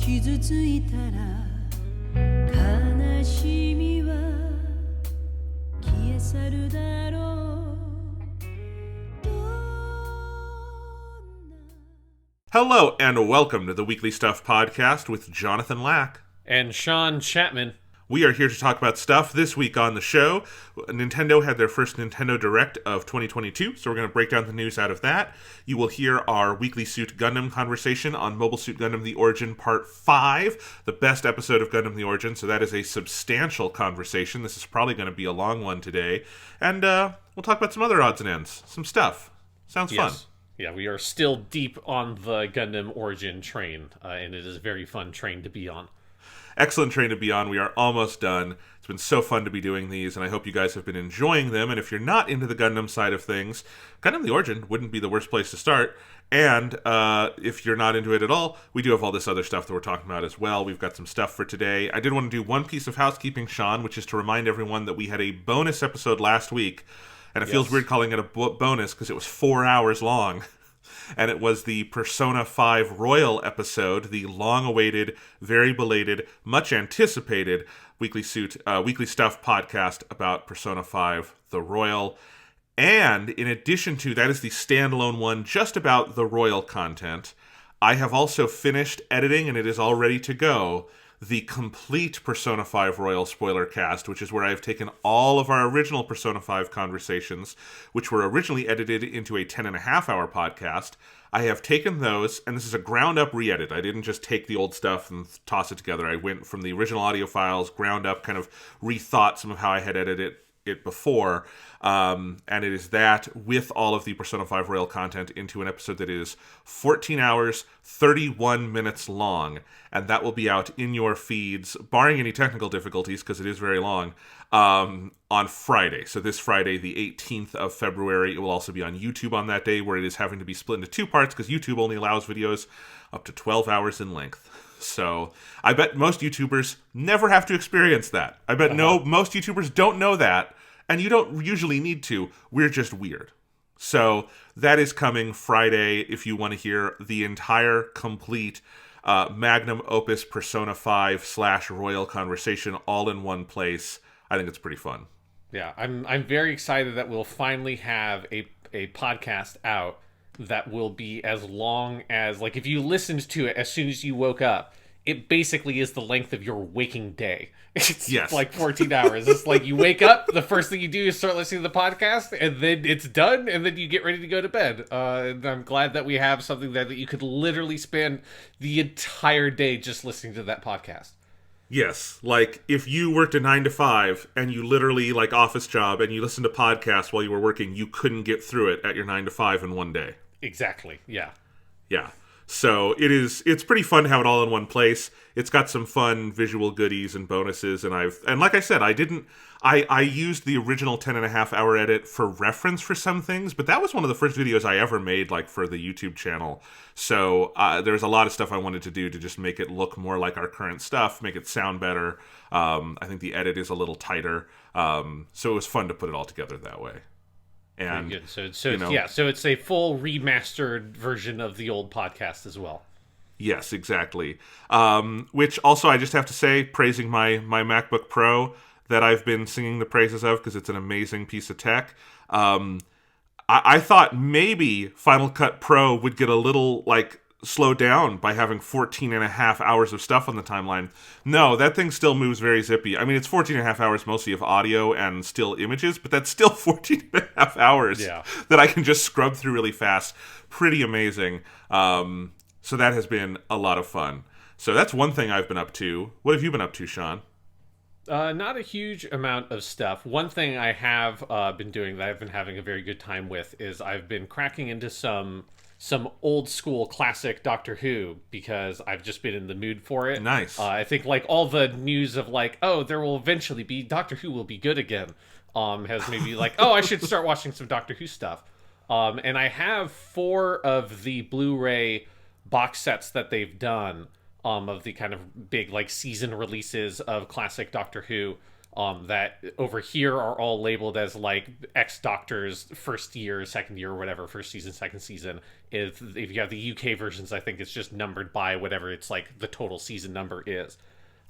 傷ついたら悲しみは消え去るだろう Hello and welcome to the Weekly Stuff Podcast with Jonathan Lack. And Sean Chapman. We are here to talk about stuff. This week on the show, Nintendo had their first Nintendo Direct of 2022, so we're going to break down the news out of that. You will hear our Weekly Suit Gundam conversation on Mobile Suit Gundam The Origin Part 5, the best episode of Gundam The Origin, so that is a substantial conversation. This is probably going to be a long one today. And we'll talk about some other odds and ends, some stuff. Sounds fun. Yeah, we are still deep on the Gundam Origin train, and it is a very fun train to be on. Excellent train to be on. We are almost done. It's been so fun to be doing these, and I hope you guys have been enjoying them. And if you're not into the Gundam side of things, Gundam The Origin wouldn't be the worst place to start. And if you're not into it at all, we do have all this other stuff that we're talking about as well. We've got some stuff for today. I did want to do one piece of housekeeping, Sean, which is to remind everyone that we had a bonus episode last week. And it feels weird calling it a bonus because it was 4 hours long. And it was the Persona 5 Royal episode, the long-awaited, very belated, much anticipated Weekly Stuff podcast about Persona 5 The Royal. And in addition to that is the standalone one just about the Royal content. I have also finished editing, and it is all ready to go, the complete Persona 5 Royal spoiler cast, which is where I have taken all of our original Persona 5 conversations, which were originally edited into a 10.5-hour podcast. I have taken those, and this is a ground-up re-edit. I didn't just take the old stuff and toss it together. I went from the original audio files, ground up, kind of rethought some of how I had edited it before, and it is that with all of the Persona 5 Royal content into an episode that is 14 hours, 31 minutes long, and that will be out in your feeds, barring any technical difficulties, because it is very long, on Friday. So this Friday, the 18th of February, it will also be on YouTube on that day, where it is having to be split into two parts, because YouTube only allows videos up to 12 hours in length. So I bet most YouTubers never have to experience that. I bet most YouTubers don't know that, and you don't usually need to. We're just weird. So that is coming Friday if you want to hear the entire complete magnum opus Persona 5 / Royal conversation all in one place. I think it's pretty fun. Yeah, I'm very excited that we'll finally have a podcast out that will be as long as, like, if you listened to it as soon as you woke up, it basically is the length of your waking day. It's like 14 hours. It's like you wake up, the first thing you do is start listening to the podcast, and then it's done, and then you get ready to go to bed. And I'm glad that we have something that you could literally spend the entire day just listening to that podcast. Yes, like if you worked a 9 to 5 and you literally, like office job, and you listened to podcasts while you were working, you couldn't get through it at your 9 to 5 in one day. Exactly. Yeah. So it's pretty fun to have it all in one place. It's got some fun visual goodies and bonuses, and like I said, I used the original 10.5-hour edit for reference for some things, but that was one of the first videos I ever made, like, for the YouTube channel. So there's a lot of stuff I wanted to do to just make it look more like our current stuff, make it sound better. I think the edit is a little tighter, so it was fun to put it all together that way. And good. So it's a full remastered version of the old podcast as well. Yes, exactly. Which also, I just have to say, praising my MacBook Pro that I've been singing the praises of because it's an amazing piece of tech. I thought maybe Final Cut Pro would get a little, like, slowed down by having 14.5 hours of stuff on the timeline. No, that thing still moves very zippy. I mean, it's 14.5 hours mostly of audio and still images, but that's still 14.5 hours that I can just scrub through really fast. Pretty amazing. So that has been a lot of fun. So that's one thing I've been up to. What have you been up to, Sean? Not a huge amount of stuff. One thing I have been doing that I've been having a very good time with is I've been cracking into some old school classic Doctor Who because I've just been in the mood for it. Nice. I think, like, all the news of, like, oh, there will eventually be Doctor Who will be good again has made me like, oh, I should start watching some Doctor Who stuff. And I have 4 of the Blu-ray box sets that they've done of the kind of big, like, season releases of classic Doctor Who. that over here are all labeled as like X Doctor's first year, second year, or whatever, first season, second season. If you have the UK versions, I think it's just numbered by whatever it's like the total season number is.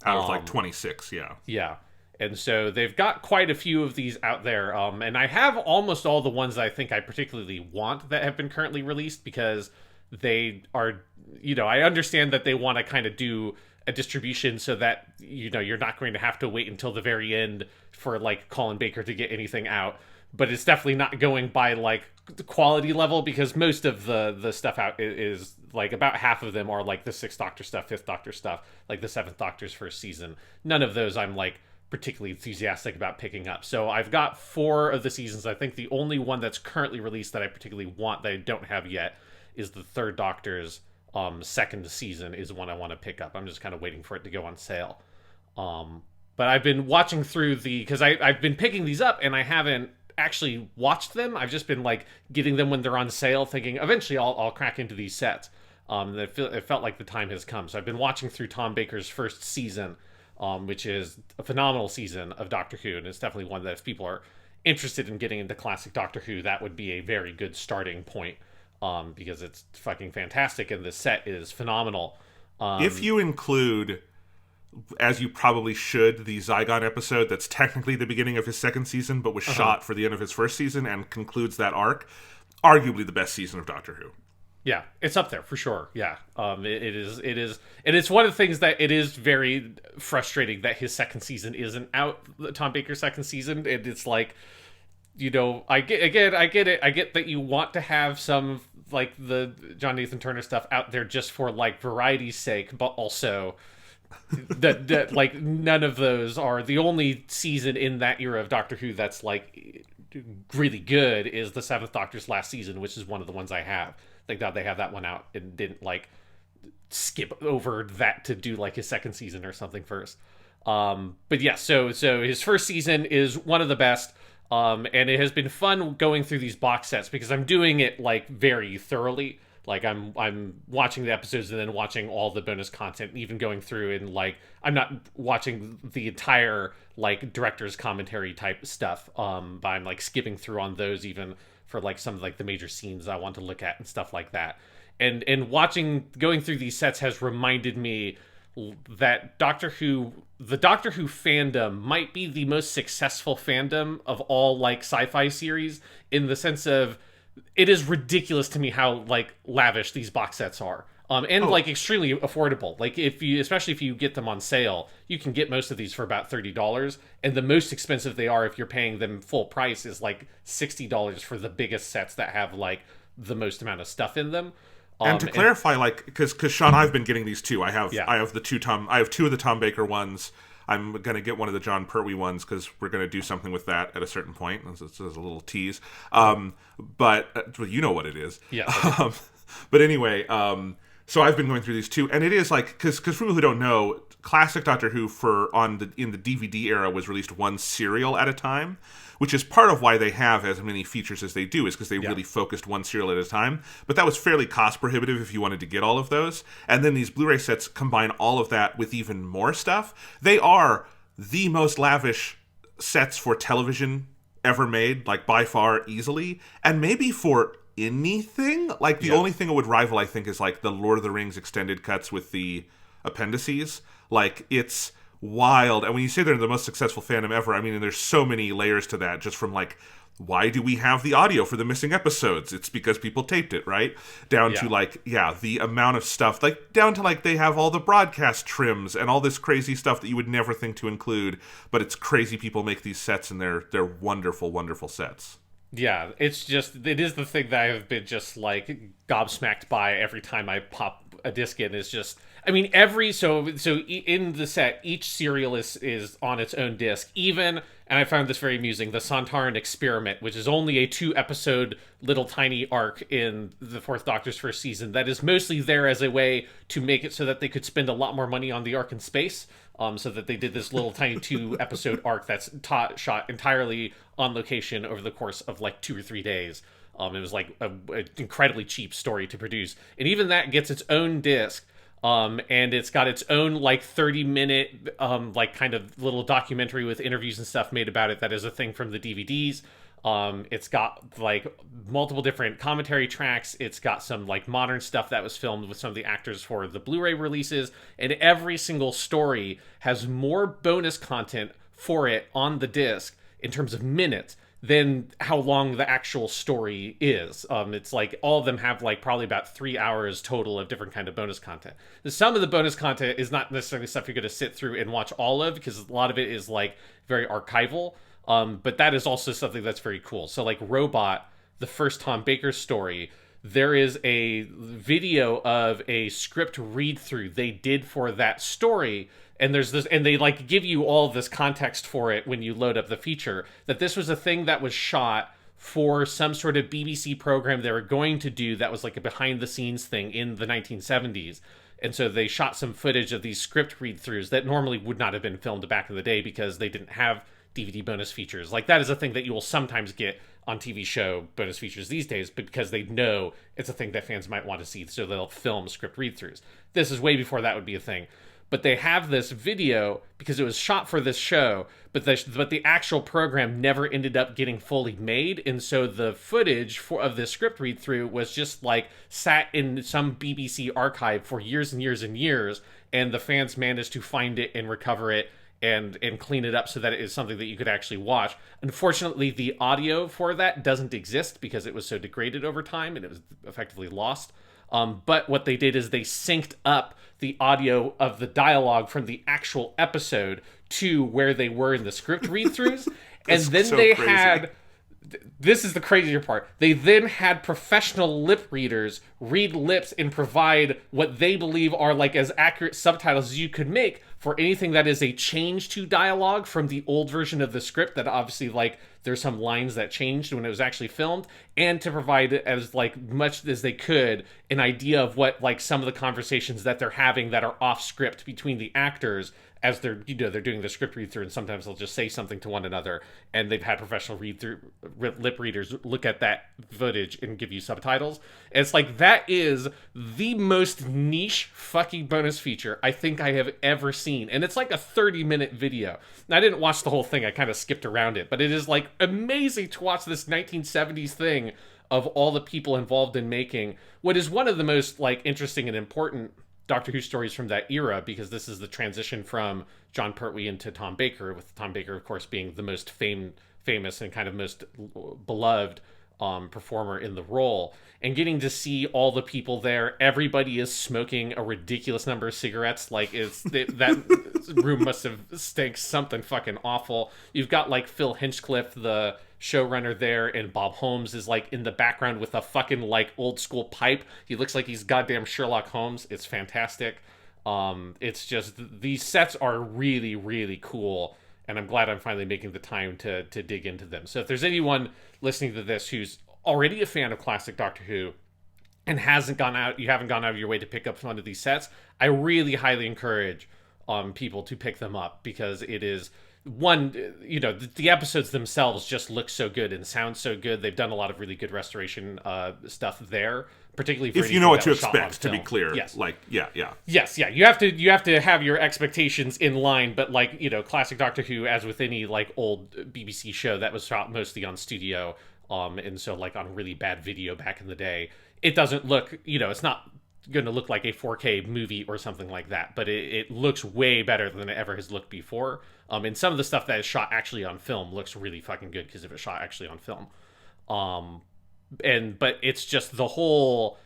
Out of like 26, yeah. Yeah. And so they've got quite a few of these out there. And I have almost all the ones that I think I particularly want that have been currently released, because they are, I understand that they want to kind of do a distribution so that, you're not going to have to wait until the very end for like Colin Baker to get anything out. But it's definitely not going by like the quality level, because most of the stuff out is like about half of them are like the Sixth Doctor stuff, Fifth Doctor stuff, like the Seventh Doctor's first season. None of those I'm like particularly enthusiastic about picking up. So I've got 4 of the seasons. I think the only one that's currently released that I particularly want that I don't have yet is the Third Doctor's second season is one I want to pick up. I'm just kind of waiting for it to go on sale. But I've been watching through because I've been picking these up and I haven't actually watched them. I've just been like getting them when they're on sale, thinking eventually I'll crack into these sets. It felt like the time has come. So I've been watching through Tom Baker's first season, which is a phenomenal season of Doctor Who, and it's definitely one that if people are interested in getting into classic Doctor Who, that would be a very good starting point, because it's fucking fantastic and the set is phenomenal. If you include, as you probably should, the Zygon episode that's technically the beginning of his second season, but was shot for the end of his first season and concludes that arc, arguably the best season of Doctor Who. Yeah, it's up there for sure. Yeah, it is, and it's one of the things that it is very frustrating that his second season isn't out. Tom Baker's second season, and it's like, I get it. I get that you want to have some like the John Nathan Turner stuff out there just for like variety's sake, but also that like none of those are the only season in that era of Doctor Who that's like really good is the Seventh Doctor's last season, which is one of the ones I have. Thank God they have that one out and didn't like skip over that to do like his second season or something first. But yeah, so his first season is one of the best. And it has been fun going through these box sets because I'm doing it like very thoroughly. Like I'm watching the episodes and then watching all the bonus content, and even going through and like I'm not watching the entire like director's commentary type stuff. But I'm like skipping through on those even for like some of like the major scenes I want to look at and stuff like that. And going through these sets has reminded me that the Doctor Who fandom might be the most successful fandom of all like sci-fi series, in the sense of it is ridiculous to me how like lavish these box sets are. Like extremely affordable. Like especially if you get them on sale, you can get most of these for about $30. And the most expensive they are, if you're paying them full price, is like $60 for the biggest sets that have like the most amount of stuff in them. And to clarify, like, because Sean, I've been getting these too. I have two of the Tom Baker ones. I'm gonna get one of the John Pertwee ones because we're gonna do something with that at a certain point. This is a little tease, but you know what it is. Yeah. But anyway, so I've been going through these too, and it is like because for people who don't know, classic Doctor Who in the DVD era was released one serial at a time, which is part of why they have as many features as they do, is because they really focused one serial at a time. But that was fairly cost prohibitive if you wanted to get all of those. And then these Blu-ray sets combine all of that with even more stuff. They are the most lavish sets for television ever made, like by far, easily, and maybe for anything. Like the only thing it would rival, I think, is like the Lord of the Rings extended cuts with the appendices. Like, it's wild. And when you say they're the most successful fandom ever, I mean, there's so many layers to that, just from like, why do we have the audio for the missing episodes? It's because people taped it, right? Down to like, the amount of stuff, like down to like they have all the broadcast trims and all this crazy stuff that you would never think to include, but it's crazy people make these sets, and they're wonderful, wonderful sets. Yeah, it is the thing that I've been just like gobsmacked by every time I pop a disc in. Is just, I mean, so in the set, each serial is on its own disc. Even, and I found this very amusing, the Sontaran Experiment, which is only a 2-episode little tiny arc in the Fourth Doctor's first season, that is mostly there as a way to make it so that they could spend a lot more money on the arc in space. So that they did this little tiny 2-episode arc that's shot entirely on location over the course of like 2 or 3 days. It was like an incredibly cheap story to produce. And even that gets its own disc. And it's got its own like 30-minute like kind of little documentary with interviews and stuff made about it. That is a thing from the DVDs. It's got like multiple different commentary tracks. It's got some like modern stuff that was filmed with some of the actors for the Blu-ray releases, and every single story has more bonus content for it on the disc in terms of minutes than how long the actual story is. It's like all of them have like probably about 3 hours total of different kind of bonus content. Some of the bonus content is not necessarily stuff you're going to sit through and watch all of, because a lot of it is like very archival. But that is also something that's very cool. So like Robot, the first Tom Baker story, there is a video of a script read through they did for that story. And there's this, and they like give you all this context for it when you load up the feature, that this was a thing that was shot for some sort of BBC program they were going to do that was like a behind the scenes thing in the 1970s. And so they shot some footage of these script read throughs that normally would not have been filmed back in the day because they didn't have DVD bonus features. Like that is a thing that you will sometimes get on TV show bonus features these days, but because they know it's a thing that fans might want to see, so they'll film script read-throughs. This is way before that would be a thing. But they have this video because it was shot for this show, but the actual program never ended up getting fully made, and so the footage of this script read-through was just like sat in some BBC archive for years and years and years, and the fans managed to find it and recover it and clean it up so that it is something that you could actually watch. Unfortunately, the audio for that doesn't exist because it was so degraded over time and it was effectively lost. But what they did is they synced up the audio of the dialogue from the actual episode to where they were in the script read-throughs. And then so they had... This is the crazier part. They then had professional lip readers read lips and provide what they believe are like as accurate subtitles as you could make for anything that is a change to dialogue from the old version of the script, that obviously like there's some lines that changed when it was actually filmed, and to provide as like much as they could an idea of what like some of the conversations that they're having that are off script between the actors as they're doing the script read through, and sometimes they'll just say something to one another, and they've had professional lip readers look at that footage and give you subtitles. And it's like, that is the most niche fucking bonus feature I think I have ever seen. And it's like a 30-minute video. And I didn't watch the whole thing, I kind of skipped around it, but it is like amazing to watch this 1970s thing of all the people involved in making what is one of the most like interesting and important Doctor Who stories from that era, because this is the transition from John Pertwee into Tom Baker, with Tom Baker, of course, being the most famous and kind of most beloved performer in the role. And getting to see all the people there, everybody is smoking a ridiculous number of cigarettes. Like, that room must have stank something fucking awful. You've got like Phil Hinchcliffe, the showrunner there, and Bob Holmes is like in the background with a fucking like old school pipe. He looks like he's goddamn Sherlock Holmes. It's fantastic. It's just, these sets are really, really cool, and I'm glad I'm finally making the time to dig into them. So if there's anyone listening to this who's already a fan of classic Doctor Who and you haven't gone out of your way to pick up one of these sets, I really highly encourage people to pick them up, because it is one, the episodes themselves just look so good and sound so good. They've done a lot of really good restoration stuff there, particularly for if you know what to expect, to be clear. Yes. Yes, you have to have your expectations in line, but like, classic Doctor Who, as with any like old BBC show that was shot mostly on studio, and so like on really bad video back in the day, it doesn't look, it's not going to look like a 4K movie or something like that, but it looks way better than it ever has looked before. And some of the stuff that is shot actually on film looks really fucking good because it was shot actually on film. But it's just, the whole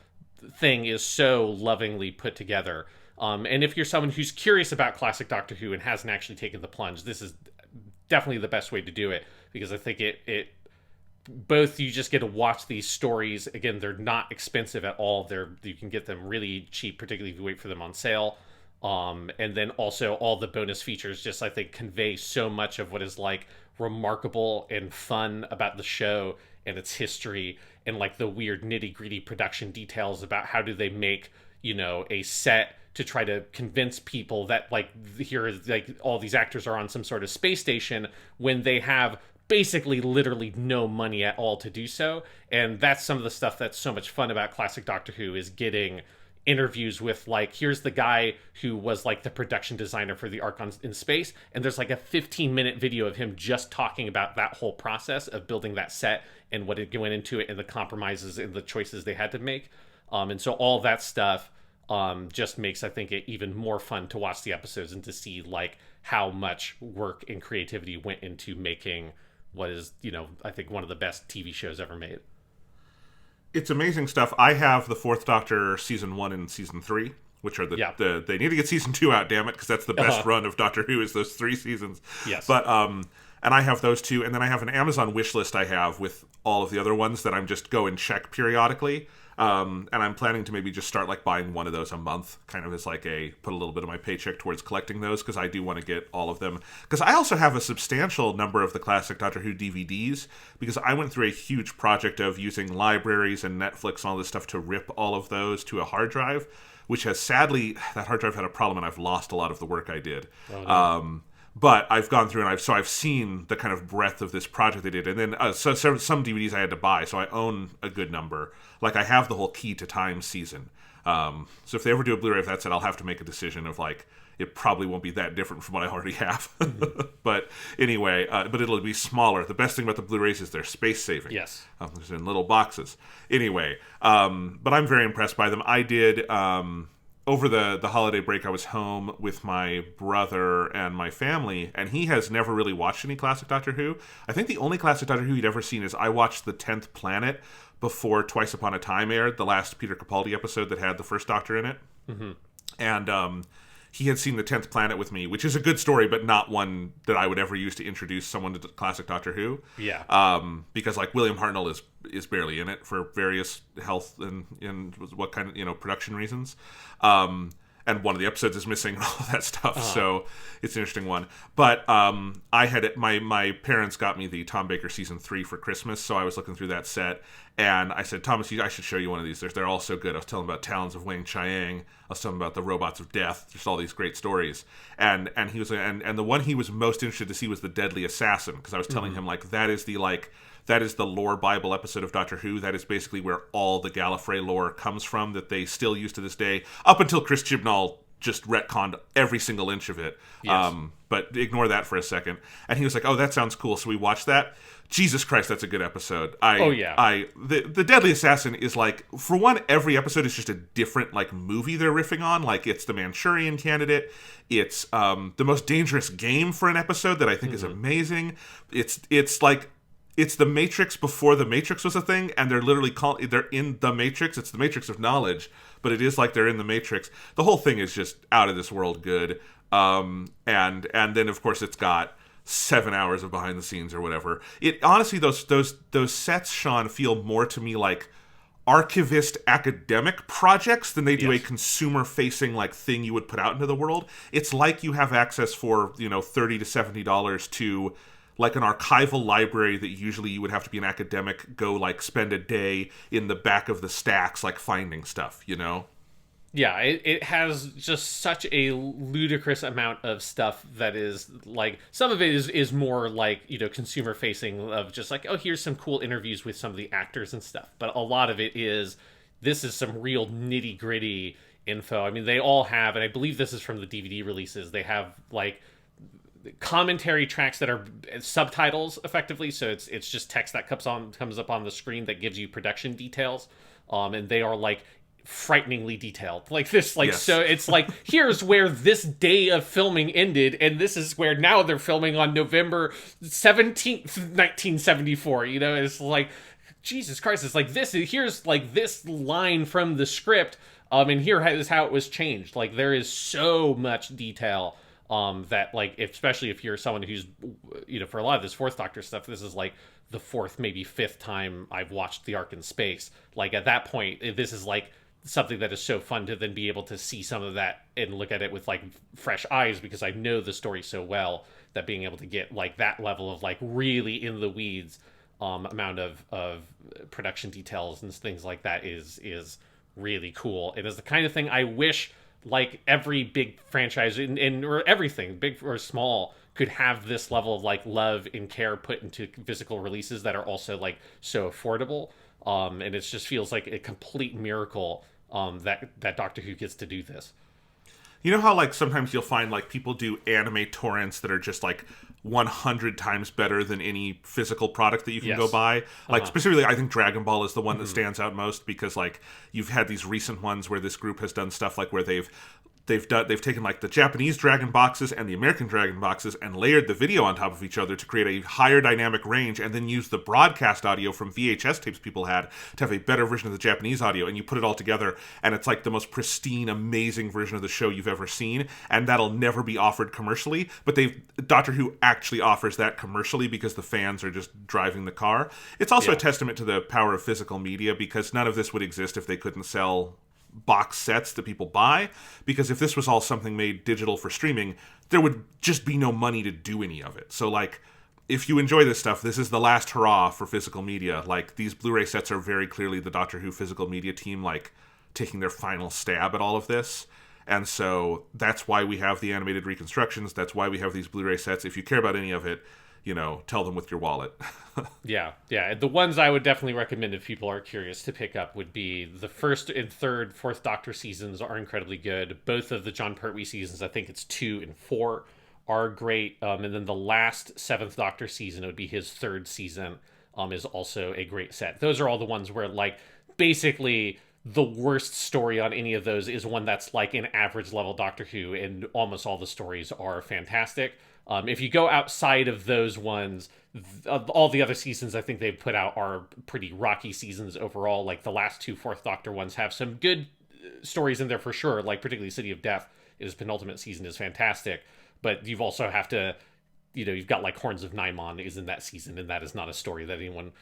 thing is so lovingly put together. And if you're someone who's curious about classic Doctor Who and hasn't actually taken the plunge, this is definitely the best way to do it, because I think it both, you just get to watch these stories. Again, they're not expensive at all. You can get them really cheap, particularly if you wait for them on sale. And then also all the bonus features just, I think, convey so much of what is like remarkable and fun about the show and its history, and like the weird nitty-gritty production details about how do they make, a set to try to convince people that like here is like all these actors are on some sort of space station when they have basically literally no money at all to do so. And that's some of the stuff that's so much fun about classic Doctor Who, is getting interviews with like, here's the guy who was like the production designer for the arc in space, and there's like a 15-minute video of him just talking about that whole process of building that set and what it went into it and the compromises and the choices they had to make. And so all that stuff just makes, I think, it even more fun to watch the episodes and to see like how much work and creativity went into making what is, you know, I think one of the best TV shows ever made. It's amazing stuff. I have the Fourth Doctor season 1 and season 3, which are they need to get season 2 out, damn it, because that's the best run of Doctor Who is those 3 seasons. Yes. But and I have those 2, and then I have an Amazon wish list I have with all of the other ones that I'm just go and check periodically. And I'm planning to maybe just start like buying one of those a month, kind of as like put a little bit of my paycheck towards collecting those, because I do want to get all of them. Because I also have a substantial number of the classic Doctor Who DVDs, because I went through a huge project of using libraries and Netflix and all this stuff to rip all of those to a hard drive, which has sadly, that hard drive had a problem and I've lost a lot of the work I did. Oh, no. But I've gone through and I've seen the kind of breadth of this project they did, and then so some DVDs I had to buy, so I own a good number. Like I have the whole Key to Time season. So if they ever do a Blu-ray of that set, I'll have to make a decision of like it probably won't be that different from what I already have. But anyway, but it'll be smaller. The best thing about the Blu-rays is they're space saving. Yes, they're in little boxes. Anyway, but I'm very impressed by them. I did. Over the holiday break, I was home with my brother and my family, and he has never really watched any classic Doctor Who. I think the only classic Doctor Who he'd ever seen is I watched The 10th Planet before Twice Upon a Time aired, the last Peter Capaldi episode that had the first Doctor in it. Mm-hmm. And he had seen The 10th Planet with me, which is a good story, but not one that I would ever use to introduce someone to classic Doctor Who. Yeah. Because like William Hartnell is barely in it for various health and what kind of production reasons. And one of the episodes is missing and all that stuff. So it's an interesting one. But I had my parents got me the Tom Baker season 3 for Christmas, so I was looking through that set, and I said, Thomas, I should show you one of these. They're all so good. I was telling him about Talons of Wang Chiang. I was telling him about the Robots of Death. Just all these great stories. And he was and the one he was most interested to see was the Deadly Assassin, because I was telling him like that is the lore Bible episode of Doctor Who. That is basically where all the Gallifrey lore comes from that they still use to this day, up until Chris Chibnall just retconned every single inch of it. Yes. But ignore that for a second. And he was like, oh, that sounds cool. So we watched that. Jesus Christ, that's a good episode. The Deadly Assassin is like, for one, every episode is just a different like movie they're riffing on. Like it's the Manchurian Candidate. It's the most dangerous game for an episode that I think is amazing. It's like, it's the Matrix before the Matrix was a thing, and they're literally they're in the Matrix. It's the Matrix of knowledge, but it is like they're in the Matrix. The whole thing is just out of this world good. And then of course it's got 7 hours of behind the scenes or whatever. It honestly, those sets, Sean, feel more to me like archivist academic projects than they do a consumer facing like thing you would put out into the world. It's like you have access for $30 to $70 to like an archival library that usually you would have to be an academic, go like spend a day in the back of the stacks like finding stuff, Yeah, it has just such a ludicrous amount of stuff that is like, some of it is more like, consumer facing, of just like, oh, here's some cool interviews with some of the actors and stuff. But a lot of it this is some real nitty gritty info. I mean, they all have, and I believe this is from the DVD releases, they have like commentary tracks that are subtitles effectively, so it's just text that comes up on the screen that gives you production details, and they are like frighteningly detailed, like this, like, yes. So it's like, here's where this day of filming ended, and this is where now they're filming on November 17th 1974. It's like, Jesus Christ, it's like here's like this line from the script, and here is how it was changed. Like, there is so much detail that, like, especially if you're someone who's, for a lot of this Fourth Doctor stuff, this is like the fourth, maybe fifth time I've watched The Ark in Space. Like, at that point, this is like something that is so fun to then be able to see some of that and look at it with like fresh eyes, because I know the story so well that being able to get like that level of like really in the weeds amount of production details and things like that is really cool. It is the kind of thing I wish like every big franchise or everything, big or small, could have this level of like love and care put into physical releases that are also like so affordable. And it just feels like a complete miracle that Doctor Who gets to do this. You know how, like, sometimes you'll find, like, people do anime torrents that are just, like, 100 times better than any physical product that you can go buy? Like, specifically, I think Dragon Ball is the one that stands out most because, like, you've had these recent ones where this group has done stuff, like, where they've taken like the Japanese Dragon boxes and the American Dragon boxes and layered the video on top of each other to create a higher dynamic range, and then used the broadcast audio from VHS tapes people had to have a better version of the Japanese audio, and you put it all together and it's like the most pristine, amazing version of the show you've ever seen, and that'll never be offered commercially, but Doctor Who actually offers that commercially because the fans are just driving the car. It's also a testament to the power of physical media, because none of this would exist if they couldn't sell box sets that people buy, because if this was all something made digital for streaming, there would just be no money to do any of it. So, like, if you enjoy this stuff, this is the last hurrah for physical media. Like, these Blu-ray sets are very clearly the Doctor Who physical media team, like, taking their final stab at all of this. And so that's why we have the animated reconstructions. That's why we have these Blu-ray sets. If you care about any of it, you know, tell them with your wallet. Yeah. The ones I would definitely recommend if people are curious to pick up would be the first and third, fourth Doctor seasons are incredibly good. Both of the John Pertwee seasons, I think it's 2 and 4, are great. And then the last seventh Doctor season, it would be his third season, is also a great set. Those are all the ones where, like, basically the worst story on any of those is one that's like an average level Doctor Who, and almost all the stories are fantastic. If you go outside of those ones, all the other seasons I think they've put out are pretty rocky seasons overall. Like, the last 2 Fourth Doctor ones have some good stories in there for sure, like particularly City of Death. His penultimate season is fantastic, but you've also have to, you know, you've got like Horns of Nimon is in that season, and that is not a story that anyone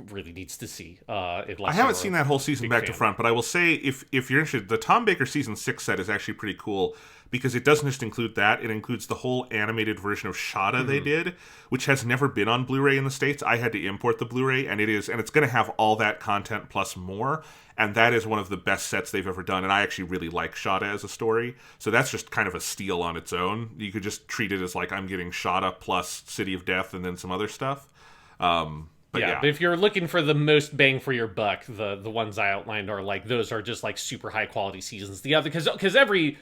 really needs to see. I haven't seen that whole season back to front, but I will say, if you're interested, the Tom Baker season 6 set is actually pretty cool, because it doesn't just include that, it includes the whole animated version of Shada they did, which has never been on Blu-ray in the States. I had to import the Blu-ray, and it's going to have all that content plus more, and that is one of the best sets they've ever done, and I actually really like Shada as a story, so that's just kind of a steal on its own. You could just treat it as like, I'm getting Shada plus City of Death and then some other stuff. But if you're looking for the most bang for your buck, the ones I outlined are like, those are just like super high quality seasons. The other, because every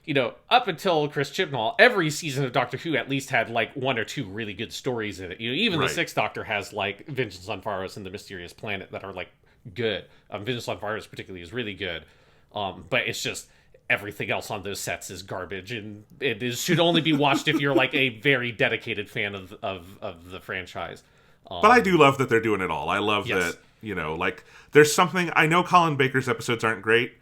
you know, up until Chris Chibnall, every season of Doctor Who at least had like 1 or 2 really good stories in it. You know, even the Sixth Doctor has like Vengeance on Faros and the Mysterious Planet that are like good. Vengeance on Faros particularly is really good, but it's just everything else on those sets is garbage, and should only be watched if you're like a very dedicated fan of the franchise. But I do love that they're doing it all. I love that, you know, like, there's something, I know Colin Baker's episodes aren't great.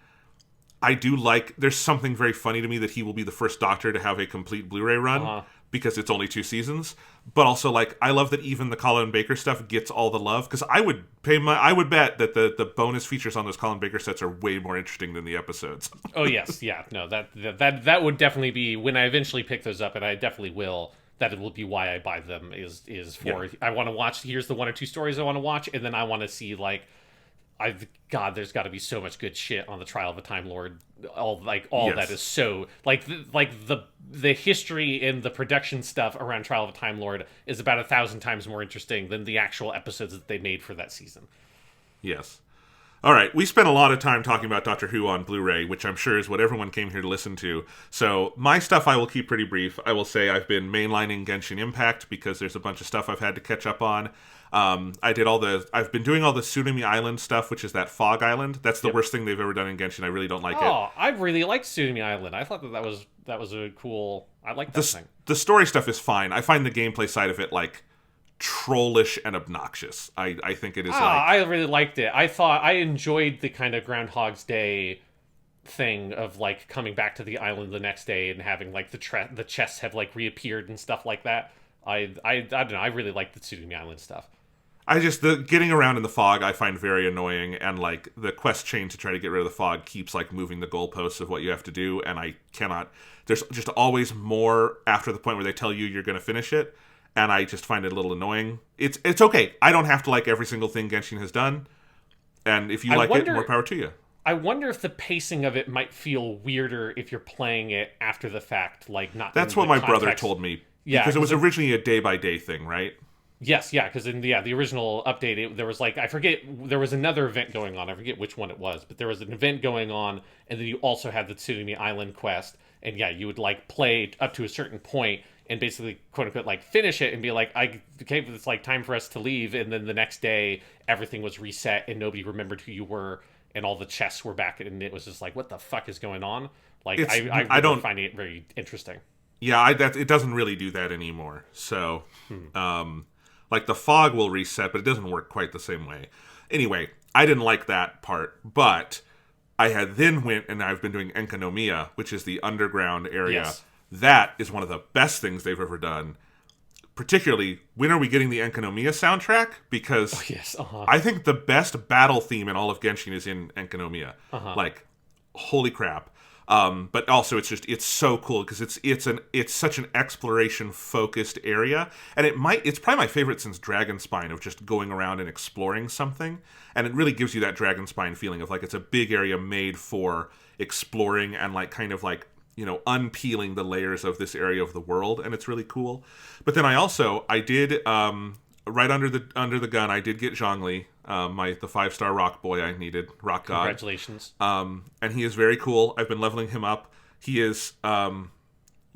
I do like, there's something very funny to me that he will be the first Doctor to have a complete Blu-ray run, because it's only 2 seasons. But also, like, I love that even the Colin Baker stuff gets all the love, because I would bet that the bonus features on those Colin Baker sets are way more interesting than the episodes. Oh, yes. Yeah. No, that would definitely be, when I eventually pick those up, and I definitely will, that will be why I buy them, is for, I want to watch, here's the 1 or 2 stories I want to watch, and then I want to see, like, there's got to be so much good shit on the Trial of a Time Lord. All that is so, the history and the production stuff around Trial of a Time Lord is about 1,000 times more interesting than the actual episodes that they made for that season. Yes. All right, we spent a lot of time talking about Doctor Who on Blu-ray, which I'm sure is what everyone came here to listen to. So my stuff I will keep pretty brief. I will say I've been mainlining Genshin Impact because there's a bunch of stuff I've had to catch up on. I've been doing all the Tsunami Island stuff, which is that fog island. That's the worst thing they've ever done in Genshin. I really don't like it. Oh, I really liked Tsunami Island. I thought that was a cool. I like that thing. The story stuff is fine. I find the gameplay side of it like trollish and obnoxious. I think it is. I really liked it. I thought I enjoyed the kind of Groundhog's Day thing of like coming back to the island the next day and having like the chests have like reappeared and stuff like that. I don't know. I really liked the Tsunami Island stuff. The getting around in the fog I find very annoying, and like the quest chain to try to get rid of the fog keeps like moving the goalposts of what you have to do, and I cannot. There's just always more after the point where they tell you you're going to finish it, and I just find it a little annoying. It's okay. I don't have to like every single thing Genshin has done, and if you like it, more power to you. I wonder if the pacing of it might feel weirder if you're playing it after the fact, like not. That's what my brother told me. Yeah, because it was originally a day-by-day thing, right? Yes, yeah, because in the original update, there was like I forget there was another event going on. I forget which one it was, but there was an event going on, and then you also had the Tsunami Island quest, and yeah, you would like play up to a certain point and basically quote unquote like finish it and be like, okay, it's like time for us to leave, and then the next day everything was reset and nobody remembered who you were, and all the chests were back, and it was just like, what the fuck is going on? Like I I remember don't finding it very interesting. Yeah, it doesn't really do that anymore. So, like the fog will reset, but it doesn't work quite the same way. Anyway, I didn't like that part, but I had then went and I've been doing Enkanomiya, which is the underground area. Yes. That is one of the best things they've ever done. Particularly, when are we getting the Enkanomiya soundtrack? Because Yes, I think the best battle theme in all of Genshin is in Enkanomiya. Like, holy crap. But also it's so cool because it's such an exploration focused area, and it's probably my favorite since Dragonspine, of just going around and exploring something, and it really gives you that Dragonspine feeling of like it's a big area made for exploring and like kind of like, you know, unpeeling the layers of this area of the world, and it's really cool. But then I did right under the gun, I did get Zhongli, the 5-star rock boy I needed, rock god. Congratulations. And he is very cool. I've been leveling him up. He is one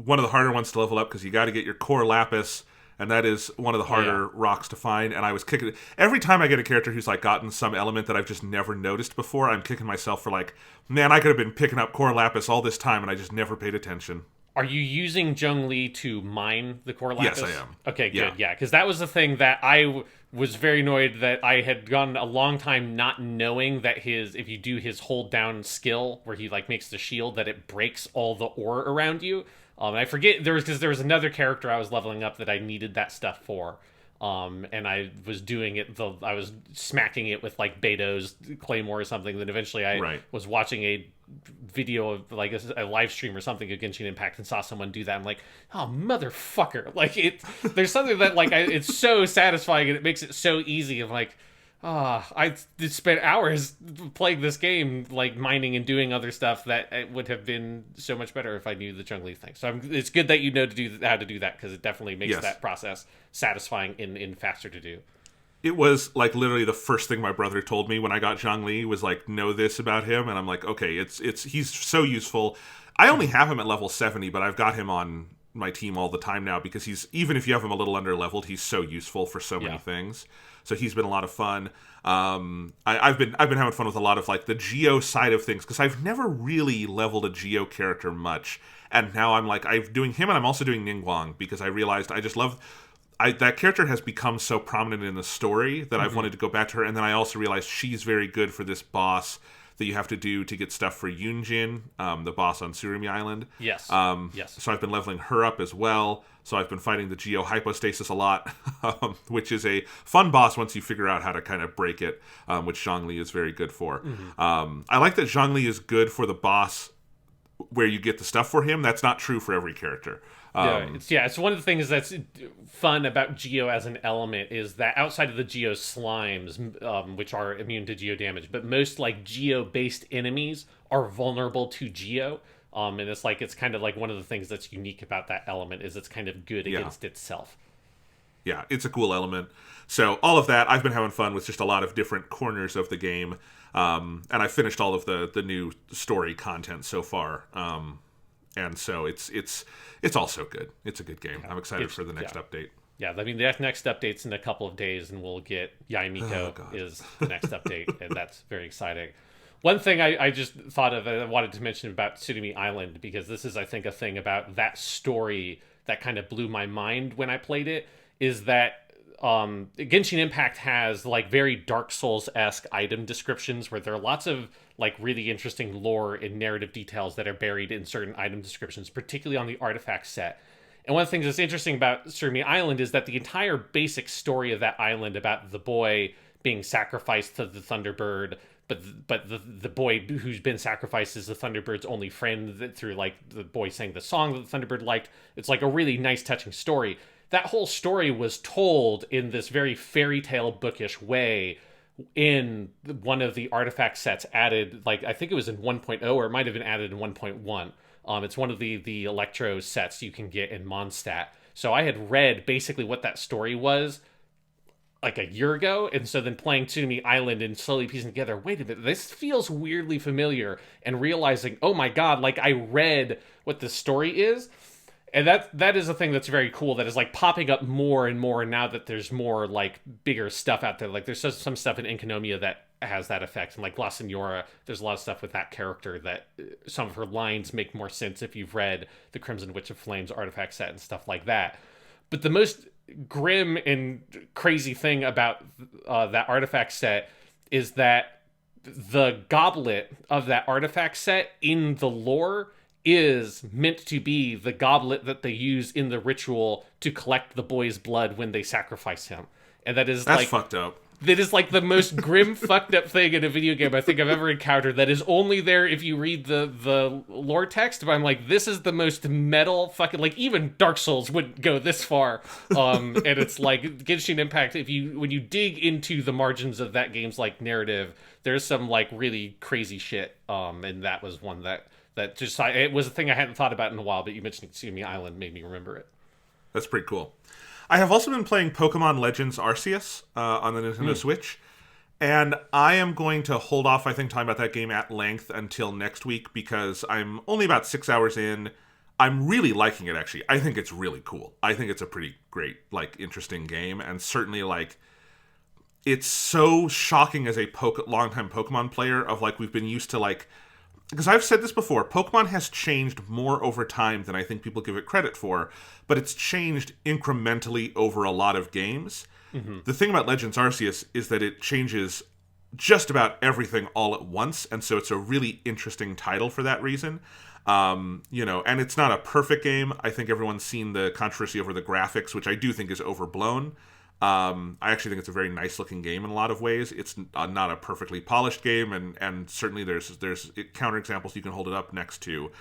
of the harder ones to level up because you got to get your core lapis, and that is one of the harder rocks to find. And I was kicking every time I get a character who's like gotten some element that I've just never noticed before. I'm kicking myself for like, man, I could have been picking up core lapis all this time, and I just never paid attention. Are you using Zhongli to mine the core lapis? Yes, I am. Okay, good. Yeah, because that was the thing that I was very annoyed that I had gone a long time not knowing that if you do his hold down skill where he like makes the shield, that it breaks all the ore around you. And I forget there was another character I was leveling up that I needed that stuff for. And I was doing it. I was smacking it with like Beto's Claymore or something. Then eventually I was watching a video of like a live stream or something of Genshin Impact and saw someone do that. I'm like, oh motherfucker! Like there's something that like it's so satisfying and it makes it so easy. I'm like, I spent hours playing this game, like mining and doing other stuff that it would have been so much better if I knew the Zhongli thing. So it's good that you know how to do that, because it definitely makes that process satisfying and faster to do. It was like literally the first thing my brother told me when I got Zhongli was like, know this about him, and I'm like, okay, he's so useful. I only have him at level 70, but I've got him on my team all the time now because even if you have him a little under leveled, he's so useful for so many things. So he's been a lot of fun. I've been having fun with a lot of like the Geo side of things because I've never really leveled a Geo character much, and now I'm doing him, and I'm also doing Ningguang because I realized I just love. That character has become so prominent in the story that I've wanted to go back to her, and then I also realized she's very good for this boss that you have to do to get stuff for Yunjin, the boss on Surumi Island. Yes. Yes. So I've been leveling her up as well. So I've been fighting the Geo Hypostasis a lot, which is a fun boss once you figure out how to kind of break it, which Zhongli is very good for. I like that Zhongli is good for the boss where you get the stuff for him. That's not true for every character. It's one of the things that's fun about Geo as an element is that outside of the Geo slimes, which are immune to Geo damage, but most like Geo-based enemies are vulnerable to Geo. And it's kind of like one of the things that's unique about that element is it's kind of good against itself. Yeah, it's a cool element. So all of that, I've been having fun with just a lot of different corners of the game. And I finished all of the new story content so far. And so it's also good. It's a good game. I'm excited for the next update. Yeah, I mean, the next update's in a couple of days, and we'll get Yaimiko is the next update, and that's very exciting. One thing I just thought of, I wanted to mention about Tsunami Island, because this is, I think, a thing about that story that kind of blew my mind when I played it, is that Genshin Impact has like very Dark Souls-esque item descriptions where there are lots of like really interesting lore and narrative details that are buried in certain item descriptions, particularly on the artifact set. And one of the things that's interesting about Surumi Island is that the entire basic story of that island about the boy being sacrificed to the Thunderbird, but the boy who's been sacrificed is the Thunderbird's only friend through like the boy saying the song that the Thunderbird liked. It's like a really nice, touching story. That whole story was told in this very fairy tale bookish way in one of the artifact sets added, like I think it was in 1.0 or it might have been added in 1.1. It's one of the Electro sets you can get in Mondstadt. So I had read basically what that story was like a year ago, and so then playing Tsunami Island and slowly piecing together, wait a minute, this feels weirdly familiar, and realizing, oh my god, like I read what the story is. And that is a thing that's very cool, that is like popping up more and more now that there's more like bigger stuff out there. Like there's some stuff in Enkanomiya that has that effect, and like La Senora, there's a lot of stuff with that character that some of her lines make more sense if you've read the Crimson Witch of Flames artifact set and stuff like that. But the most grim and crazy thing about that artifact set is that the goblet of that artifact set in the lore is meant to be the goblet that they use in the ritual to collect the boy's blood when they sacrifice him. And that's like fucked up. That is like the most grim fucked up thing in a video game I think I've ever encountered, that is only there if you read the lore text. But I'm like, this is the most metal fucking, like even Dark Souls wouldn't go this far. And it's like Genshin Impact, when you dig into the margins of that game's like narrative, there's some like really crazy shit. And that was one that just, it was a thing I hadn't thought about in a while, but you mentioning Tsumi Island made me remember it. That's pretty cool. I have also been playing Pokemon Legends Arceus on the Nintendo Switch, and I am going to hold off, I think, talking about that game at length until next week, because I'm only about 6 hours in. I'm really liking it, actually. I think it's really cool. I think it's a pretty great, like, interesting game, and certainly, like, it's so shocking as a longtime Pokemon player of, like, we've been used to, like, because I've said this before, Pokemon has changed more over time than I think people give it credit for, but it's changed incrementally over a lot of games. Mm-hmm. The thing about Legends Arceus is that it changes just about everything all at once, and so it's a really interesting title for that reason. And it's not a perfect game. I think everyone's seen the controversy over the graphics, which I do think is overblown. I actually think it's a very nice looking game in a lot of ways. It's not a perfectly polished game, and certainly there's counterexamples you can hold it up next to.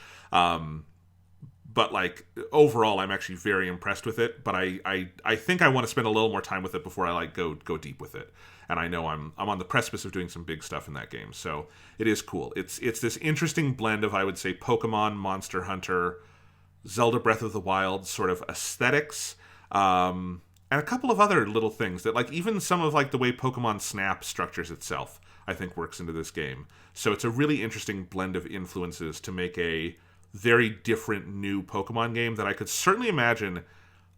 But like overall, I'm actually very impressed with it. But I think I want to spend a little more time with it before I like go deep with it. And I know I'm on the precipice of doing some big stuff in that game, so it is cool. It's this interesting blend of, I would say, Pokemon, Monster Hunter, Zelda Breath of the Wild sort of aesthetics. And a couple of other little things that, like, even some of, like, the way Pokemon Snap structures itself, I think works into this game. So it's a really interesting blend of influences to make a very different new Pokemon game that I could certainly imagine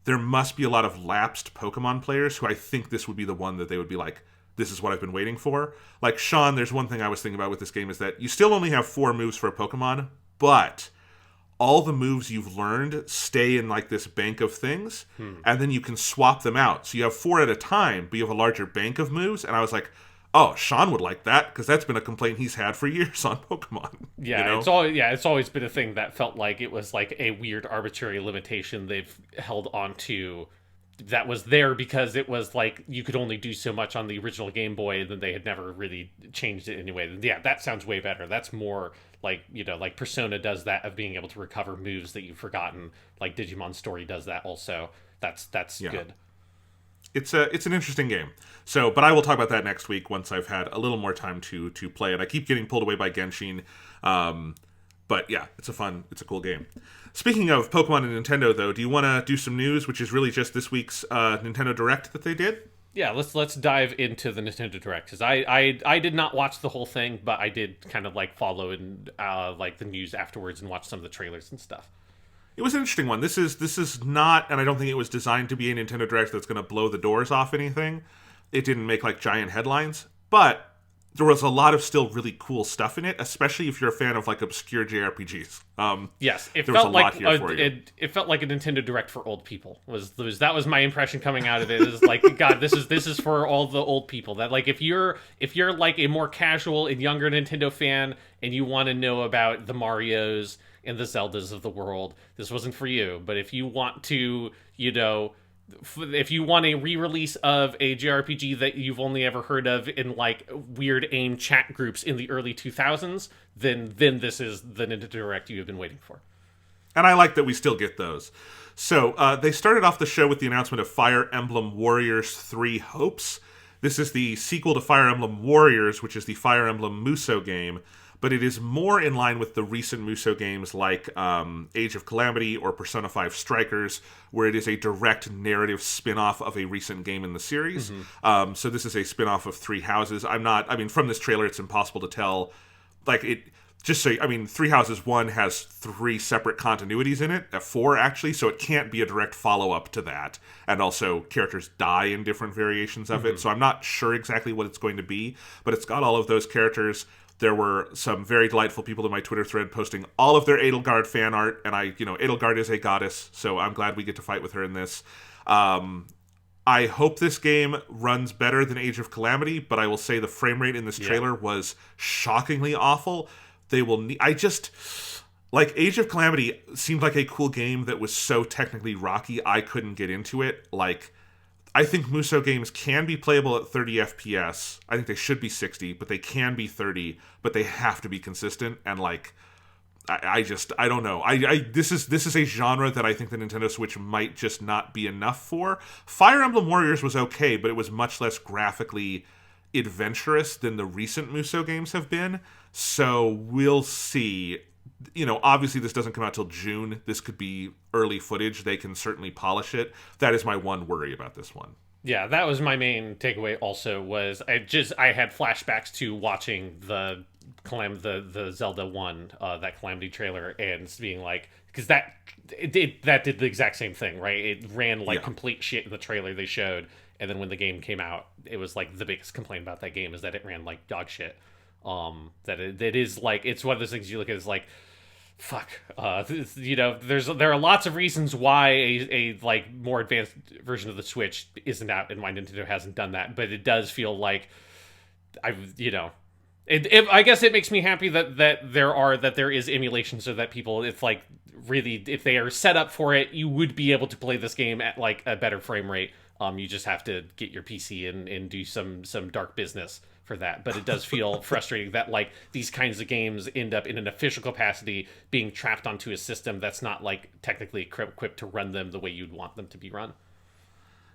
there must be a lot of lapsed Pokemon players who I think this would be the one that they would be like, this is what I've been waiting for. Like, Sean, there's one thing I was thinking about with this game is that you still only have 4 moves for a Pokemon, but all the moves you've learned stay in like this bank of things, and then you can swap them out. So you have 4 at a time, but you have a larger bank of moves. And I was like, oh, Sean would like that, because that's been a complaint he's had for years on Pokemon. Yeah, it's always been a thing that felt like it was like a weird arbitrary limitation they've held on to that was there because it was like you could only do so much on the original Game Boy, and then they had never really changed it anyway. Yeah, that sounds way better. That's more like, like Persona does that, of being able to recover moves that you've forgotten. Like Digimon Story does that also. That's good. It's an interesting game. So, but I will talk about that next week once I've had a little more time to play it. I keep getting pulled away by Genshin. But yeah, it's a cool game. Speaking of Pokemon and Nintendo, though, do you want to do some news, which is really just this week's Nintendo Direct that they did? Yeah, let's dive into the Nintendo Direct, because I did not watch the whole thing, but I did kind of like follow and like the news afterwards and watch some of the trailers and stuff. It was an interesting one. This is not, and I don't think it was designed to be a Nintendo Direct that's going to blow the doors off anything. It didn't make like giant headlines, but there was a lot of still really cool stuff in it, especially if you're a fan of like obscure JRPGs. Yes, there was a lot here for you. It felt like a Nintendo Direct for old people. That was my impression coming out of it. Is like, God, this is for all the old people. That like if you're like a more casual and younger Nintendo fan and you want to know about the Marios and the Zeldas of the world, this wasn't for you. But if you want to, if you want a re-release of a JRPG that you've only ever heard of in like weird AIM chat groups in the early 2000s, then this is the Nintendo Direct you have been waiting for. And I like that we still get those. So they started off the show with the announcement of Fire Emblem Warriors 3 Hopes. This is the sequel to Fire Emblem Warriors, which is the Fire Emblem Muso game. but it is more in line with the recent Musou games like Age of Calamity or Persona 5 Strikers, where it is a direct narrative spin-off of a recent game in the series. So this is a spin-off of Three Houses. From this trailer, it's impossible to tell. Three Houses 1 has 3 separate continuities in it, 4 actually, so it can't be a direct follow-up to that. And also, characters die in different variations of it, so I'm not sure exactly what it's going to be, but it's got all of those characters. There were some very delightful people in my Twitter thread posting all of their Edelgard fan art, and Edelgard is a goddess, so I'm glad we get to fight with her in this. I hope this game runs better than Age of Calamity, but I will say the frame rate in this trailer was shockingly awful. Age of Calamity seemed like a cool game that was so technically rocky I couldn't get into it. I think Musou games can be playable at 30 FPS. I think they should be 60, but they can be 30, but they have to be consistent. And I don't know. This is a genre that I think the Nintendo Switch might just not be enough for. Fire Emblem Warriors was okay, but it was much less graphically adventurous than the recent Musou games have been. So we'll see. Obviously this doesn't come out till June. This could be early footage. They can certainly polish it. That is my one worry about this one. Yeah, that was my main takeaway also, was I had flashbacks to watching the Zelda 1, that Calamity trailer, and being like, because that did the exact same thing, right? It ran complete shit in the trailer they showed, and then when the game came out, it was like the biggest complaint about that game is that it ran like dog shit. It is like, it's one of those things you look at as like, fuck, there are lots of reasons why a more advanced version of the Switch isn't out and why Nintendo hasn't done that, but it does feel like I guess it makes me happy that there is emulation, so that people, if they are set up for it, you would be able to play this game at like a better frame rate. You just have to get your PC and do some dark business for that. But it does feel frustrating that these kinds of games end up in an official capacity being trapped onto a system that's not technically equipped to run them the way you'd want them to be run.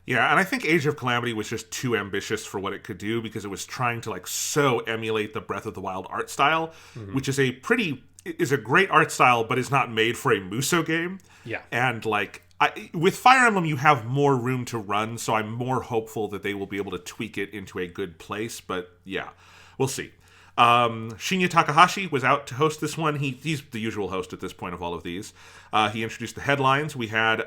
Yeah, and I think Age of Calamity was just too ambitious for what it could do, because it was trying to so emulate the Breath of the Wild art style, which is a great art style, but is not made for a Musou game. Yeah. And with Fire Emblem, you have more room to run, so I'm more hopeful that they will be able to tweak it into a good place. But yeah, we'll see. Shinya Takahashi was out to host this one. He's the usual host at this point of all of these. He introduced the headlines. We had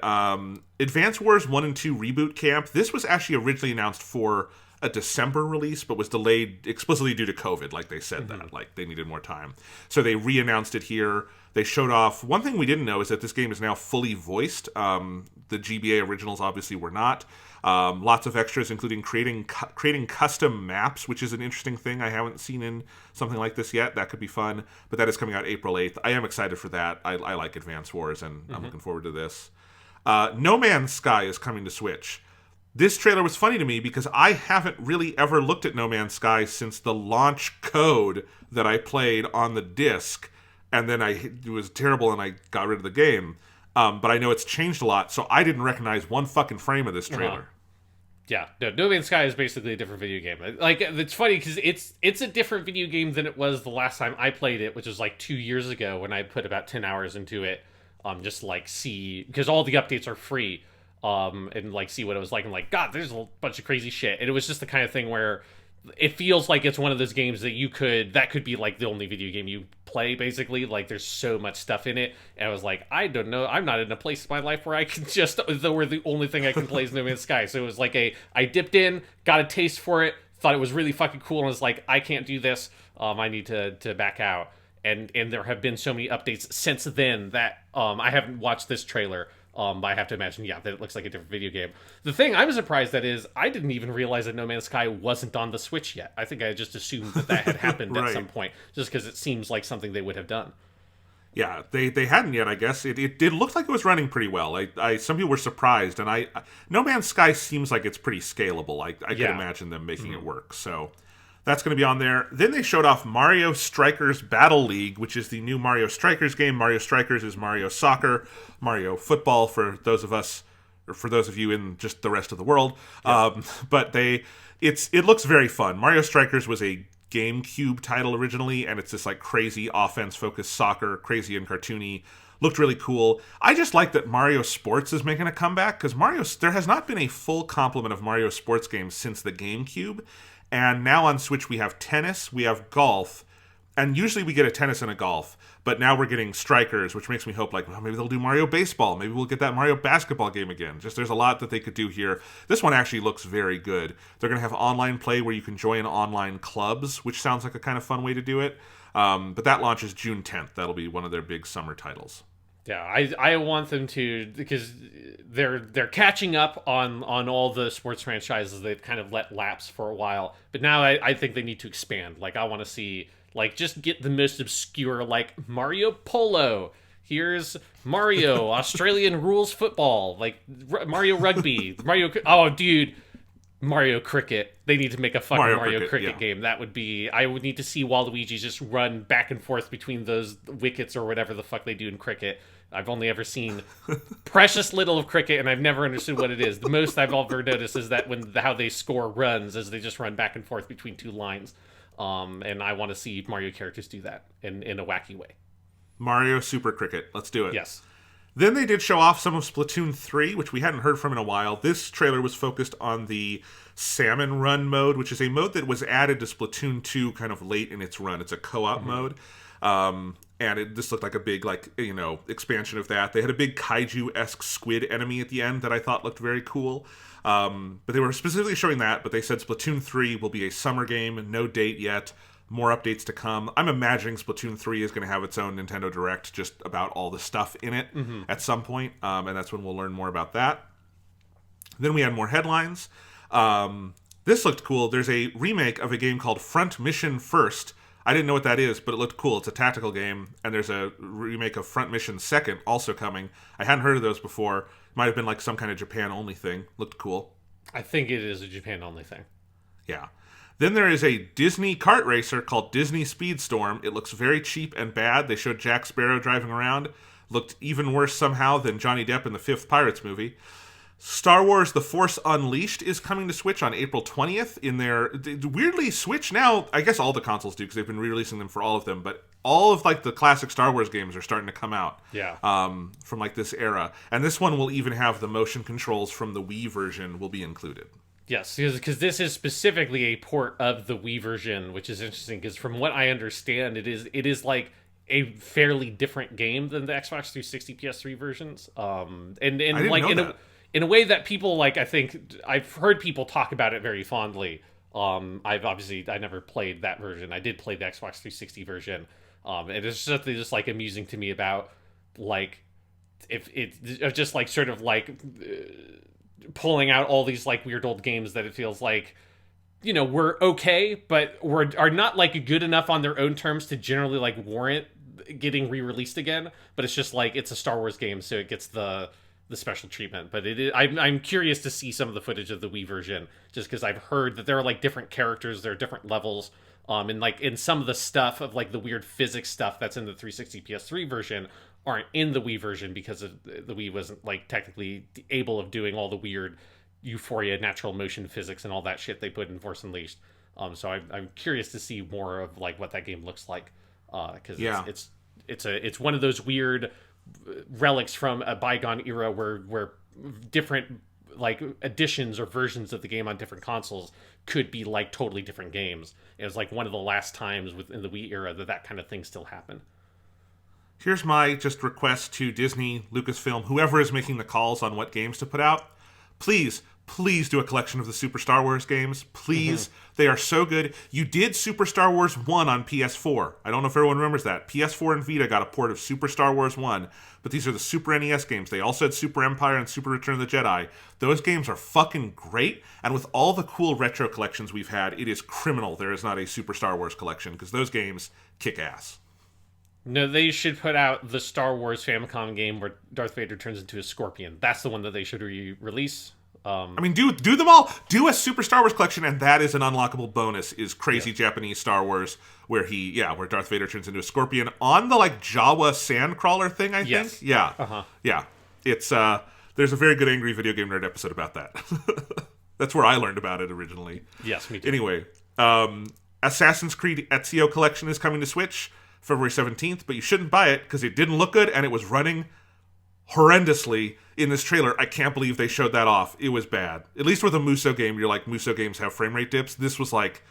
Advance Wars 1 and 2 Reboot Camp. This was actually originally announced for a December release, but was delayed explicitly due to COVID. They said that. They needed more time. So they re-announced it here. They showed off. One thing we didn't know is that this game is now fully voiced. The GBA originals obviously were not. Lots of extras, including creating custom maps, which is an interesting thing I haven't seen in something like this yet. That could be fun, but that is coming out April 8th. I am excited for that. I like Advance Wars, and I'm looking forward to this. No Man's Sky is coming to Switch. This trailer was funny to me because I haven't really ever looked at No Man's Sky since the launch code that I played on the disc, and then it was terrible and I got rid of the game. But I know it's changed a lot, so I didn't recognize one fucking frame of this trailer. Yeah, No Man's Sky is basically a different video game. It's funny because it's a different video game than it was the last time I played it, which was 2 years ago when I put about 10 hours into it. See, because all the updates are free. And see what it was like. And God, there's a bunch of crazy shit. And it was just the kind of thing where it feels like it's one of those games that could be the only video game you play, basically. There's so much stuff in it. And I was I don't know, I'm not in a place in my life where I can where the only thing I can play is No Man's Sky. So it was I dipped in, got a taste for it, thought it was really fucking cool, and was I can't do this. I need to back out. And there have been so many updates since then that I haven't watched this trailer. But I have to imagine, that it looks like a different video game. The thing I'm surprised at is I didn't even realize that No Man's Sky wasn't on the Switch yet. I think I just assumed that had happened right. At some point, just because it seems like something they would have done. Yeah, they hadn't yet, I guess. It looked like it was running pretty well. Some people were surprised, and No Man's Sky seems like it's pretty scalable. I could imagine them making it work, so that's going to be on there. Then they showed off Mario Strikers Battle League, which is the new Mario Strikers game. Mario Strikers is Mario Soccer, Mario Football for those of us, or for those of you in just the rest of the world. Yeah. But it looks very fun. Mario Strikers was a GameCube title originally, and it's this like crazy offense-focused soccer, crazy and cartoony. Looked really cool. I just like that Mario Sports is making a comeback, because there has not been a full complement of Mario Sports games since the GameCube, and now on Switch we have tennis, we have golf, and usually we get a tennis and a golf, but now we're getting strikers, which makes me hope, like, well, maybe they'll do Mario Baseball. Maybe we'll get that Mario Basketball game again. Just there's a lot that they could do here. This one actually looks very good. They're going to have online play where you can join online clubs, which sounds like a kind of fun way to do it. But that launches June 10th. That'll be one of their big summer titles. Yeah, I want them to, because they're catching up on all the sports franchises they've kind of let lapse for a while. But now I think they need to expand. Like, I want to see, like, just get the most obscure, like, Mario Polo. Here's Mario Australian rules football. Like, Mario Rugby. Mario Cricket. They need to make a fucking Mario Cricket game. That would be... I would need to see Waluigi just run back and forth between those wickets or whatever the fuck they do in cricket. I've only ever seen precious little of cricket, and I've never understood what it is. The most I've ever noticed is that how they score runs is they just run back and forth between two lines. And I want to see Mario characters do that in a wacky way. Mario Super Cricket. Let's do it. Yes. Then they did show off some of Splatoon 3, which we hadn't heard from in a while. This trailer was focused on the Salmon Run mode, which is a mode that was added to Splatoon 2 kind of late in its run. It's a co-op mode. And this looked like a big, like, you know, expansion of that. They had a big kaiju-esque squid enemy at the end that I thought looked very cool. But they were specifically showing that, but they said Splatoon 3 will be a summer game, no date yet, more updates to come. I'm imagining Splatoon 3 is going to have its own Nintendo Direct just about all the stuff in it at some point, and that's when we'll learn more about that. Then we had more headlines. This looked cool. There's a remake of a game called Front Mission First. I didn't know what that is, but it looked cool. It's a tactical game, and there's a remake of Front Mission Second also coming. I hadn't heard of those before. Might have been like some kind of Japan-only thing. Looked cool. I think it is a Japan-only thing. Yeah. Then there is a Disney kart racer called Disney Speedstorm. It looks very cheap and bad. They showed Jack Sparrow driving around. Looked even worse somehow than Johnny Depp in the 5th Pirates movie. Star Wars The Force Unleashed is coming to Switch on April 20th. In their weirdly, Switch now, I guess all the consoles do because they've been re-releasing them for all of them, but all of like the classic Star Wars games are starting to come out. Yeah. From like this era. And this one will even have the motion controls from the Wii version will be included. Yes, because this is specifically a port of the Wii version, which is interesting because from what I understand, it is like a fairly different game than the Xbox 360 PS3 versions. And like in a way that people like, I think I've heard people talk about it very fondly. I never played that version. I did play the Xbox 360 version. And it's something just like amusing to me about like if it's just like sort of like pulling out all these like weird old games that it feels like, you know, we're okay, but are not like good enough on their own terms to generally like warrant getting re-released again. But it's just like it's a Star Wars game, so it gets the special treatment. But it is, I'm curious to see some of the footage of the Wii version, just because I've heard that there are like different characters, there are different levels, and like in some of the stuff of like the weird physics stuff that's in the 360 PS3 version aren't in the Wii version because the Wii wasn't like technically able of doing all the weird Euphoria natural motion physics and all that shit they put in Force Unleashed. So I'm curious to see more of like what that game looks like, because it's one of those weird relics from a bygone era where different like editions or versions of the game on different consoles could be like totally different games. It was like one of the last times within the Wii era that kind of thing still happened. Here's my just request to Disney, Lucasfilm, whoever is making the calls on what games to put out. Please do a collection of the Super Star Wars games. Please. They are so good. You did Super Star Wars 1 on PS4. I don't know if everyone remembers that. PS4 and Vita got a port of Super Star Wars 1, but these are the Super NES games. They also had Super Empire and Super Return of the Jedi. Those games are fucking great, and with all the cool retro collections we've had, it is criminal there is not a Super Star Wars collection, because those games kick ass. No, they should put out the Star Wars Famicom game where Darth Vader turns into a scorpion. That's the one that they should release. I mean, do them all. Do a Super Star Wars collection, and that is an unlockable bonus. Is crazy Japanese Star Wars where Darth Vader turns into a scorpion on the like Jawa sandcrawler thing. I think. Yeah. Yeah. It's there's a very good Angry Video Game Nerd episode about that. That's where I learned about it originally. Yes, me too. Anyway, Assassin's Creed Ezio Collection is coming to Switch February 17th, but you shouldn't buy it because it didn't look good and it was running horrendously in this trailer. I can't believe they showed that off. It was bad. At least with a Muso game, you're like, Muso games have frame rate dips. This was like,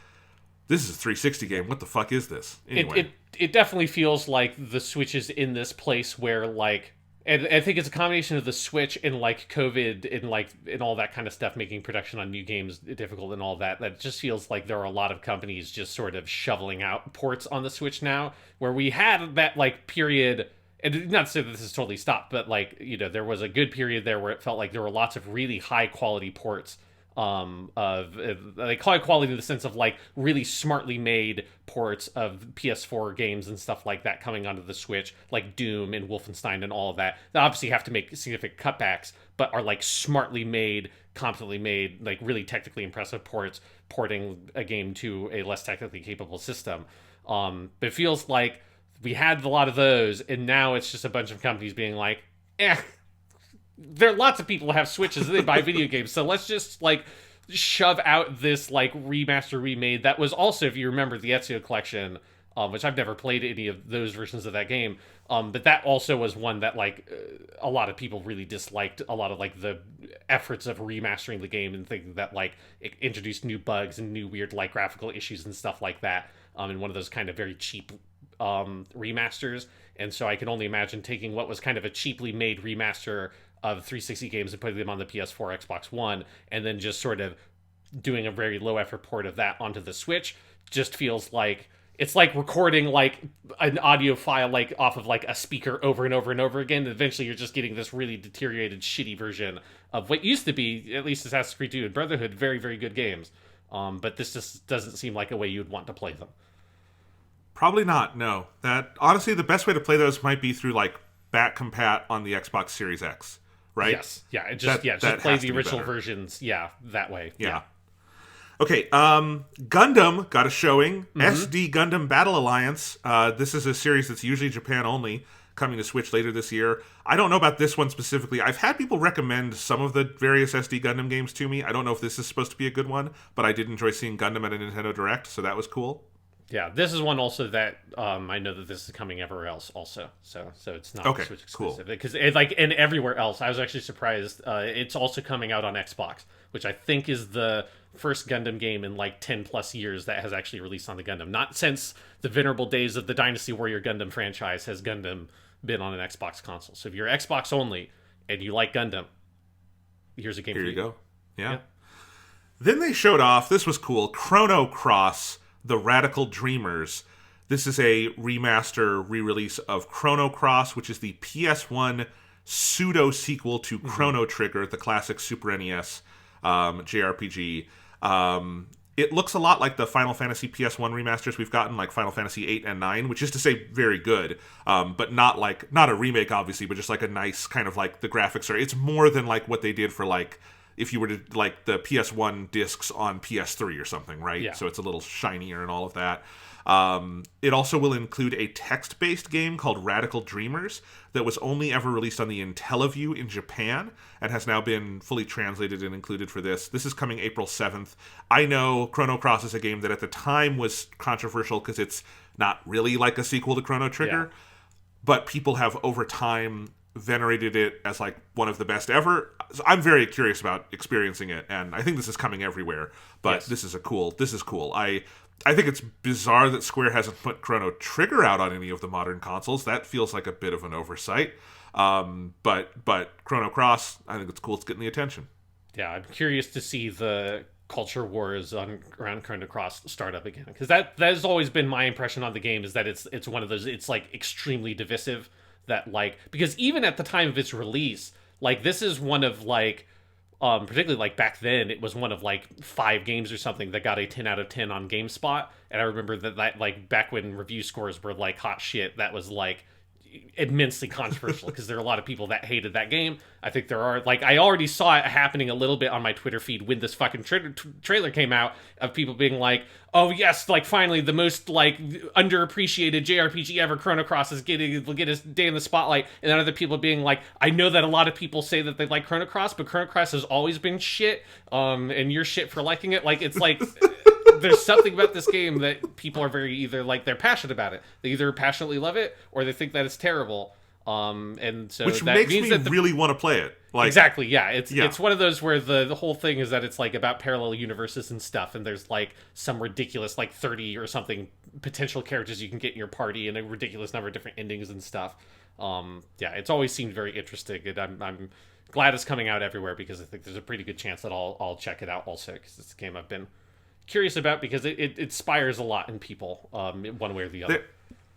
this is a 360 game. What the fuck is this? Anyway. It definitely feels like the Switch is in this place where, like, and I think it's a combination of the Switch and, like, COVID and all that kind of stuff making production on new games difficult and all that. That just feels like there are a lot of companies just sort of shoveling out ports on the Switch now, where we had that, like, period, and not to say that this has totally stopped, but, like, you know, there was a good period there where it felt like there were lots of really high quality ports of like high quality in the sense of like really smartly made ports of PS4 games and stuff like that coming onto the Switch, like Doom and Wolfenstein and all of that. They obviously have to make significant cutbacks, but are like smartly made, competently made, like really technically impressive ports, porting a game to a less technically capable system. But it feels like we had a lot of those, and now it's just a bunch of companies being like, there are lots of people who have Switches and they buy video games, so let's just like shove out this like remaster remade that was also, if you remember, the Ezio collection, which I've never played any of those versions of that game, but that also was one that like a lot of people really disliked. A lot of like the efforts of remastering the game and thinking that like it introduced new bugs and new weird like graphical issues and stuff like that, in one of those kind of very cheap remasters. And so I can only imagine taking what was kind of a cheaply made remaster of 360 games and putting them on the PS4, Xbox One, and then just sort of doing a very low effort port of that onto the Switch. Just feels like it's like recording like an audio file like off of like a speaker over and over and over again, and eventually you're just getting this really deteriorated, shitty version of what used to be, at least Assassin's Creed 2 and Brotherhood, very, very good games. But this just doesn't seem like a way you'd want to play them. Probably not, no. That honestly, the best way to play those might be through like back compat on the Xbox Series X. Right? Yes. Yeah. Just play the original versions. Yeah, that way. Yeah. Okay. Gundam got a showing. SD Gundam Battle Alliance. This is a series that's usually Japan only, coming to Switch later this year. I don't know about this one specifically. I've had people recommend some of the various SD Gundam games to me. I don't know if this is supposed to be a good one, but I did enjoy seeing Gundam at a Nintendo Direct, so that was cool. Yeah, this is one also that I know that this is coming everywhere else also. So it's not Switch exclusive. Because like and everywhere else, I was actually surprised. It's also coming out on Xbox, which I think is the first Gundam game in like 10 plus years that has actually released on the Gundam. Not since the venerable days of the Dynasty Warrior Gundam franchise has Gundam been on an Xbox console. So if you're Xbox only and you like Gundam, here's a game for you. Here you go. Yeah. Then they showed off, this was cool, Chrono Cross, The Radical Dreamers. This is a remaster re-release of Chrono Cross, which is the PS1 pseudo-sequel to Chrono Trigger, the classic Super NES JRPG. It looks a lot like the Final Fantasy PS1 remasters we've gotten, like Final Fantasy 8 and 9, which is to say very good, but not a remake, obviously, but just like a nice kind of like the graphics are. It's more than like what they did for like if you were to like the PS1 discs on PS3 or something, right? Yeah. So it's a little shinier and all of that. It also will include a text-based game called Radical Dreamers that was only ever released on the IntelliView in Japan and has now been fully translated and included for this. This is coming April 7th. I know Chrono Cross is a game that at the time was controversial because it's not really like a sequel to Chrono Trigger, but people have over time venerated it as like one of the best ever. So I'm very curious about experiencing it, and I think this is coming everywhere, but this is cool. I think it's bizarre that Square hasn't put Chrono Trigger out on any of the modern consoles. That feels like a bit of an oversight. But Chrono Cross, I think it's cool. It's getting the attention. Yeah, I'm curious to see the culture wars around Chrono Cross start up again, because that has always been my impression on the game, is that it's one of those, it's like extremely divisive. That like, because even at the time of its release, like this is one of like, particularly like back then, it was one of like 5 games or something that got a 10 out of 10 on GameSpot. And I remember that like back when review scores were like hot shit, that was like immensely controversial because there are a lot of people that hated that game. I think there are, like, I already saw it happening a little bit on my Twitter feed when this fucking trailer came out, of people being like, oh yes, like finally the most like underappreciated JRPG ever, Chrono Cross will get his day in the spotlight. And then other people being like, I know that a lot of people say that they like Chrono Cross, but Chrono Cross has always been shit, and you're shit for liking it. Like, it's like there's something about this game that people are very either like they're passionate about it. They either passionately love it or they think that it's terrible. And so which that makes means me that really want to play it. Like, exactly, yeah. It's one of those where the whole thing is that it's like about parallel universes and stuff, and there's like some ridiculous like 30 or something potential characters you can get in your party and a ridiculous number of different endings and stuff. Yeah, it's always seemed very interesting, and I'm glad it's coming out everywhere because I think there's a pretty good chance that I'll check it out also, because it's a game I've been curious about because it inspires a lot in people, one way or the other.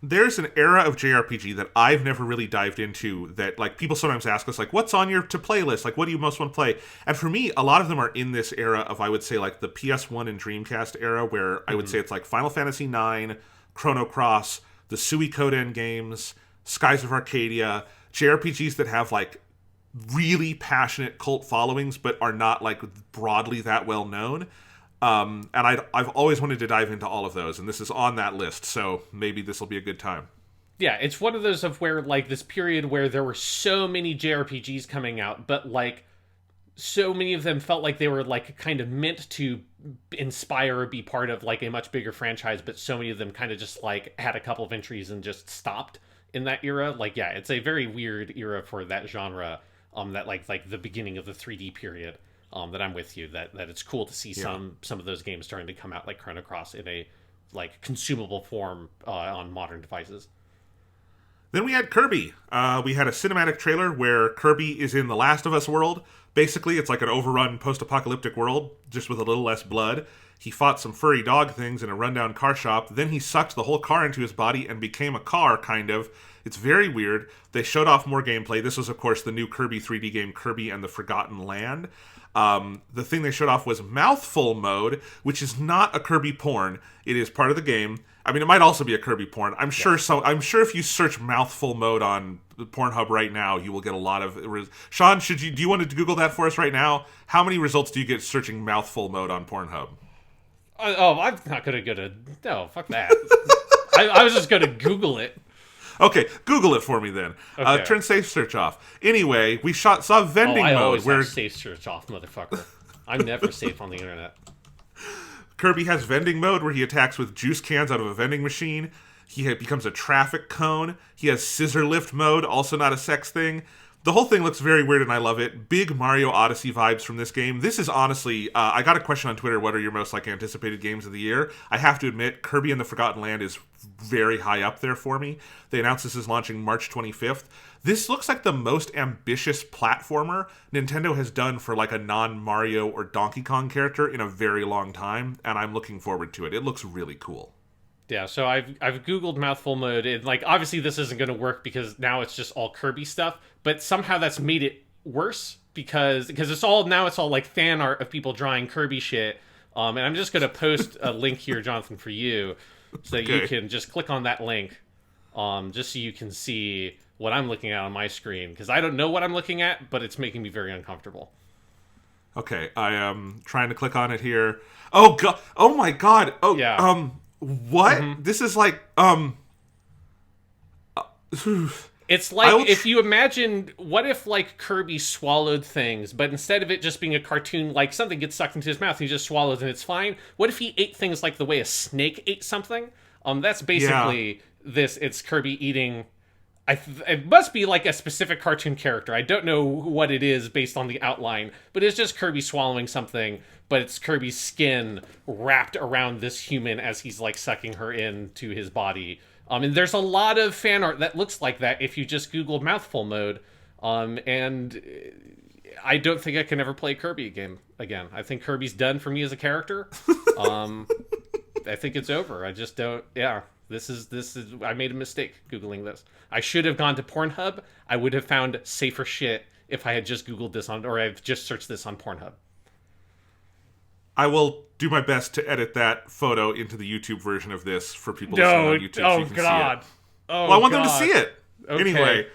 There's an era of JRPG that I've never really dived into that, like, people sometimes ask us, like, what's on your to-play list? Like, what do you most want to play? And for me, a lot of them are in this era of, I would say, like, the PS1 and Dreamcast era, where I would say it's, like, Final Fantasy IX, Chrono Cross, the Suikoden games, Skies of Arcadia, JRPGs that have, like, really passionate cult followings but are not, like, broadly that well known. And I've always wanted to dive into all of those, and this is on that list, so maybe this will be a good time. Yeah, it's one of those of where, like, this period where there were so many JRPGs coming out, but, like, so many of them felt like they were, like, kind of meant to inspire or be part of, like, a much bigger franchise, but so many of them kind of just, like, had a couple of entries and just stopped in that era. Like, yeah, it's a very weird era for that genre, that, like the beginning of the 3D period. That I'm with you, that it's cool to see some of those games starting to come out, like Chrono Cross, in a like consumable form on modern devices. Then we had Kirby. We had a cinematic trailer where Kirby is in the Last of Us world. Basically, it's like an overrun post-apocalyptic world, just with a little less blood. He fought some furry dog things in a rundown car shop. Then he sucked the whole car into his body and became a car, kind of. It's very weird. They showed off more gameplay. This was, of course, the new Kirby 3D game, Kirby and the Forgotten Land. The thing they showed off was Mouthful Mode, which is not a Kirby porn. It is part of the game. I mean, it might also be a Kirby porn. I'm sure if you search Mouthful Mode on Pornhub right now, you will get a lot of... Sean, do you want to Google that for us right now? How many results do you get searching Mouthful Mode on Pornhub? I'm not going to go to... No, fuck that. I was just going to Google it. Okay, Google it for me then. Okay. Turn safe search off. Anyway, we saw vending I mode always where have safe search off, motherfucker. I'm never safe on the internet. Kirby has vending mode where he attacks with juice cans out of a vending machine. He becomes a traffic cone. He has scissor lift mode, also not a sex thing. The whole thing looks very weird and I love it. Big Mario Odyssey vibes from this game. This is honestly, I got a question on Twitter, what are your most like anticipated games of the year? I have to admit, Kirby and the Forgotten Land is very high up there for me. They announced this is launching March 25th. This looks like the most ambitious platformer Nintendo has done for like a non-Mario or Donkey Kong character in a very long time, and I'm looking forward to it. It looks really cool. Yeah, so I've Googled Mouthful Mode, and like obviously this isn't going to work because now it's just all Kirby stuff, but somehow that's made it worse because it's all like fan art of people drawing Kirby shit. And I'm just going to post a link here, Jonathan, for you, so that you can just click on that link, just so you can see what I'm looking at on my screen, because I don't know what I'm looking at, but it's making me very uncomfortable. Okay, I am trying to click on it here. Oh god! Oh my god! Oh yeah. What? Mm-hmm. This is like It's like if you imagine, what if like Kirby swallowed things, but instead of it just being a cartoon, like something gets sucked into his mouth, he just swallows and it's fine. What if he ate things like the way a snake ate something? That's basically this. It's Kirby eating. It must be like a specific cartoon character. I don't know what it is based on the outline, but it's just Kirby swallowing something, but it's Kirby's skin wrapped around this human as he's like sucking her into his body. And there's a lot of fan art that looks like that if you just Google Mouthful Mode. And I don't think I can ever play Kirby game again. I think Kirby's done for me as a character. I think it's over. I just don't. Yeah. This is. I made a mistake Googling this. I should have gone to Pornhub. I would have found safer shit if I had just Googled this or I've just searched this on Pornhub. I will do my best to edit that photo into the YouTube version of this for people listening on YouTube so you can see it. Oh, well, I want them to see it. Okay. Anyway,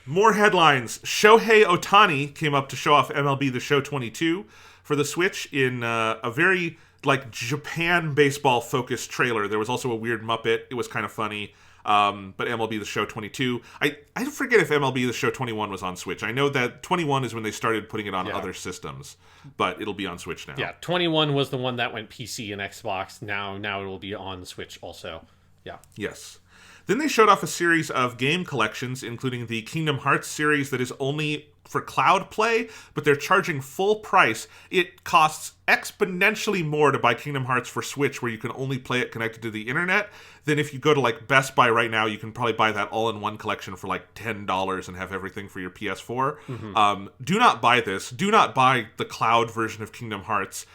more headlines. Shohei Ohtani came up to show off MLB The Show 22 for the Switch in a very like Japan baseball focused trailer. There was also a weird Muppet. It was kind of funny. But MLB The Show 22, I forget if MLB The Show 21 was on Switch. I know that 21 is when they started putting it on other systems, but it'll be on Switch now. Yeah, 21 was the one that went PC and Xbox. Now it will be on Switch also. Yeah. Yes. Then they showed off a series of game collections, including the Kingdom Hearts series that is only for cloud play, but they're charging full price. It costs exponentially more to buy Kingdom Hearts for Switch, where you can only play it connected to the internet, than if you go to like Best Buy right now. You can probably buy that all-in-one collection for like $10 and have everything for your PS4. Mm-hmm. Do not buy this. Do not buy the cloud version of Kingdom Hearts.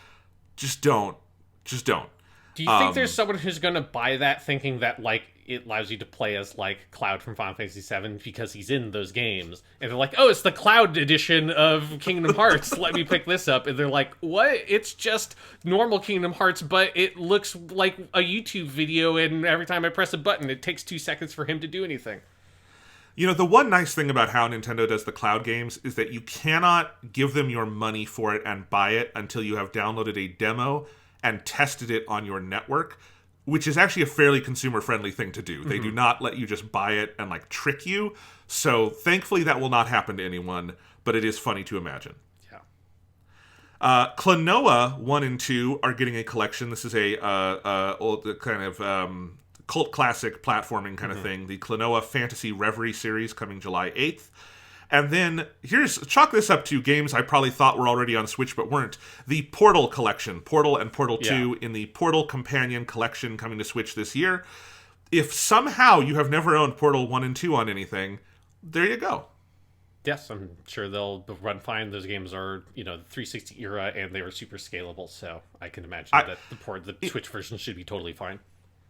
Just don't. Just don't. Do you think there's someone who's going to buy that thinking that, like, it allows you to play as, like, Cloud from Final Fantasy VII because he's in those games? And they're like, oh, it's the Cloud edition of Kingdom Hearts. Let me pick this up. And they're like, what? It's just normal Kingdom Hearts, but it looks like a YouTube video, and every time I press a button, it takes 2 seconds for him to do anything. You know, the one nice thing about how Nintendo does the cloud games is that you cannot give them your money for it and buy it until you have downloaded a demo and tested it on your network, which is actually a fairly consumer-friendly thing to do. They do not let you just buy it and, like, trick you. So, thankfully, that will not happen to anyone, but it is funny to imagine. Yeah. Klonoa 1 and 2 are getting a collection. This is a old kind of cult classic platforming kind of thing. The Klonoa Fantasy Reverie series coming July 8th. And then, chalk this up to games I probably thought were already on Switch but weren't. The Portal collection, Portal and Portal 2 in the Portal Companion collection coming to Switch this year. If somehow you have never owned Portal 1 and 2 on anything, there you go. Yes, I'm sure they'll run fine. Those games are, the 360 era, and they were super scalable, so I can imagine that the Switch version should be totally fine.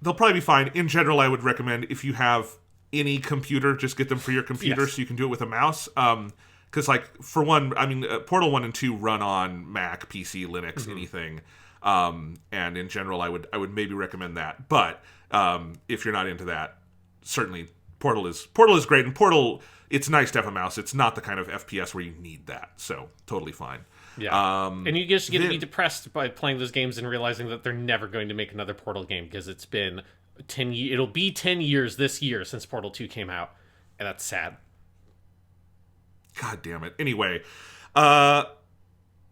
They'll probably be fine. In general, I would recommend if you have any computer, just get them for your computer so you can do it with a mouse. Because, like, for one, I mean, Portal 1 and 2 run on Mac, PC, Linux, anything. And in general, I would maybe recommend that. But if you're not into that, certainly Portal is great. And Portal, it's nice to have a mouse. It's not the kind of FPS where you need that. So, totally fine. Yeah. And you just get to be depressed by playing those games and realizing that they're never going to make another Portal game because it's been 10 years. It'll be 10 years this year since Portal 2 came out, and that's sad. God damn it. Anyway, then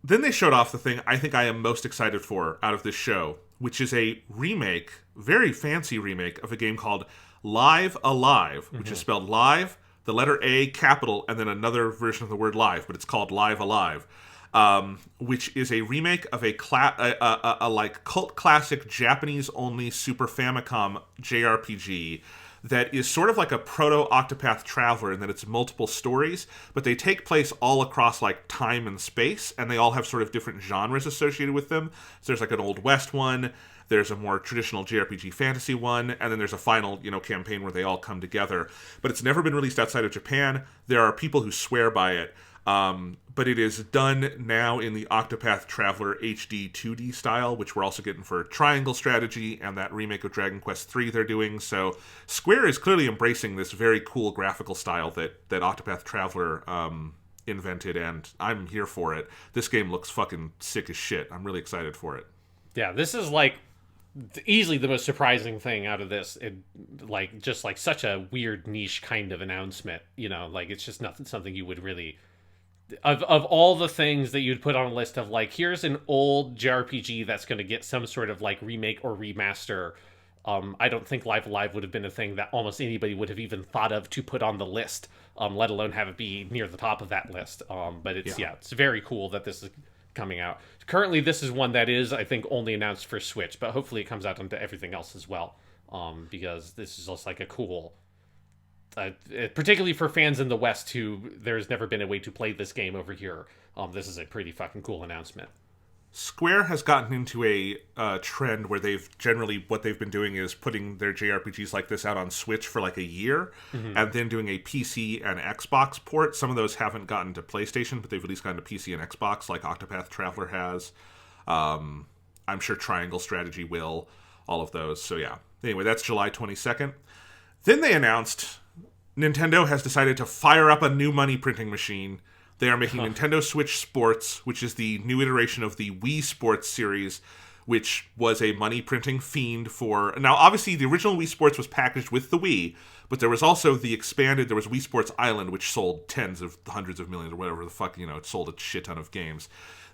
they showed off the thing I think I am most excited for out of this show, which is a remake, very fancy remake, of a game called Live Alive, which is spelled live, the letter A, capital, and then another version of the word live, but it's called Live Alive. Which is a remake of a like cult classic Japanese-only Super Famicom JRPG that is sort of like a proto-Octopath Traveler in that it's multiple stories, but they take place all across like time and space, and they all have sort of different genres associated with them. So there's like an Old West one, there's a more traditional JRPG fantasy one, and then there's a final, campaign where they all come together. But it's never been released outside of Japan. There are people who swear by it. But it is done now in the Octopath Traveler HD 2D style, which we're also getting for Triangle Strategy and that remake of Dragon Quest III they're doing. So Square is clearly embracing this very cool graphical style that Octopath Traveler invented, and I'm here for it. This game looks fucking sick as shit. I'm really excited for it. Yeah, this is like easily the most surprising thing out of this. Just such a weird niche kind of announcement. It's just something you would really... Of all the things that you'd put on a list of, like, here's an old JRPG that's going to get some sort of, like, remake or remaster, I don't think Live Alive would have been a thing that almost anybody would have even thought of to put on the list, let alone have it be near the top of that list. But it's very cool that this is coming out. Currently, this is one that is, I think, only announced for Switch, but hopefully it comes out onto everything else as well, because this is just, like, a cool... particularly for fans in the West who there's never been a way to play this game over here. This is a pretty fucking cool announcement. Square has gotten into a trend where what they've been doing is putting their JRPGs like this out on Switch for like a year, and then doing a PC and Xbox port. Some of those haven't gotten to PlayStation, but they've at least gotten to PC and Xbox, like Octopath Traveler has. I'm sure Triangle Strategy will. All of those. So yeah. Anyway, that's July 22nd. Then they announced... Nintendo has decided to fire up a new money printing machine. They are making Nintendo Switch Sports, which is the new iteration of the Wii Sports series, which was a money printing fiend for... Now, obviously, the original Wii Sports was packaged with the Wii, but there was also the expanded... There was Wii Sports Island, which sold tens of hundreds of millions or whatever the fuck, it sold a shit ton of games.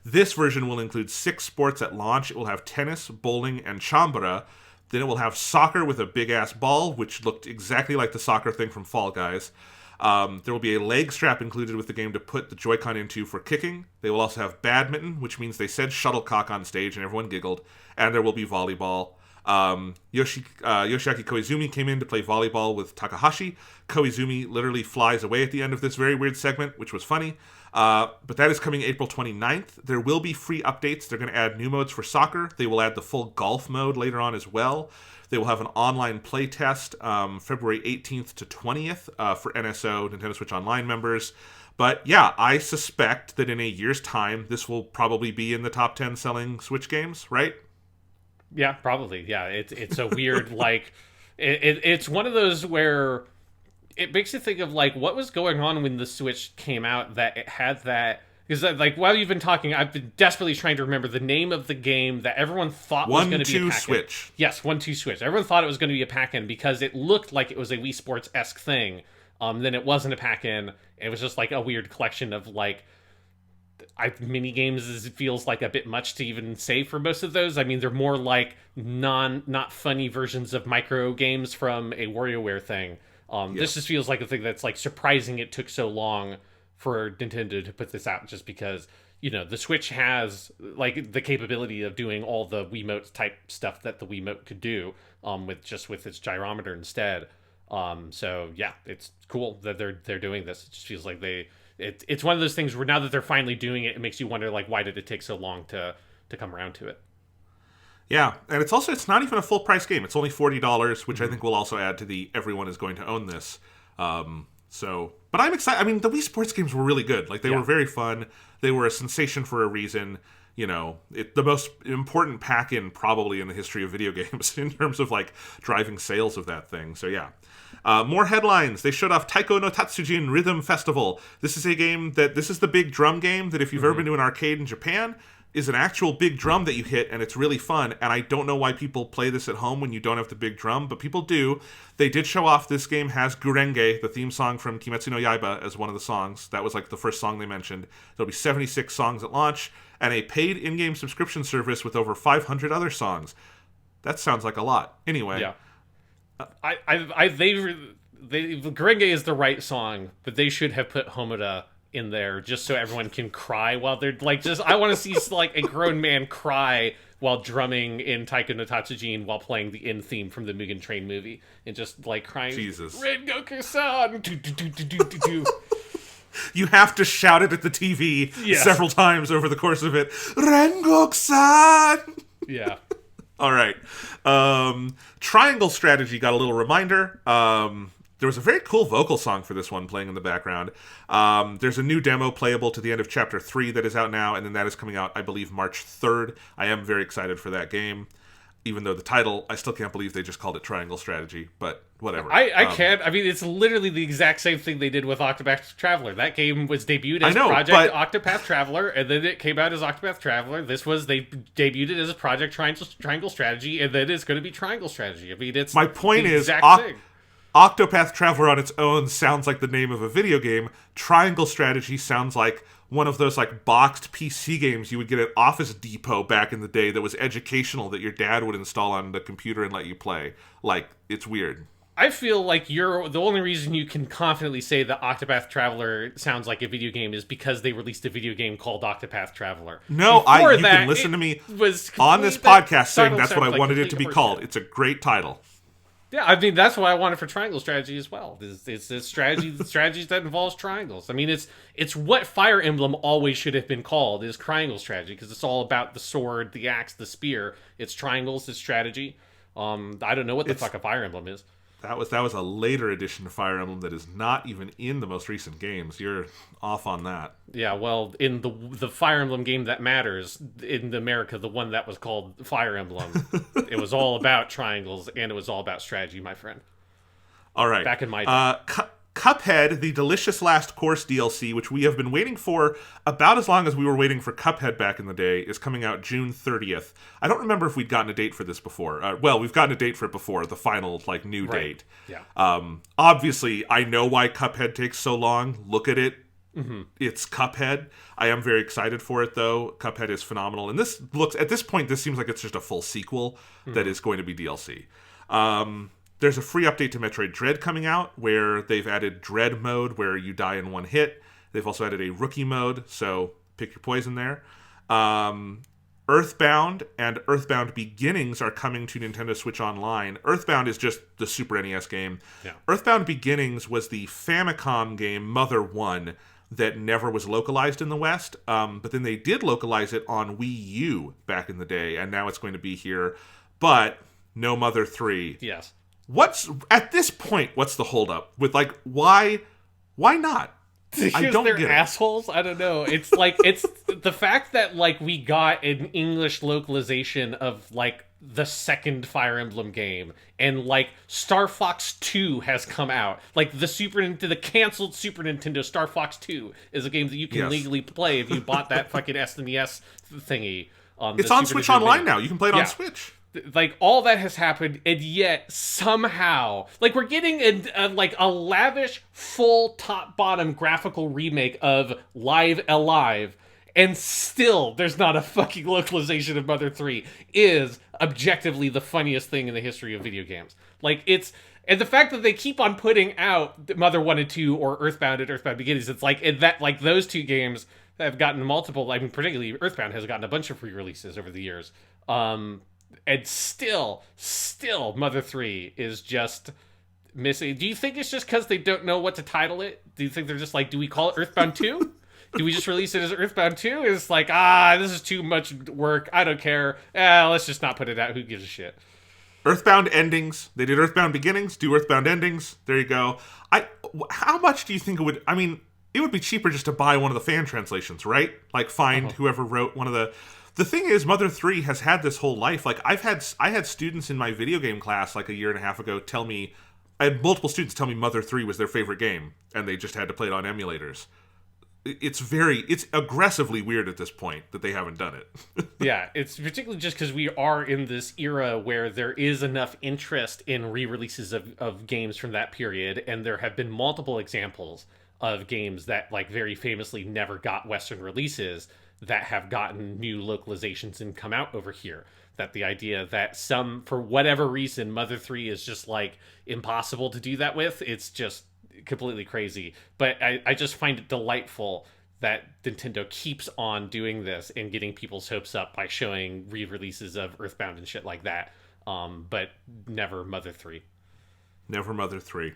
This version will include 6 sports at launch. It will have tennis, bowling, and chambara. Then it will have soccer with a big-ass ball, which looked exactly like the soccer thing from Fall Guys. There will be a leg strap included with the game to put the Joy-Con into for kicking. They will also have badminton, which means they said shuttlecock on stage and everyone giggled. And there will be volleyball. Yoshiaki Koizumi came in to play volleyball with Takahashi. Koizumi literally flies away at the end of this very weird segment, which was funny. But that is coming April 29th. There will be free updates. They're going to add new modes for soccer. They will add the full golf mode later on as well. They will have an online play test February 18th to 20th for NSO, Nintendo Switch Online members. But yeah, I suspect that in a year's time, this will probably be in the top 10 selling Switch games, right? Yeah, probably. Yeah, it's a weird, it's one of those where it makes you think of, what was going on when the Switch came out that it had that... Because, while you've been talking, I've been desperately trying to remember the name of the game that everyone thought was going to be a pack-in. Switch. Yes, 1-2 Switch. Everyone thought it was going to be a pack-in because it looked like it was a Wii Sports-esque thing. Then it wasn't a pack-in. It was just, a weird collection of, mini-games feels like a bit much to even say for most of those. I mean, they're more not funny versions of micro games from a WarioWare thing. This just feels like a thing that's, surprising it took so long for Nintendo to put this out, just because the Switch has the capability of doing all the Wiimote type stuff that the Wiimote could do with its gyrometer instead. So yeah, it's cool that they're doing this. It just feels like it's one of those things where now that they're finally doing it, it makes you wonder why did it take so long to come around to it. Yeah, and it's not even a full price game. It's only $40, which I think will also add to the everyone is going to own this. But I'm excited. I mean, the Wii Sports games were really good. They were very fun. They were a sensation for a reason. The most important pack-in probably in the history of video games in terms of driving sales of that thing. So yeah. More headlines. They showed off Taiko no Tatsujin Rhythm Festival. This is the big drum game that if you've ever been to an arcade in Japan, is an actual big drum that you hit, and it's really fun. And I don't know why people play this at home when you don't have the big drum, but people do. They did show off this game has Gurenge, the theme song from Kimetsu no Yaiba, as one of the songs. That was the first song they mentioned. There'll be 76 songs at launch, and a paid in-game subscription service with over 500 other songs. That sounds like a lot. Anyway. Yeah. Gurenge is the right song, but they should have put Homoda in there just so everyone can cry while they're I want to see a grown man cry while drumming in Taiko no Tatsujin while playing the end theme from the Mugen Train movie and just crying, Jesus, Rengoku-san. You have to shout it at the TV several times over the course of it. Rengoku-san. Yeah. All right. Triangle Strategy got a little reminder. There was a very cool vocal song for this one playing in the background. There's a new demo playable to the end of Chapter 3 that is out now, and then that is coming out, I believe, March 3rd. I am very excited for that game. Even though the title, I still can't believe they just called it Triangle Strategy, but whatever. I can't. I mean, it's literally the exact same thing they did with Octopath Traveler. That game was debuted as Project Octopath Traveler, and then it came out as Octopath Traveler. They debuted it as a Project Triangle Strategy, and then it's going to be Triangle Strategy. I mean, it's my point the is, exact thing. Octopath Traveler on its own sounds like the name of a video game. Triangle Strategy sounds like one of those boxed PC games you would get at Office Depot back in the day that was educational that your dad would install on the computer and let you play. It's weird. I feel like the only reason you can confidently say that Octopath Traveler sounds like a video game is because they released a video game called Octopath Traveler. No, you can listen to me on this podcast saying that's what I wanted it to be called. It's a great title. Yeah, I mean, that's what I wanted for Triangle Strategy as well. It's strategies that involves triangles. I mean, it's what Fire Emblem always should have been called, is Triangle Strategy, because it's all about the sword, the axe, the spear. It's triangles, it's strategy. I don't know what the fuck a Fire Emblem is. That was a later edition of Fire Emblem that is not even in the most recent games. You're off on that. Yeah, well, in the Fire Emblem game that matters, in America, the one that was called Fire Emblem, it was all about triangles, and it was all about strategy, my friend. All right. Back in my day. Cuphead, the Delicious Last Course DLC, which we have been waiting for about as long as we were waiting for Cuphead back in the day, is coming out June 30th. I don't remember if we'd gotten a date for this before. Well, we've gotten a date for it before, the final new date. Yeah. Obviously, I know why Cuphead takes so long. Look at it. Mm-hmm. It's Cuphead. I am very excited for it, though. Cuphead is phenomenal. And at this point, this seems like it's just a full sequel that is going to be DLC. There's a free update to Metroid Dread coming out where they've added Dread mode where you die in one hit. They've also added a rookie mode, so pick your poison there. Earthbound and Earthbound Beginnings are coming to Nintendo Switch Online. Earthbound is just the Super NES game. Yeah. Earthbound Beginnings was the Famicom game Mother 1 that never was localized in the West, but then they did localize it on Wii U back in the day, and now it's going to be here. But no Mother 3. Yes. At this point, what's the holdup with why not? Because I don't they're get assholes. I don't know. It's it's the fact that we got an English localization of the second Fire Emblem game, and Star Fox 2 has come out. The canceled Super Nintendo Star Fox 2 is a game that you can legally play if you bought that fucking SNES thingy on. It's on Switch Online now. You can play it on Switch. All that has happened, and yet somehow, we're getting a lavish, full top-bottom graphical remake of Live Alive, and still there's not a fucking localization of Mother 3 is objectively the funniest thing in the history of video games. And the fact that they keep on putting out Mother 1 and 2 or Earthbound and Earthbound Beginnings, it's those two games have gotten multiple, particularly Earthbound has gotten a bunch of re-releases over the years. And still, Mother 3 is just missing. Do you think it's just because they don't know what to title it? Do you think they're just do we call it Earthbound 2? Do we just release it as Earthbound 2? It's this is too much work. I don't care. Let's just not put it out. Who gives a shit? Earthbound Endings. They did Earthbound Beginnings, do Earthbound Endings. There you go. How much do you think it would... I mean, it would be cheaper just to buy one of the fan translations, right? Find whoever wrote one of the... The thing is, Mother 3 has had this whole life. I had students in my video game class a year and a half ago tell me... I had multiple students tell me Mother 3 was their favorite game, and they just had to play it on emulators. It's aggressively weird at this point that they haven't done it. Yeah, it's particularly just because we are in this era where there is enough interest in re-releases of games from that period, and there have been multiple examples of games that, very famously never got Western releases that have gotten new localizations and come out over here. That the idea that for whatever reason, Mother 3 is just, impossible to do that with, it's just completely crazy. But I just find it delightful that Nintendo keeps on doing this and getting people's hopes up by showing re-releases of Earthbound and shit like that. But never Mother 3. Never Mother 3.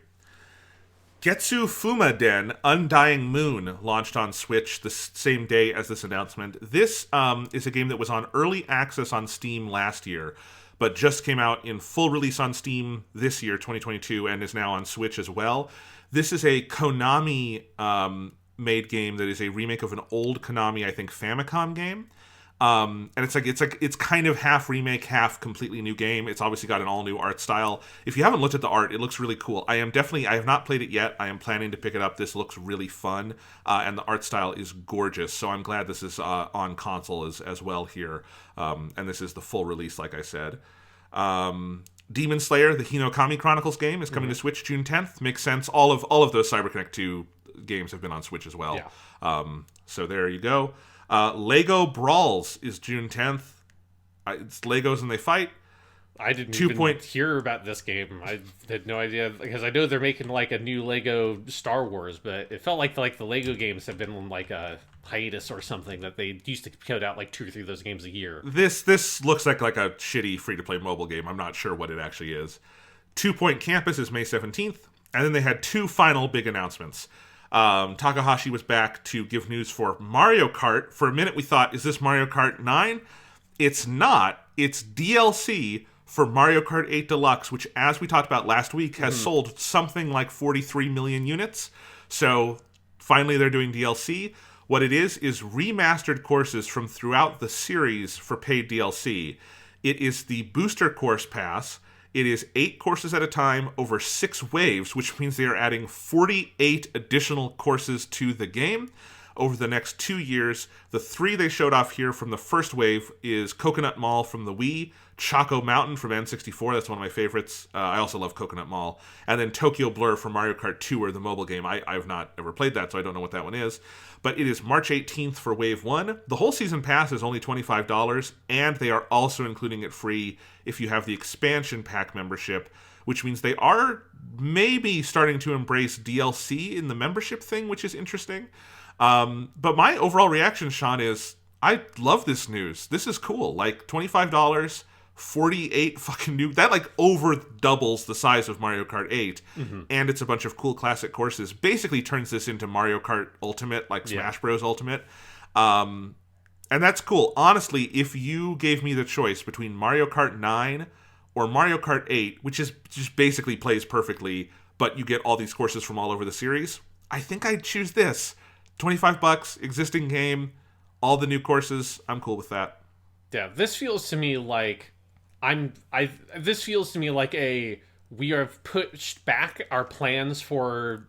Getsu Fumaden Undying Moon launched on Switch the same day as this announcement. This is a game that was on early access on Steam last year, but just came out in full release on Steam this year, 2022, and is now on Switch as well. This is a Konami made game that is a remake of an old Konami, I think, Famicom game. And it's kind of half remake, half completely new game. It's obviously got an all new art style. If you haven't looked at the art, it looks really cool. I have not played it yet. I am planning to pick it up. This looks really fun, and the art style is gorgeous. So I'm glad this is on console as well here. And this is the full release, like I said. Demon Slayer, the Hinokami Chronicles game, is coming to Switch June 10th. Makes sense. All of those CyberConnect 2 games have been on Switch as well. Yeah. So there you go. Lego Brawls is June 10th. It's Legos and they fight. I didn't even hear about this game. I had no idea, because I know they're making a new Lego Star Wars, but it felt like the Lego games have been on a hiatus or something, that they used to put out 2 or 3 of those games a year. This looks like a shitty free-to-play mobile game. I'm not sure what it actually is. 2 Point Campus is May 17th, and then they had 2 final big announcements. Takahashi was back to give news for Mario Kart. For a minute we thought, is this Mario Kart 9? It's not. It's DLC for Mario Kart 8 Deluxe, which, as we talked about last week, has sold something like 43 million units. So finally they're doing DLC. What it is remastered courses from throughout the series for paid DLC. It is the Booster Course Pass. It is 8 courses at a time over 6 waves, which means they are adding 48 additional courses to the game over the next 2 years. The 3 they showed off here from the first wave is Coconut Mall from the Wii, Choco Mountain from N64, that's one of my favorites. I also love Coconut Mall. And then Tokyo Blur from Mario Kart 2, or the mobile game. I've not ever played that, so I don't know what that one is. But it is March 18th for Wave 1. The whole season pass is only $25, and they are also including it free if you have the expansion pack membership, which means they are maybe starting to embrace DLC in the membership thing, which is interesting. But my overall reaction, Sean, is I love this news. This is cool. Like, $25, 48 fucking new... That, like, over doubles the size of Mario Kart 8. Mm-hmm. And it's a bunch of cool classic courses. Basically turns this into Mario Kart Ultimate, like Smash Bros. Ultimate. And that's cool. Honestly, if you gave me the choice between Mario Kart 9 or Mario Kart 8, which is just basically plays perfectly, but you get all these courses from all over the series, I think I'd choose this. $25, existing game, all the new courses. I'm cool with that. Yeah, this feels to me like this feels to me like we have pushed back our plans for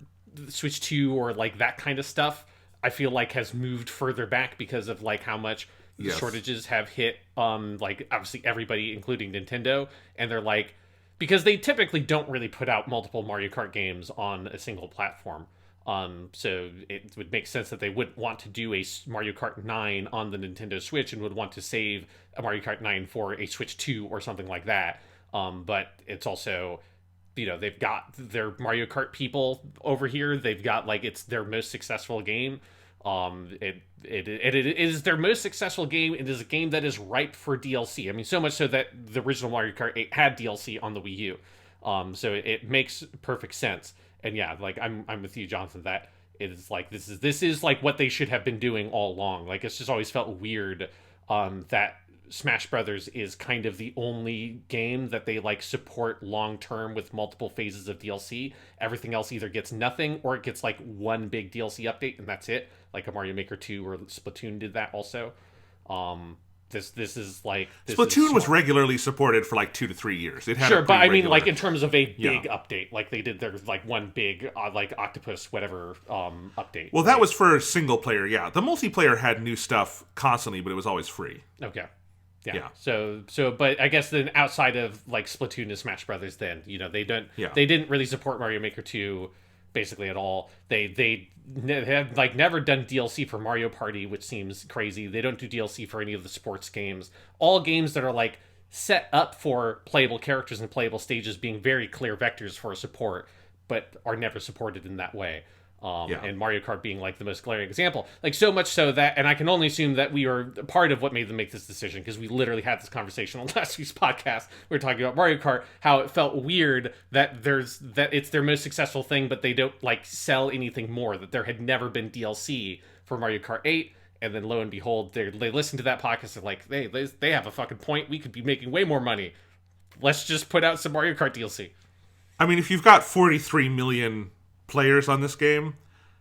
Switch 2 or like that kind of stuff. I feel like has moved further back because of like how much the shortages have hit like obviously everybody, including Nintendo, and they're like, because they typically don't really put out multiple Mario Kart games on a single platform. So it would make sense that they wouldn't want to do a Mario Kart 9 on the Nintendo Switch and would want to save a Mario Kart 9 for a Switch 2 or something like that. But it's also, they've got their Mario Kart people over here. They've got, like, it's their most successful game. It is their most successful game. It is a game that is ripe for DLC. I mean, so much so that the original Mario Kart 8 had DLC on the Wii U. So it makes perfect sense. And yeah, like I'm with you, Jonathan, that it is like this is like what they should have been doing all along. Like, it's just always felt weird that Smash Brothers is kind of the only game that they like support long term with multiple phases of DLC. Everything else either gets nothing or it gets like one big DLC update and that's it. Like a Mario Maker 2 or Splatoon did that also. This is like Splatoon was regularly supported for like 2 to 3 years. It had sure, but I mean, like in terms of a big update, like they did their like one big like Octopus whatever update. Well, that was for single player. Yeah, the multiplayer had new stuff constantly, but it was always free. Okay. Yeah. So, but I guess then outside of like Splatoon and Smash Brothers, then they didn't really support Mario Maker 2 basically at all. They have like never done DLC for Mario Party, which seems crazy. They don't do DLC for any of the sports games. All games that are like set up for playable characters and playable stages being very clear vectors for support, but are never supported in that way. And Mario Kart being like the most glaring example, like so much so that, and I can only assume that we are part of what made them make this decision, because we literally had this conversation on last week's podcast. We were talking about Mario Kart, how it felt weird that it's their most successful thing, but they don't like sell anything more, that there had never been DLC for Mario Kart 8. And then lo and behold, they listened to that podcast and like, they have a fucking point. We could be making way more money. Let's just put out some Mario Kart DLC. I mean, if you've got 43 million players on this game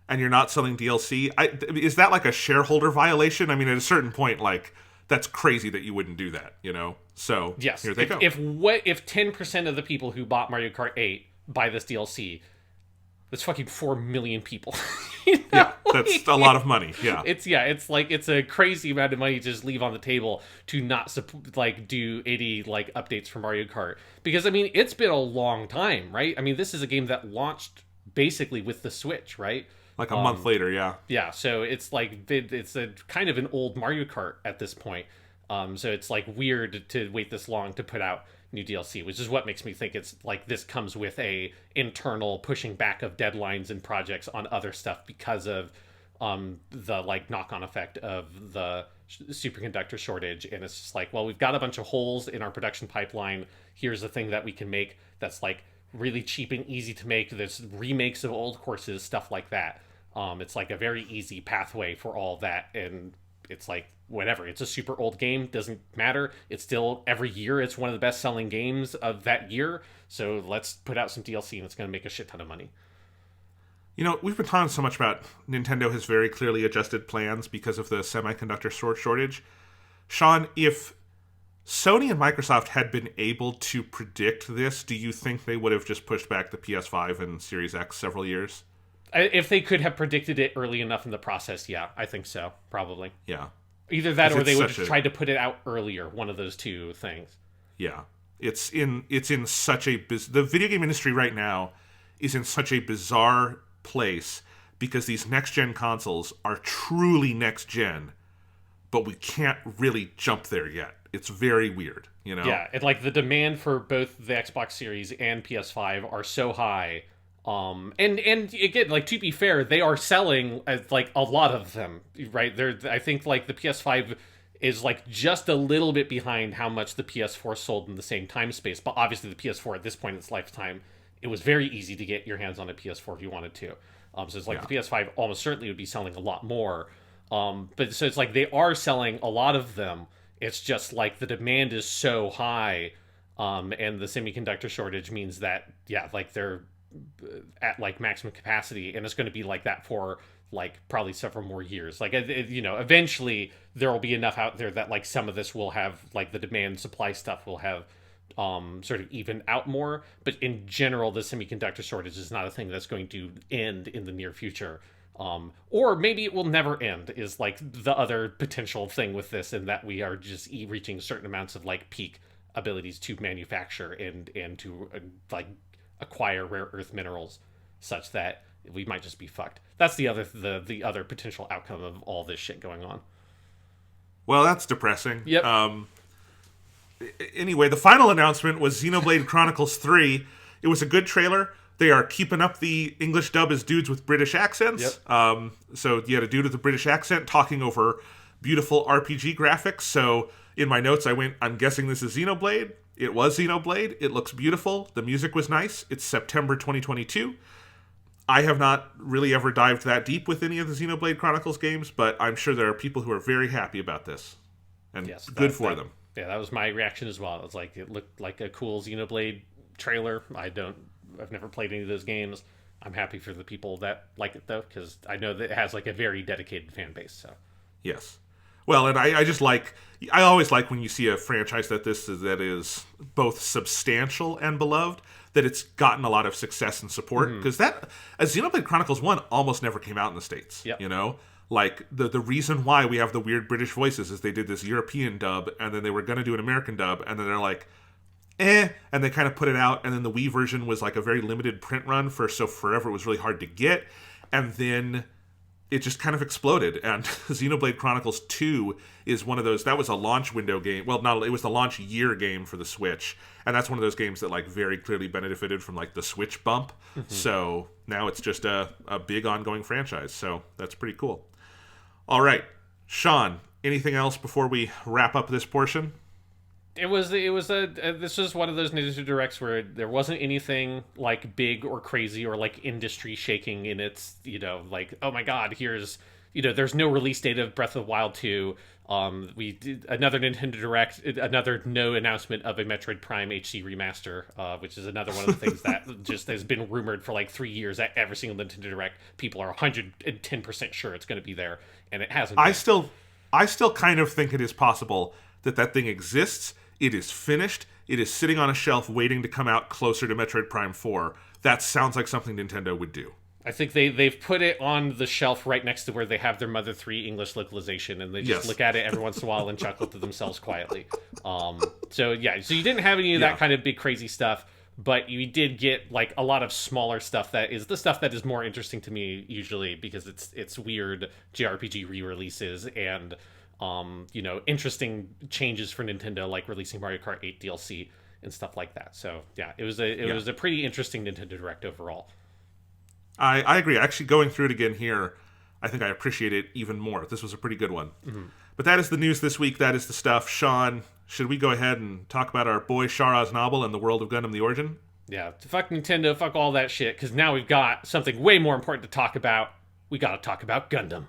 and you're not selling DLC, is that like a shareholder violation? I mean, at a certain point, like, that's crazy that you wouldn't do that, So yes, here they go. If 10% of the people who bought Mario Kart 8 buy this DLC, that's fucking 4 million people. Yeah, that's a lot of money. Yeah, it's a crazy amount of money to just leave on the table to not do any like updates for Mario Kart, because I mean it's been a long time, right? I mean this is a game that launched basically with the Switch, right? Like a month later, yeah. Yeah, so it's like it's a kind of an old Mario Kart at this point. So it's like weird to wait this long to put out new DLC, which is what makes me think it's like this comes with a internal pushing back of deadlines and projects on other stuff because of the like knock-on effect of the superconductor shortage. And it's just like, well, we've got a bunch of holes in our production pipeline. Here's the thing that we can make that's like really cheap and easy to make. There's remakes of old courses, stuff like that. It's like a very easy pathway for all that, and it's like whatever. It's a super old game, doesn't matter. It's still every year it's one of the best selling games of that year. So let's put out some DLC and it's going to make a shit ton of money. We've been talking so much about Nintendo has very clearly adjusted plans because of the semiconductor shortage. Sean, if Sony and Microsoft had been able to predict this, do you think they would have just pushed back the PS5 and Series X several years? If they could have predicted it early enough in the process, yeah, I think so, probably. Yeah. Either that or they would have tried to put it out earlier, one of those two things. Yeah. It's in such a... The video game industry right now is in such a bizarre place because these next-gen consoles are truly next-gen, but we can't really jump there yet. It's very weird, you know? Yeah, and like the demand for both the Xbox Series and PS5 are so high. And again, like, to be fair, they are selling like a lot of them, right? I think like the PS5 is like just a little bit behind how much the PS4 sold in the same time space. But obviously the PS4 at this point in its lifetime, it was very easy to get your hands on a PS4 if you wanted to. So it's like the PS5 almost certainly would be selling a lot more. But so it's like they are selling a lot of them. It's just like the demand is so high, and the semiconductor shortage means that, yeah, like they're at like maximum capacity, and it's going to be like that for like probably several more years. Like, you know, eventually there will be enough out there that like some of this will have, like, the demand supply stuff will have sort of even out more. But in general, the semiconductor shortage is not a thing that's going to end in the near future. Or maybe it will never end, is like the other potential thing with this, and that we are just reaching certain amounts of like peak abilities to manufacture and to like acquire rare earth minerals, such that we might just be fucked. That's the other potential outcome of all this shit going on. Well, that's depressing. Yep. Anyway, the final announcement was Xenoblade Chronicles 3. It was a good trailer. They are keeping up the English dub as dudes with British accents. Yep. So you had a dude with a British accent talking over beautiful RPG graphics. So in my notes, I went, I'm guessing this is Xenoblade. It was Xenoblade. It looks beautiful. The music was nice. It's September 2022. I have not really ever dived that deep with any of the Xenoblade Chronicles games, but I'm sure there are people who are very happy about this. And yes, good for them. Yeah, that was my reaction as well. It was like, it looked like a cool Xenoblade trailer. I've never played any of those games. I'm happy for the people that like it, though, because I know that it has like a very dedicated fan base. So yes. Well, and I always like when you see a franchise that is both substantial and beloved, that it's gotten a lot of success and support, because Xenoblade Chronicles 1 almost never came out in the States. Yep. You know? Like, the reason why we have the weird British voices is they did this European dub, and then they were going to do an American dub, and then they're like, and they kind of put it out, and then the Wii version was like a very limited print run so forever it was really hard to get, and then it just kind of exploded. And Xenoblade Chronicles 2 is one of those, that was a launch window game. Well, it was the launch year game for the Switch. And that's one of those games that like very clearly benefited from like the Switch bump. So now it's just a big ongoing franchise. So that's pretty cool. All right, Sean, anything else before we wrap up this portion? This was one of those Nintendo Directs where there wasn't anything like big or crazy or like industry shaking in its, you know, like, oh my god, here's, you know, there's no release date of Breath of the Wild 2. We did another Nintendo Direct, another no announcement of a Metroid Prime HD remaster, which is another one of the things that just has been rumored for like 3 years at every single Nintendo Direct. People are 110% sure it's going to be there, and it hasn't been. I still kind of think it is possible that thing exists. It is finished. It is sitting on a shelf waiting to come out closer to Metroid Prime 4. That sounds like something Nintendo would do. I think they've put it on the shelf right next to where they have their Mother 3 English localization, and they just look at it every once in a while and chuckle to themselves quietly. So you didn't have any of that kind of big crazy stuff, but you did get like a lot of smaller stuff that is the stuff that is more interesting to me usually, because it's weird JRPG re-releases and interesting changes for Nintendo, like releasing Mario Kart 8 DLC and stuff like that. So yeah, it was a pretty interesting Nintendo Direct overall. I agree. Actually, going through it again here, I think I appreciate it even more. This was a pretty good one. Mm-hmm. But that is the news this week. That is the stuff. Sean, should we go ahead and talk about our boy Char Aznable and the world of Gundam the Origin? Yeah, fuck Nintendo, fuck all that shit, because now we've got something way more important to talk about. We gotta talk about Gundam.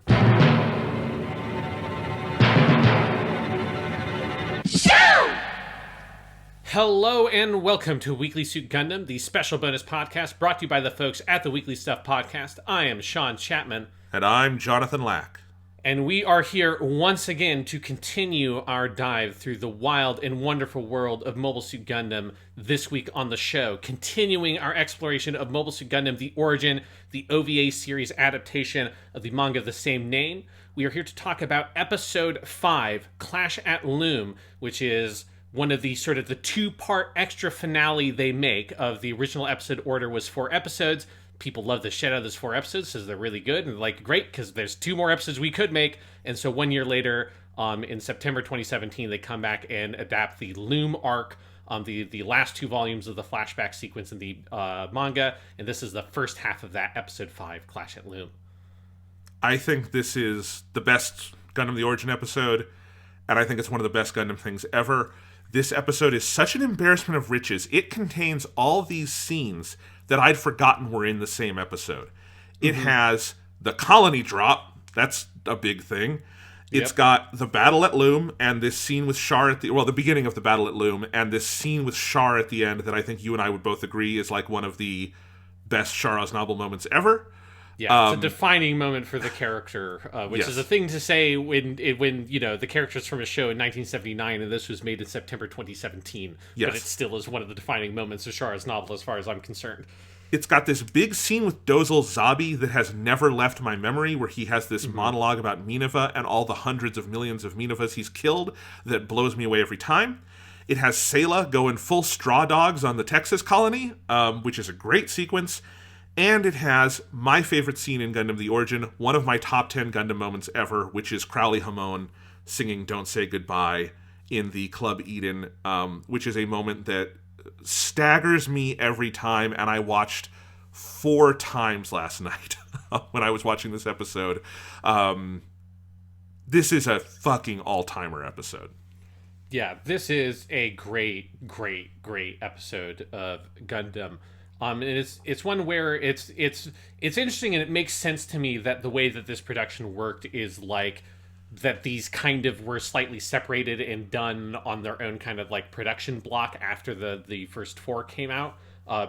Hello and welcome to Weekly Suit Gundam, the special bonus podcast brought to you by the folks at the Weekly Stuff Podcast. I am Sean Chapman. And I'm Jonathan Lack. And we are here once again to continue our dive through the wild and wonderful world of Mobile Suit Gundam this week on the show. Continuing our exploration of Mobile Suit Gundam, the origin, the OVA series adaptation of the manga of the same name. We are here to talk about Episode 5, Clash at Loum, which is one of the sort of the two-part extra finale they make of the original episode order was 4 episodes. People love the shit out of those 4 episodes because they're really good and like great because there's 2 more episodes we could make. And so 1 year later, in September 2017, they come back and adapt the Loum arc, the last 2 volumes of the flashback sequence in the manga. And this is the first half of that, Episode 5, Clash at Loum. I think this is the best Gundam the Origin episode, and I think it's one of the best Gundam things ever. This episode is such an embarrassment of riches. It contains all these scenes that I'd forgotten were in the same episode. It has the colony drop. That's a big thing. It's got the battle at Loum and this scene with Char at the beginning of the battle at Loum and this scene with Char at the end that I think you and I would both agree is like one of the best Char Aznable moments ever. Yeah, it's a defining moment for the character, which is a thing to say when you know the character's from a show in 1979 and this was made in September 2017. But it still is one of the defining moments of Char Aznable as far as I'm concerned. It's got this big scene with Dozle Zabi that has never left my memory, where he has this monologue about Minerva and all the hundreds of millions of Minervas he's killed that blows me away every time. It has Sayla going full straw dogs on the Texas colony, which is a great sequence. And it has my favorite scene in Gundam the Origin, one of my top 10 Gundam moments ever, which is Crowley Hamon singing Don't Say Goodbye in the Club Eden, which is a moment that staggers me every time, and I watched 4 times last night when I was watching this episode. This is a fucking all-timer episode. Yeah, this is a great episode of Gundam. And it's one where it's interesting, and it makes sense to me that the way that this production worked is like that these kind of were slightly separated and done on their own kind of like production block after the first 4 came out.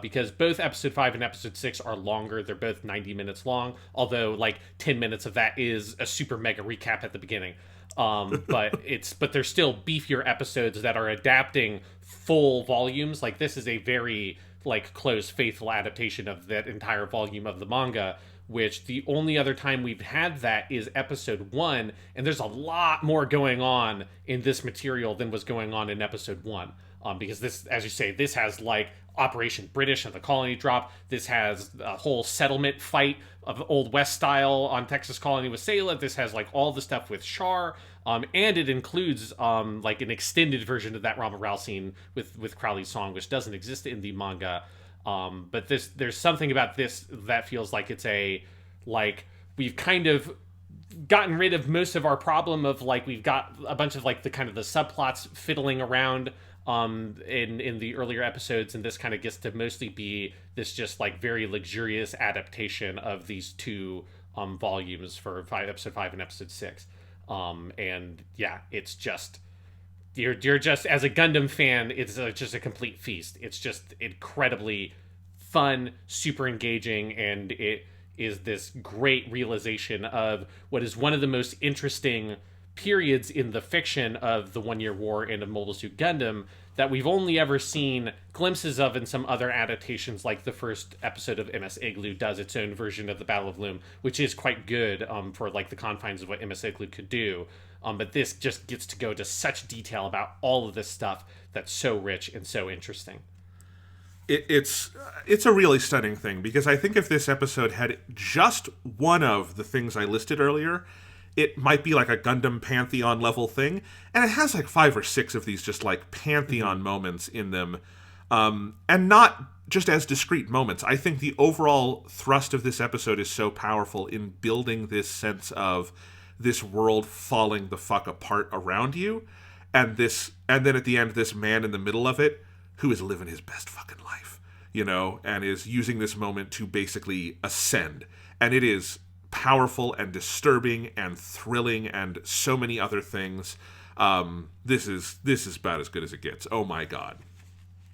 Because both Episode 5 and Episode 6 are longer. They're both 90 minutes long, although like 10 minutes of that is a super mega recap at the beginning. But they're still beefier episodes that are adapting full volumes. Like this is a very like close, faithful adaptation of that entire volume of the manga, which the only other time we've had that is Episode 1, and there's a lot more going on in this material than was going on in Episode 1. Because this, as you say, this has like Operation British and the colony drop. This has a whole settlement fight of Old West style on Texas colony with Sayla. This has like all the stuff with Char. And it includes like an extended version of that Ramba scene with Crowley's song, which doesn't exist in the manga. But there's something about this that feels like it's we've kind of gotten rid of most of our problem of like we've got a bunch of like the kind of the subplots fiddling around in the earlier episodes, and this kind of gets to mostly be this just like very luxurious adaptation of these 2 volumes for Episode 5 and Episode 6. And yeah, it's just you're just as a Gundam fan, it's just a complete feast. It's just incredibly fun, super engaging, and it is this great realization of what is one of the most interesting periods in the fiction of the 1 Year War and of Mobile Suit Gundam that we've only ever seen glimpses of in some other adaptations, like the first episode of MS Igloo does its own version of the Battle of Loum, which is quite good for like the confines of what MS Igloo could do. But this just gets to go to such detail about all of this stuff that's so rich and so interesting. It's a really stunning thing, because I think if this episode had just one of the things I listed earlier, it might be like a Gundam pantheon-level thing, and it has like 5 or 6 of these just like pantheon moments in them, and not just as discrete moments. I think the overall thrust of this episode is so powerful in building this sense of this world falling the fuck apart around you, and then at the end, this man in the middle of it who is living his best fucking life, you know, and is using this moment to basically ascend. And it is powerful and disturbing and thrilling and so many other things. This is about as good as it gets. Oh my god.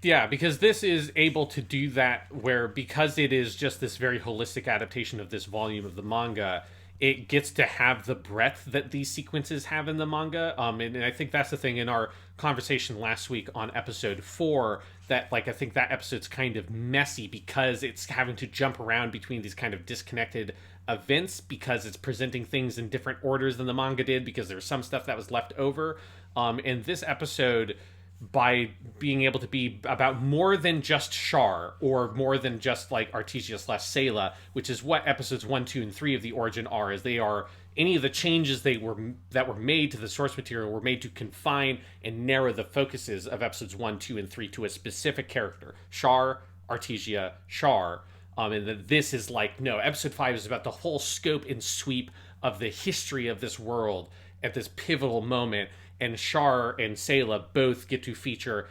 Yeah, because this is able to do that where, because it is just this very holistic adaptation of this volume of the manga, it gets to have the breadth that these sequences have in the manga. And I think that's the thing in our conversation last week on episode 4, that like I think that episode's kind of messy because it's having to jump around between these kind of disconnected events because it's presenting things in different orders than the manga did, because there's some stuff that was left over. And this episode, by being able to be about more than just Char, or more than just like Artesia/Sayla, which is what episodes 1, 2, and 3 of the Origin are, is they are any of the changes that were made to the source material were made to confine and narrow the focuses of episodes 1, 2, and 3 to a specific character. Char, Artesia, Char. And then this is like, no, episode 5 is about the whole scope and sweep of the history of this world at this pivotal moment. And Char and Sayla both get to feature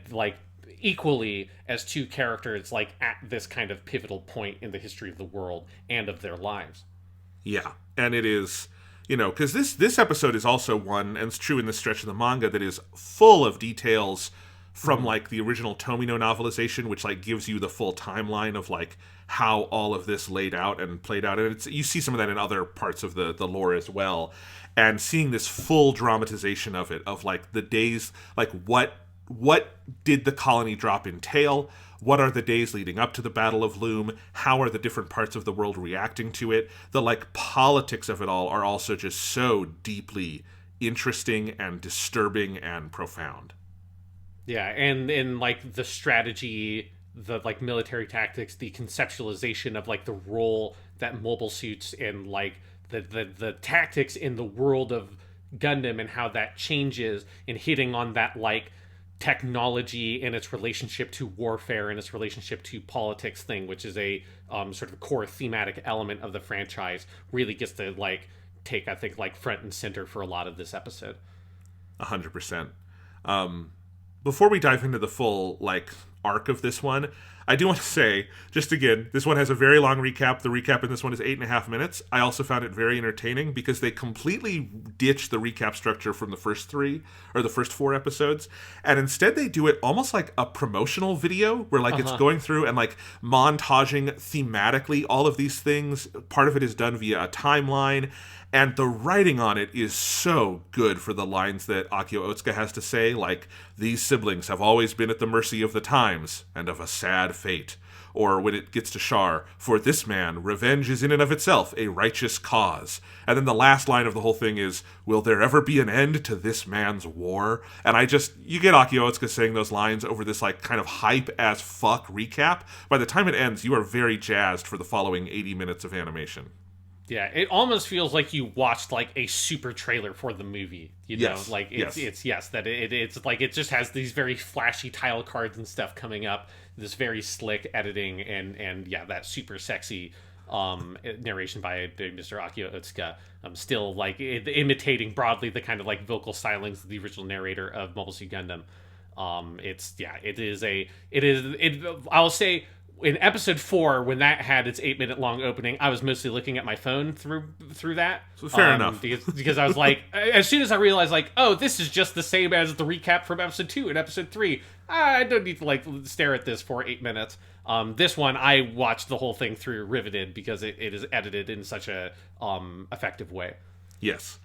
like equally as two characters, like at this kind of pivotal point in the history of the world and of their lives. Yeah, and it is, because this episode is also one, and it's true in this stretch of the manga, that is full of details from like the original Tomino novelization, which like gives you the full timeline of like how all of this laid out and played out. And you see some of that in other parts of the lore as well. And seeing this full dramatization of it, of like the days, like what did the colony drop entail? What are the days leading up to the Battle of Loum? How are the different parts of the world reacting to it? The like politics of it all are also just so deeply interesting and disturbing and profound. Yeah, and like the strategy, the like military tactics, the conceptualization of like the role that mobile suits and like the tactics in the world of Gundam and how that changes, and hitting on that like technology and its relationship to warfare and its relationship to politics thing, which is a sort of core thematic element of the franchise, really gets to like take, I think, like front and center for a lot of this episode. 100%. Before we dive into the full like arc of this one, I do want to say, just again, this one has a very long recap. The recap in this one is 8.5 minutes. I also found it very entertaining because they completely ditched the recap structure from the first 4 episodes, and instead they do it almost like a promotional video where like it's going through and like montaging thematically all of these things. Part of it is done via a timeline, and the writing on it is so good for the lines that Akio Otsuka has to say, like, these siblings have always been at the mercy of the times and of a sad fate. Or when it gets to Char, for this man, revenge is in and of itself a righteous cause. And then the last line of the whole thing is, will there ever be an end to this man's war? And you get Akio Otsuka saying those lines over this like kind of hype as fuck recap. By the time it ends, you are very jazzed for the following 80 minutes of animation. Yeah, it almost feels like you watched like a super trailer for the movie. Yes. Like it's like it just has these very flashy title cards and stuff coming up, this very slick editing and yeah, that super sexy narration by Mr. Akio Otsuka. Still like imitating broadly the kind of like vocal stylings of the original narrator of Mobile Suit Gundam. I'll say, in episode 4, when that had its 8-minute long opening, I was mostly looking at my phone through that. So fair enough. Because I was like, as soon as I realized, like, oh, this is just the same as the recap from episode 2 and episode 3. I don't need to like stare at this for 8 minutes. This one, I watched the whole thing through riveted because it is edited in such a effective way. Yes.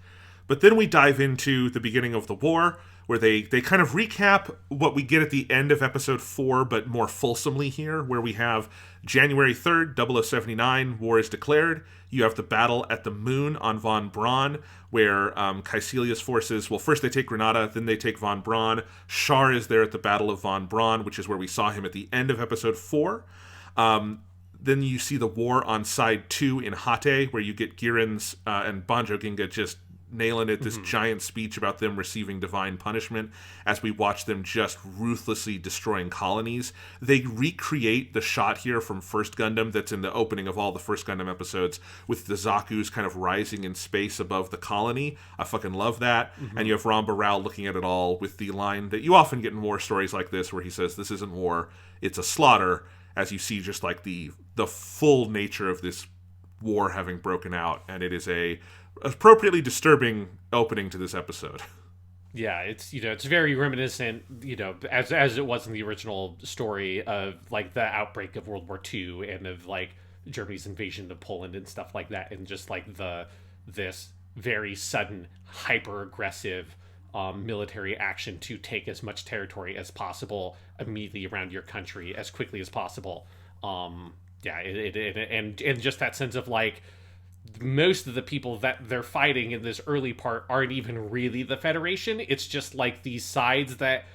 But then we dive into the beginning of the war, where they kind of recap what we get at the end of episode 4, but more fulsomely here, where we have January 3rd, 0079, war is declared. You have the battle at the moon on Von Braun, where Caecilia's forces, well, first they take Granada, then they take Von Braun. Char is there at the Battle of Von Braun, which is where we saw him at the end of episode 4. Then you see the war on side 2 in Hate, where you get Girin's and Banjo Ginga just nailing it, this giant speech about them receiving divine punishment as we watch them just ruthlessly destroying colonies. They recreate the shot here from First Gundam that's in the opening of all the First Gundam episodes, with the Zaku's kind of rising in space above the colony. I fucking love that. And you have Ramba Rao looking at it all with the line that you often get in war stories like this, where he says, this isn't war, it's a slaughter, as you see just like the full nature of this war having broken out. And it is a appropriately disturbing opening to this episode. Yeah, it's it's very reminiscent, as it was in the original story of like the outbreak of World War II and of like Germany's invasion of Poland and stuff like that, and just like this very sudden, hyper aggressive military action to take as much territory as possible immediately around your country as quickly as possible. And just that sense of like, most of the people that they're fighting in this early part aren't even really the Federation. It's just like these sides that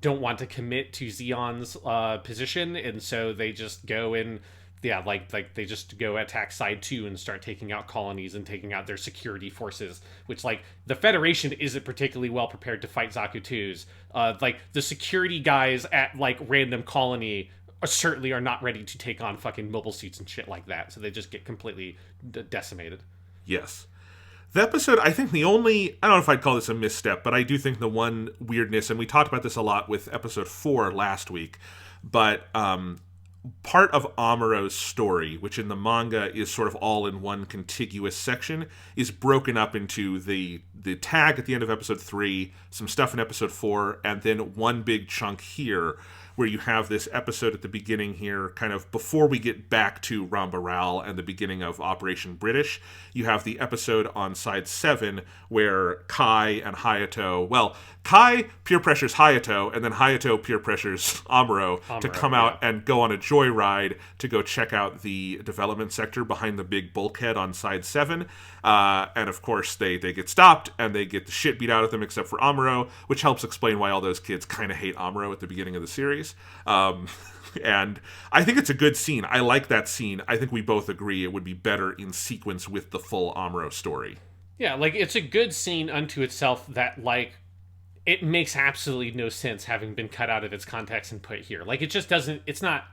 don't want to commit to Zeon's position, and so they just go in. Like they just go attack side 2 and start taking out colonies and taking out their security forces, which, like, the Federation isn't particularly well prepared to fight Zaku 2's. Like, the security guys at, like, random colony certainly are not ready to take on fucking mobile suits and shit like that, so they just get completely decimated. Yes. The episode, I think I don't know if I'd call this a misstep, but I do think the one weirdness, and we talked about this a lot with episode 4 last week, but part of Amuro's story, which in the manga is sort of all in one contiguous section, is broken up into the tag at the end of episode 3, some stuff in episode 4, and then one big chunk here, where you have this episode at the beginning here, kind of before we get back to Ramba Ral and the beginning of Operation British. You have the episode on side 7 where Kai and Hayato, well, Kai peer pressures Hayato, and then Hayato peer pressures Amuro to come out and go on a joyride to go check out the development sector behind the big bulkhead on side 7. And of course, they get stopped and they get the shit beat out of them, except for Amuro, which helps explain why all those kids kind of hate Amuro at the beginning of the series. And I think it's a good scene. I like that scene. I think we both agree it would be better in sequence with the full Amuro story. Yeah, like, it's a good scene unto itself that, like, it makes absolutely no sense having been cut out of its context and put here. Like, it just doesn't, it's not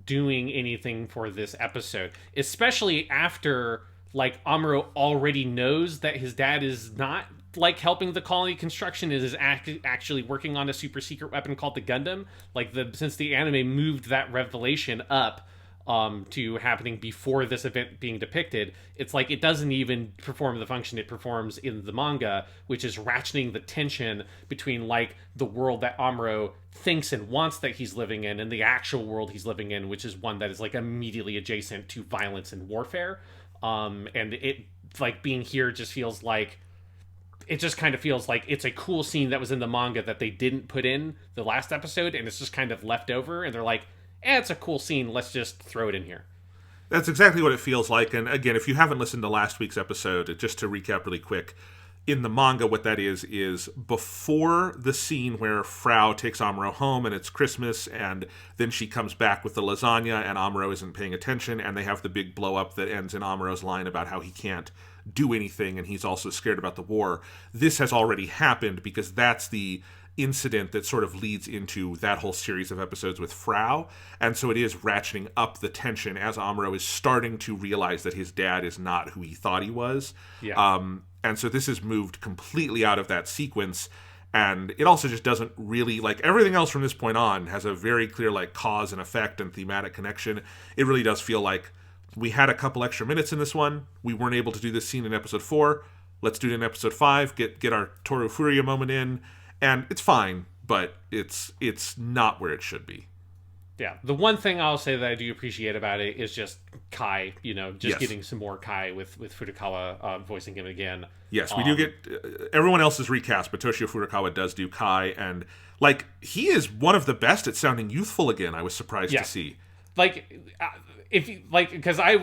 doing anything for this episode, especially after, like, Amuro already knows that his dad is not, like, helping the colony construction, is actually working on a super secret weapon called the Gundam. Like, since the anime moved that revelation up to happening before this event being depicted, it's like it doesn't even perform the function it performs in the manga, which is ratcheting the tension between, like, the world that Amuro thinks and wants that he's living in and the actual world he's living in, which is one that is, like, immediately adjacent to violence and warfare. And it, like, being here just feels like, it just kind of feels like it's a cool scene that was in the manga that they didn't put in the last episode, and it's just kind of left over, and they're like, it's a cool scene, let's just throw it in here. That's exactly what it feels like. And again, if you haven't listened to last week's episode, just to recap really quick, in the manga, what that is before the scene where Frau takes Amuro home and it's Christmas, and then she comes back with the lasagna and Amuro isn't paying attention, and they have the big blow up that ends in Amuro's line about how he can't do anything and he's also scared about the war. This has already happened because that's the incident that sort of leads into that whole series of episodes with Frau, and so it is ratcheting up the tension as Amuro is starting to realize that his dad is not who he thought he was. And so this is moved completely out of that sequence, and it also just doesn't really, like, everything else from this point on has a very clear, like, cause and effect and thematic connection. It really does feel like we had a couple extra minutes in this one. We weren't able to do this scene in episode 4. Let's do it in episode 5. Get our Toru Furia moment in. And it's fine, but it's not where it should be. Yeah, the one thing I'll say that I do appreciate about it is just Kai, getting some more Kai with Furukawa voicing him again. Yes, we do get everyone else is recast, but Toshio Furukawa does do Kai, and, like, he is one of the best at sounding youthful again. I was surprised to see. Like, if you, like, because I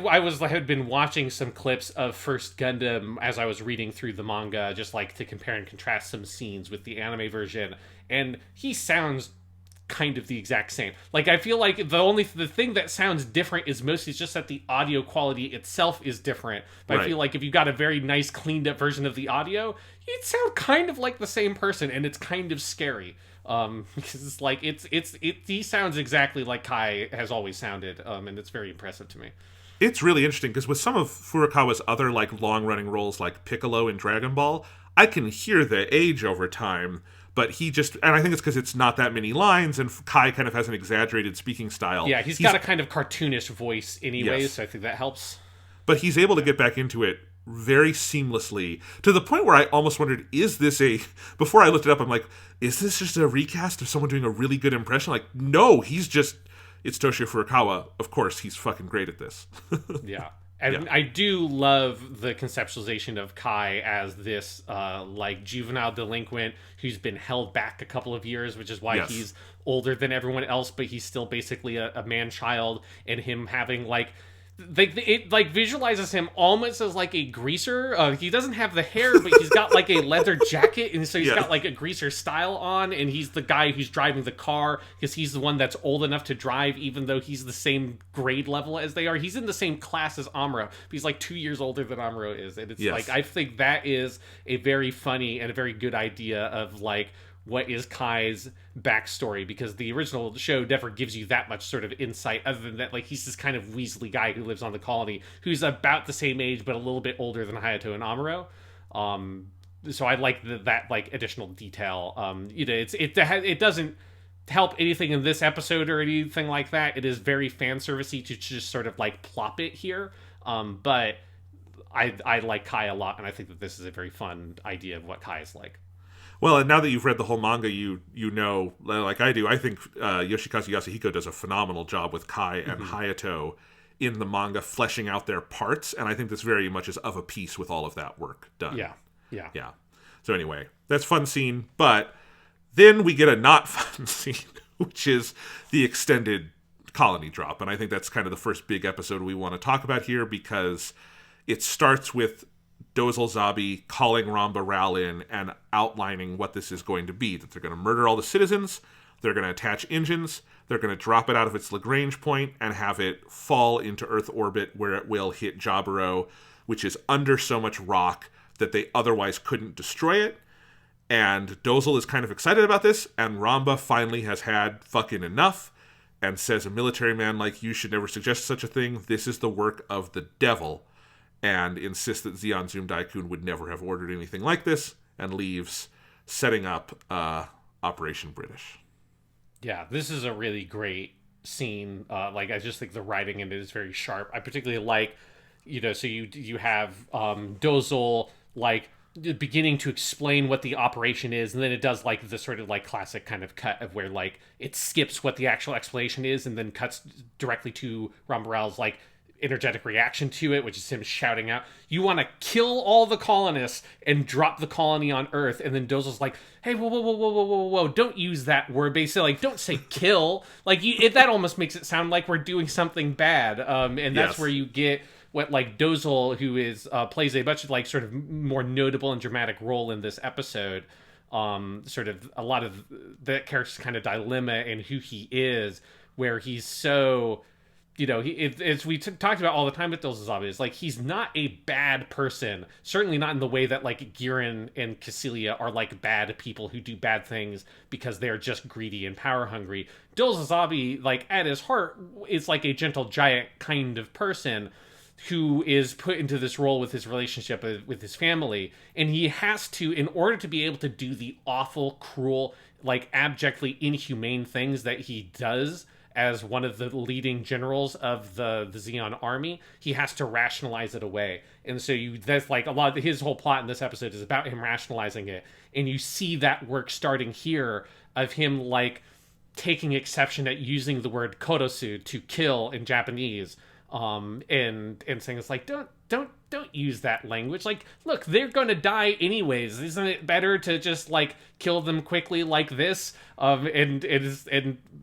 had been watching some clips of First Gundam as I was reading through the manga, just, like, to compare and contrast some scenes with the anime version, and he sounds kind of the exact same. Like, I feel like the thing that sounds different is mostly just that the audio quality itself is different. But I feel like if you got a very nice cleaned up version of the audio, you'd sound kind of like the same person, and it's kind of scary. Because it's like he sounds exactly like Kai has always sounded, and it's very impressive to me. It's really interesting because with some of Furukawa's other, like, long running roles, like Piccolo in Dragon Ball, I can hear the age over time. But he just, and I think it's because it's not that many lines, and Kai kind of has an exaggerated speaking style. Yeah, he's got a kind of cartoonish voice anyways, so I think that helps. But he's able to get back into it very seamlessly, to the point where I almost wondered, before I looked it up, I'm like, is this just a recast of someone doing a really good impression? Like, no, he's it's Toshio Furukawa. Of course, he's fucking great at this. Yeah. And Yeah. I do love the conceptualization of Kai as this like juvenile delinquent who's been held back a couple of years, which is why Yes. he's older than everyone else, but he's still basically a man-child, and him having like it like visualizes him almost as like a greaser. He doesn't have the hair, but he's got like a leather jacket, and so he's got like a greaser style on, and he's the guy who's driving the car because he's the one that's old enough to drive, even though he's the same grade level as they are. He's in the same class as Amuro, but he's like 2 years older than Amuro is, and it's like, I think that is a very funny and a very good idea of like what is Kai's backstory, because the original show never gives you that much sort of insight other than that like he's this kind of Weasley guy who lives on the colony who's about the same age but a little bit older than Hayato and Amuro. So I like that like additional detail. You know, it doesn't help anything in this episode or anything like that. It is very fan servicey to just sort of like plop it here. But I like Kai a lot, and I think that this is a very fun idea of what Kai is like. Well, and now that you've read the whole manga, you know, like I do, I think Yoshikazu Yasuhiko does a phenomenal job with Kai and Hayato in the manga, fleshing out their parts, and I think this very much is of a piece with all of that work done. Yeah. So anyway, that's fun scene, but then we get a not fun scene, which is the extended colony drop, and I think that's kind of the first big episode we want to talk about here, because it starts with Dozle Zabi calling Ramba Ral in and outlining what this is going to be, that they're going to murder all the citizens, they're going to attach engines, they're going to drop it out of its Lagrange point and have it fall into Earth orbit where it will hit Jaburo, which is under so much rock that they otherwise couldn't destroy it. And Dozle is kind of excited about this, and Ramba finally has had fucking enough and says, a military man like you should never suggest such a thing. This is the work of the devil. And insists that Zeon Zoom Daikun would never have ordered anything like this, and leaves, setting up Operation British. Yeah, this is a really great scene. Like, I just think the writing in it is very sharp. I particularly like, you know, so you have Dozle, like, beginning to explain what the operation is, and then it does, like, the sort of, like, classic kind of cut of where, like, it skips what the actual explanation is and then cuts directly to Ramba Ral's, like, energetic reaction to it, which is him shouting out, "You want to kill all the colonists and drop the colony on Earth." And then Dozle's like, "Hey, whoa, don't use that word." Basically, like, don't say kill. Like, that almost makes it sound like we're doing something bad. And that's where you get what, like, Dozle, who is plays a much, like, sort of more notable and dramatic role in this episode. Sort of a lot of that character's kind of dilemma and who he is, where he's so, you know, as we talked about all the time with Dozle Zabi, is like, he's not a bad person. Certainly not in the way that, like, Giran and Cassilia are, like, bad people who do bad things because they're just greedy and power hungry. Dozle Zabi, like, at his heart, is like a gentle giant kind of person who is put into this role with his relationship with his family. And he has to, in order to be able to do the awful, cruel, like, abjectly inhumane things that he does as one of the leading generals of the Zeon army, he has to rationalize it away. And so that's like a lot of his whole plot in this episode is about him rationalizing it. And you see that work starting here of him, like, taking exception at using the word korosu, to kill in Japanese, and saying, it's like, don't use that language. Like, look, they're going to die anyways. Isn't it better to just, like, kill them quickly like this? And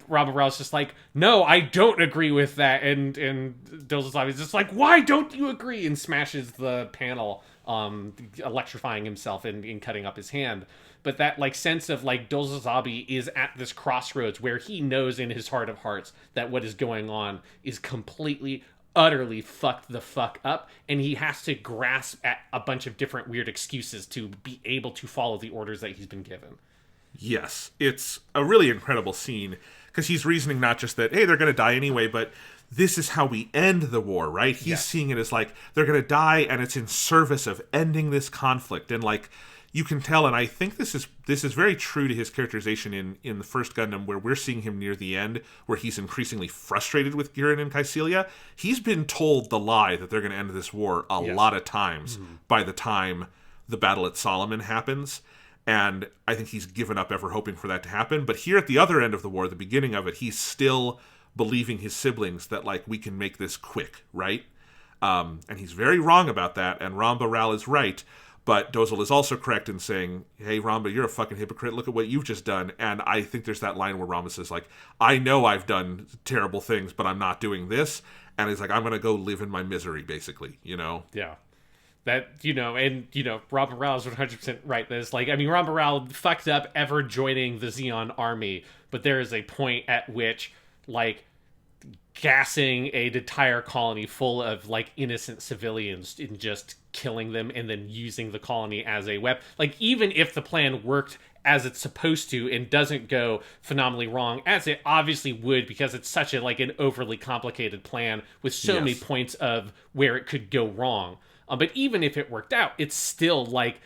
Ramba Ral's just like, no, I don't agree with that. And Dozle Zabi's just like, why don't you agree? And smashes the panel, electrifying himself and cutting up his hand. But that, like, sense of, like, Dozle Zabi is at this crossroads where he knows in his heart of hearts that what is going on is completely, utterly fucked the fuck up, and he has to grasp at a bunch of different weird excuses to be able to follow the orders that he's been given. Yes, it's a really incredible scene, because he's reasoning not just that, hey, they're going to die anyway, but this is how we end the war, right? He's seeing it as, like, they're going to die, and it's in service of ending this conflict, and, like, you can tell, and I think this is very true to his characterization in the first Gundam, where we're seeing him near the end, where he's increasingly frustrated with Giran and Cassilia. He's been told the lie that they're going to end this war a lot of times by the time the battle at Solomon happens, and I think he's given up ever hoping for that to happen. But here at the other end of the war, the beginning of it, he's still believing his siblings that, like, we can make this quick, right? And he's very wrong about that, and Ramba Ral is right, but Dozle is also correct in saying, hey, Ramba, you're a fucking hypocrite, look at what you've just done. And I think there's that line where Ramba says, like, I know I've done terrible things, but I'm not doing this. And he's like, I'm going to go live in my misery, basically, you know? Yeah. That, Ramba Ral is 100% right. This, like, I mean, Ramba Ral fucked up ever joining the Zeon army, but there is a point at which, like, gassing an entire colony full of, like, innocent civilians and just killing them and then using the colony as a weapon. Like, even if the plan worked as it's supposed to and doesn't go phenomenally wrong, as it obviously would, because it's such a, like, an overly complicated plan with so many points of where it could go wrong. But even if it worked out, it's still, like,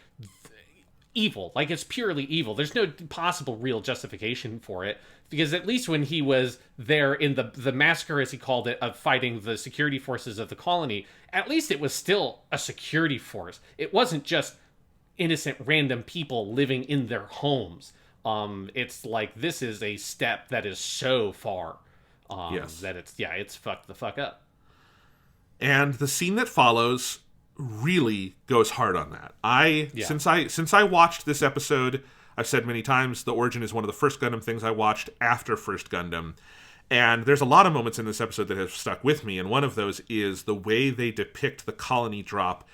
evil. Like, it's purely evil. There's no possible real justification for it. Because at least when he was there in the massacre, as he called it, of fighting the security forces of the colony, at least it was still a security force. It wasn't just innocent random people living in their homes. It's like, this is a step that is so far that it's fucked the fuck up. And the scene that follows really goes hard on that. Since I watched this episode, I've said many times, The Origin is one of the first Gundam things I watched after First Gundam. And there's a lot of moments in this episode that have stuck with me, and one of those is the way they depict the colony drop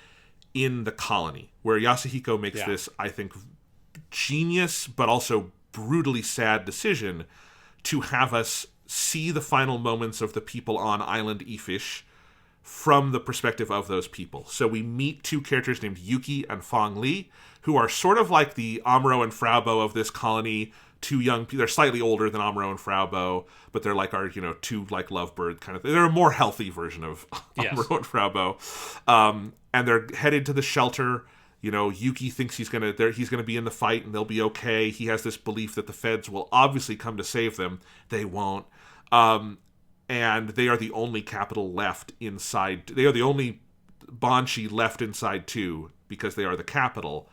in the colony, where Yasuhiko makes this, I think, genius but also brutally sad decision to have us see the final moments of the people on Island Efish from the perspective of those people. So we meet two characters named Yuki and Fong Li, who are sort of like the Amuro and Fraubo of this colony. Two young people. They're slightly older than Amuro and Fraubo, but they're like our, two, like, lovebird kind of thing. They're a more healthy version of Amuro and Fraubo. And they're headed to the shelter. Yuki thinks he's gonna be in the fight and they'll be okay. He has this belief that the feds will obviously come to save them. They won't. And they are the only capital left inside. They are the only Banshee left inside too, because they are the capital.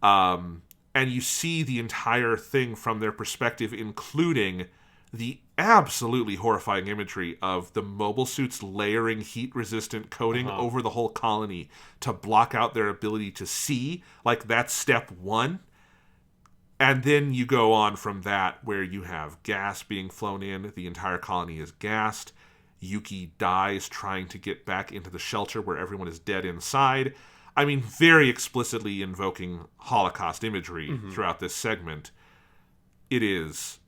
And you see the entire thing from their perspective, including the absolutely horrifying imagery of the mobile suits layering heat-resistant coating over the whole colony to block out their ability to see. Like, that's step one. And then you go on from that, where you have gas being flown in. The entire colony is gassed. Yuki dies trying to get back into the shelter where everyone is dead inside. I mean, very explicitly invoking Holocaust imagery throughout this segment. It is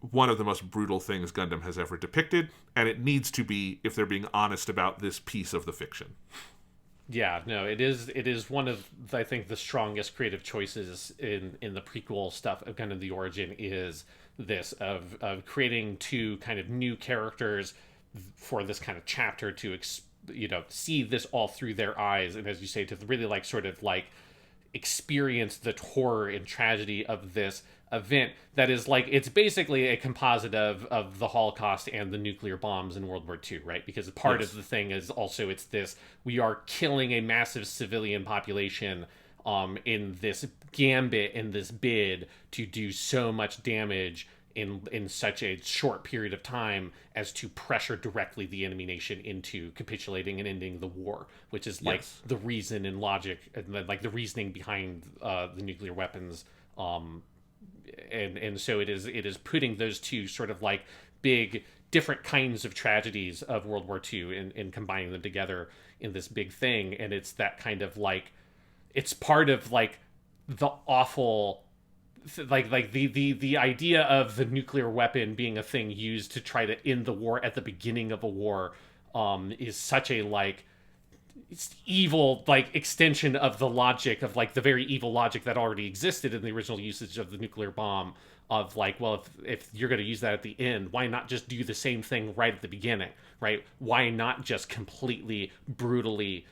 one of the most brutal things Gundam has ever depicted, and it needs to be if they're being honest about this piece of the fiction. Yeah, no, it is one of, I think, the strongest creative choices in the prequel stuff of Gundam the Origin is this of creating two kind of new characters for this kind of chapter to see this all through their eyes, and as you say, to really like sort of like experience the horror and tragedy of this event that is like, it's basically a composite of the Holocaust and the nuclear bombs in World War II, right? Because part of the thing is also, it's this, we are killing a massive civilian population in this gambit, in this bid to do so much damage in such a short period of time as to pressure directly the enemy nation into capitulating and ending the war, which is like the reason and logic and like the reasoning behind the nuclear weapons. And so it is putting those two sort of like big different kinds of tragedies of World War II and combining them together in this big thing. And it's that kind of like, it's part of like the awful, like the idea of the nuclear weapon being a thing used to try to end the war at the beginning of a war is such a like, it's evil like extension of the logic of like the very evil logic that already existed in the original usage of the nuclear bomb of like, well, if you're going to use that at the end, why not just do the same thing right at the beginning, right? Why not just completely brutally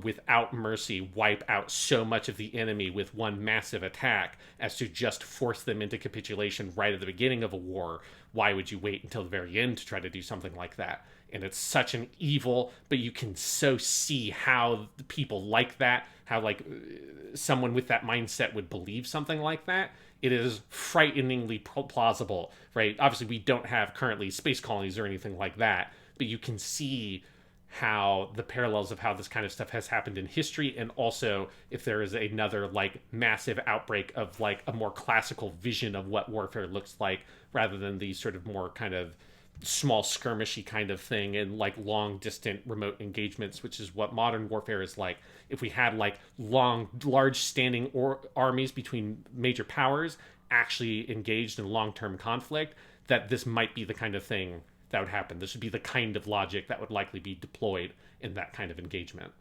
without mercy wipe out so much of the enemy with one massive attack as to just force them into capitulation right at the beginning of a war? Why would you wait until the very end to try to do something like that? And it's such an evil, but you can so see how people like that, how like someone with that mindset would believe something like that. it is frighteningly plausible, right? Obviously, we don't have currently space colonies or anything like that, but you can see how the parallels of how this kind of stuff has happened in history, and also if there is another like massive outbreak of like a more classical vision of what warfare looks like, rather than these sort of more kind of small skirmishy kind of thing and like long distant remote engagements, which is what modern warfare is like. If we had like large standing armies between major powers actually engaged in long-term conflict, that this might be the kind of thing that would happen. This would be the kind of logic that would likely be deployed in that kind of engagement.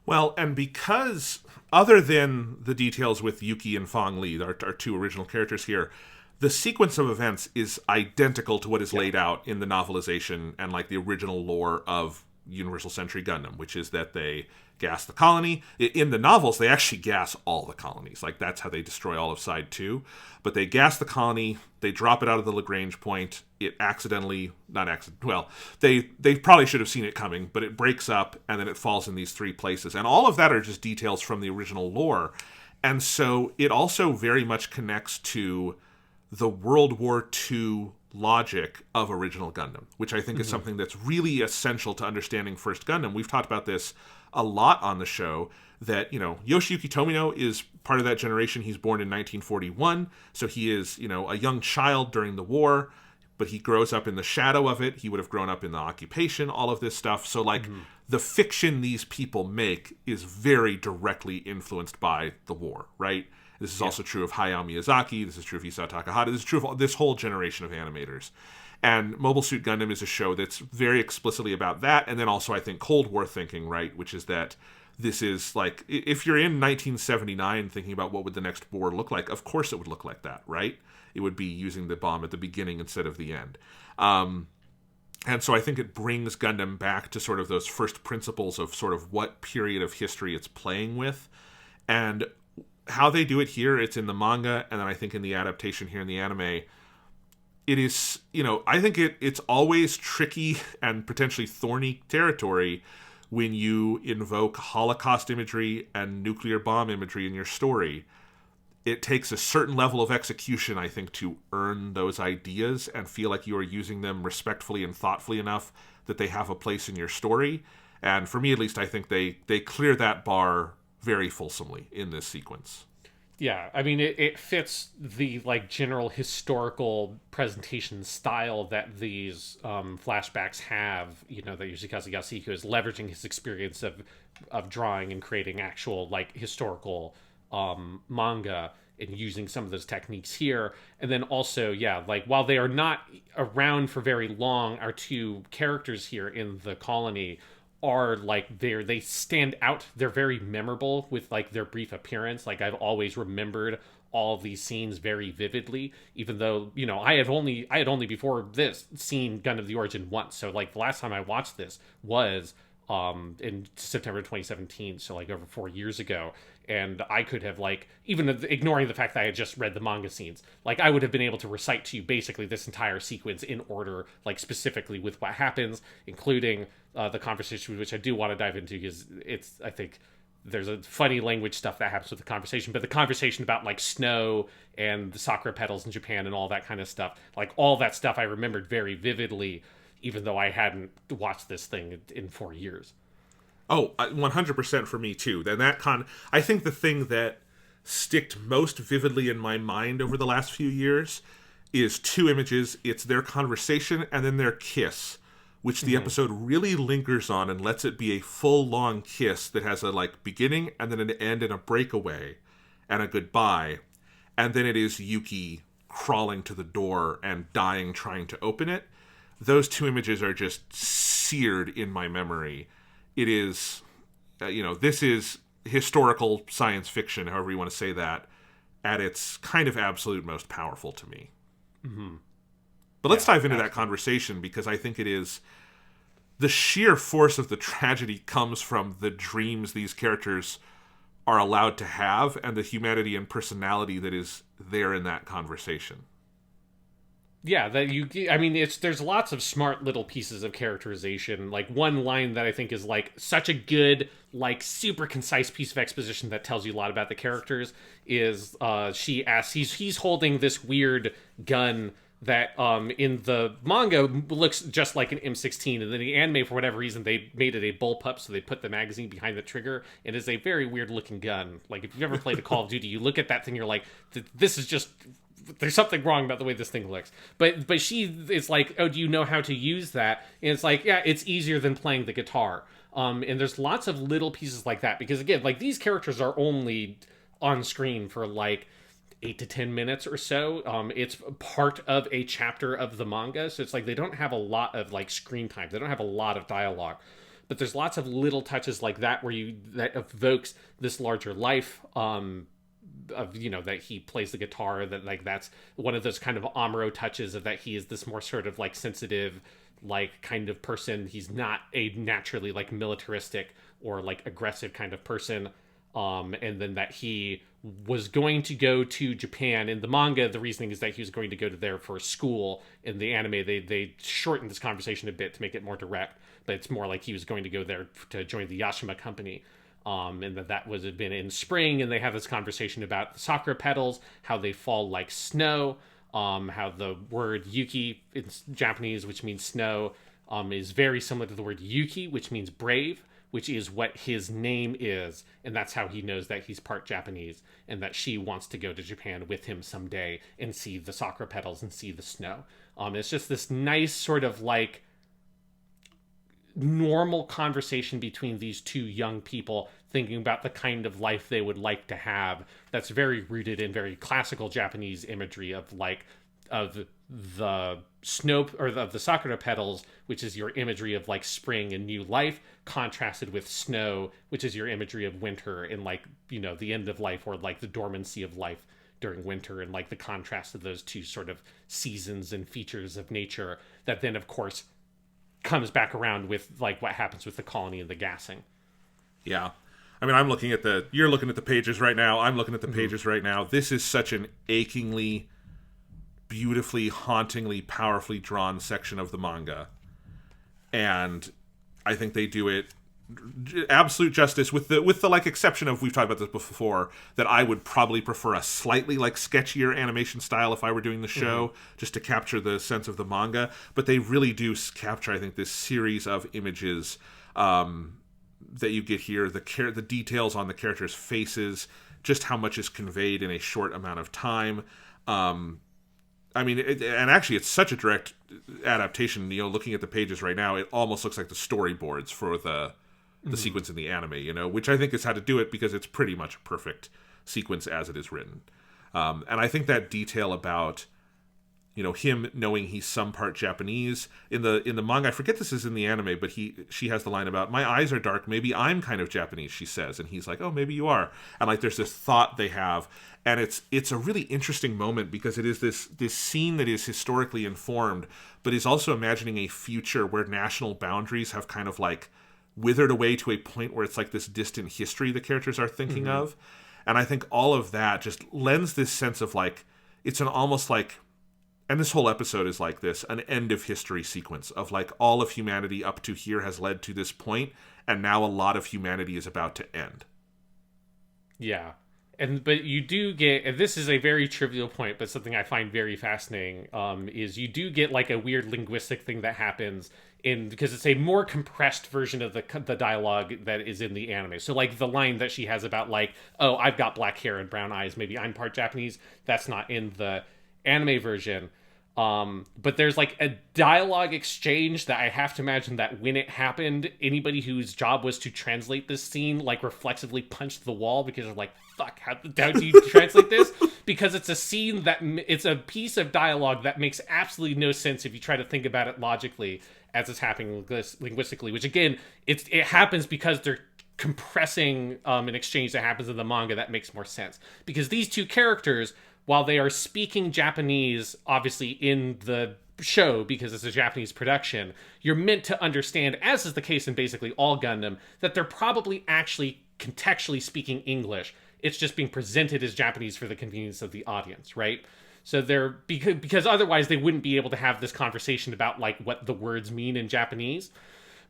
Well, and because other than the details with Yuki and Fong Li, our two original characters here, the sequence of events is identical to what is laid out in the novelization and like the original lore of Universal Century Gundam, which is that they gas the colony. In the novels, they actually gas all the colonies. Like, that's how they destroy all of Side 2. But they gas the colony, they drop it out of the Lagrange point, it they probably should have seen it coming, but it breaks up, and then it falls in these three places. And all of that are just details from the original lore. And so it also very much connects to the World War II logic of original Gundam, which I think is something that's really essential to understanding First Gundam. We've talked about this a lot on the show, that, Yoshiyuki Tomino is part of that generation. He's born in 1941, so he is, a young child during the war, but he grows up in the shadow of it. He would have grown up in the occupation, all of this stuff. So, the fiction these people make is very directly influenced by the war, right? This is also true of Hayao Miyazaki. This is true of Isao Takahata. This is true of this whole generation of animators. And Mobile Suit Gundam is a show that's very explicitly about that. And then also, I think, Cold War thinking, right? Which is that this is like, if you're in 1979 thinking about what would the next war look like, of course it would look like that, right? It would be using the bomb at the beginning instead of the end. And so I think it brings Gundam back to sort of those first principles of sort of what period of history it's playing with. And how they do it here, it's in the manga, and then I think in the adaptation here in the anime, it is, I think it's always tricky and potentially thorny territory when you invoke Holocaust imagery and nuclear bomb imagery in your story. It takes a certain level of execution, I think, to earn those ideas and feel like you are using them respectfully and thoughtfully enough that they have a place in your story. And for me, at least, I think they clear that bar very fulsomely in this sequence. Yeah, I mean, it fits the like general historical presentation style that these flashbacks have. That Yoshikazu Yasuhiko is leveraging his experience of drawing and creating actual like historical manga and using some of those techniques here. And then also, like while they are not around for very long, our two characters here in the colony are like they stand out. They're very memorable with like their brief appearance. Like, I've always remembered all of these scenes very vividly, even though I had only before this seen Gundam the Origin once. So like the last time I watched this was in September 2017, so like over 4 years ago. And I could have, like, even ignoring the fact that I had just read the manga scenes, like I would have been able to recite to you basically this entire sequence in order, like specifically with what happens, including the conversation, which I do want to dive into, because I think there's a funny language stuff that happens with the conversation, but the conversation about like snow and the sakura petals in Japan and all that kind of stuff, like all that stuff I remembered very vividly, even though I hadn't watched this thing in 4 years. Oh, 100% for me too. Then I think the thing that sticked most vividly in my mind over the last few years is two images. It's their conversation and then their kiss, which the episode really lingers on and lets it be a full long kiss that has a like beginning and then an end and a breakaway and a goodbye. And then it is Yuki crawling to the door and dying trying to open it. Those two images are just seared in my memory. It is, this is historical science fiction, however you want to say that, at its kind of absolute most powerful to me. Mm-hmm. But let's dive into that conversation, because I think it is, the sheer force of the tragedy comes from the dreams these characters are allowed to have and the humanity and personality that is there in that conversation. Yeah, that I mean, there's lots of smart little pieces of characterization. Like one line that I think is like such a good, like super concise piece of exposition that tells you a lot about the characters is she asks, he's holding this weird gun that in the manga looks just like an M16, and then the anime, for whatever reason, they made it a bullpup, so they put the magazine behind the trigger. It is a very weird looking gun. Like if you've ever played a Call of Duty, you look at that thing, you're like, this is just, there's something wrong about the way this thing looks. But she is like, oh, do you know how to use that? And it's like, yeah, it's easier than playing the guitar. And there's lots of little pieces like that, because again, like these characters are only on screen for like 8 to 10 minutes or so. It's part of a chapter of the manga, so it's like they don't have a lot of like screen time. They don't have a lot of dialogue, but there's lots of little touches like that where that evokes this larger life. Of, you know, that he plays the guitar, that like that's one of those kind of Amuro touches of that he is this more sort of like sensitive, like kind of person. He's not a naturally like militaristic or like aggressive kind of person. And then that he was going to go to Japan. In the manga, the reasoning is that he was going to go to there for school. In the anime, they shortened this conversation a bit to make it more direct, but it's more like he was going to go there to join the Yashima company. And that had been in spring, and they have this conversation about the sakura petals, how they fall like snow, how the word yuki in Japanese, which means snow, is very similar to the word yuki, which means brave, which is what his name is, and that's how he knows that he's part Japanese, and that she wants to go to Japan with him someday and see the sakura petals and see the snow. It's just this nice sort of like normal conversation between these two young people thinking about the kind of life they would like to have, that's very rooted in very classical Japanese imagery of like of the snow, or of the sakura petals, which is your imagery of like spring and new life, contrasted with snow, which is your imagery of winter and like, you know, the end of life, or like the dormancy of life during winter, and like the contrast of those two sort of seasons and features of nature that then of course comes back around with like what happens with the colony and the gassing. Yeah. I mean, you're looking at the pages right now. I'm looking at the pages right now. This is such an achingly, beautifully, hauntingly, powerfully drawn section of the manga. And I think they do it absolute justice, with the like exception of, we've talked about this before, that I would probably prefer a slightly like sketchier animation style if I were doing the show, just to capture the sense of the manga. But they really do capture, I think, this series of images that you get here, the details on the characters' faces, just how much is conveyed in a short amount of time. I mean, and actually, it's such a direct adaptation. You know, looking at the pages right now, it almost looks like the storyboards for the sequence in the anime, you know, which I think is how to do it, because it's pretty much a perfect sequence as it is written. And I think that detail about, you know, him knowing he's some part Japanese in the manga, I forget this is in the anime, but she has the line about, my eyes are dark, maybe I'm kind of Japanese, she says, and he's like, oh, maybe you are. And like there's this thought they have, and it's a really interesting moment, because it is this scene that is historically informed, but is also imagining a future where national boundaries have kind of like withered away to a point where it's like this distant history the characters are thinking of. And I think all of that just lends this sense of like, it's an almost like, and this whole episode is like this, an end of history sequence of like all of humanity up to here has led to this point, and now a lot of humanity is about to end. Yeah. But you do get, and this is a very trivial point, but something I find very fascinating, is you do get like a weird linguistic thing that happens because it's a more compressed version of the dialogue that is in the anime. So like the line that she has about like, oh, I've got black hair and brown eyes, maybe I'm part Japanese, that's not in the anime version. But there's like a dialogue exchange that I have to imagine that when it happened, anybody whose job was to translate this scene like reflexively punched the wall, because they're like, fuck, how do you translate this? Because it's a scene it's a piece of dialogue that makes absolutely no sense if you try to think about it logically as it's happening linguistically, which again, it happens because they're compressing an exchange that happens in the manga that makes more sense. Because these two characters, while they are speaking Japanese, obviously in the show, because it's a Japanese production, you're meant to understand, as is the case in basically all Gundam, that they're probably actually contextually speaking English. It's just being presented as Japanese for the convenience of the audience, right? So they're because otherwise they wouldn't be able to have this conversation about like what the words mean in Japanese.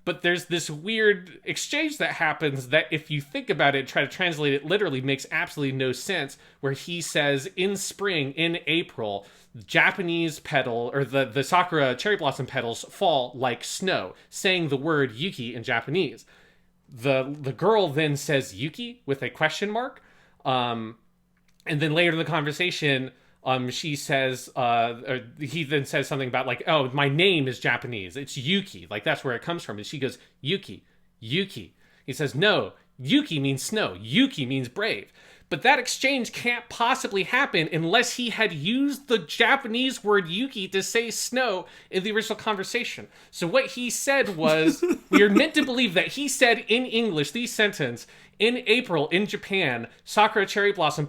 But there's this weird exchange that happens that if you think about it and try to translate it literally makes absolutely no sense, where he says in spring, in April, Japanese petal, or the sakura cherry blossom petals fall like snow, saying the word Yuki in Japanese. The girl then says Yuki with a question mark. And then later in the conversation, she says, or he then says something about like, oh, my name is Japanese. It's Yuki. Like, that's where it comes from. And she goes, Yuki, Yuki. He says, no, Yuki means snow. Yuki means brave. But that exchange can't possibly happen unless he had used the Japanese word Yuki to say snow in the original conversation. So what he said was, we are meant to believe that he said in English, the sentence, in April, in Japan, sakura cherry blossom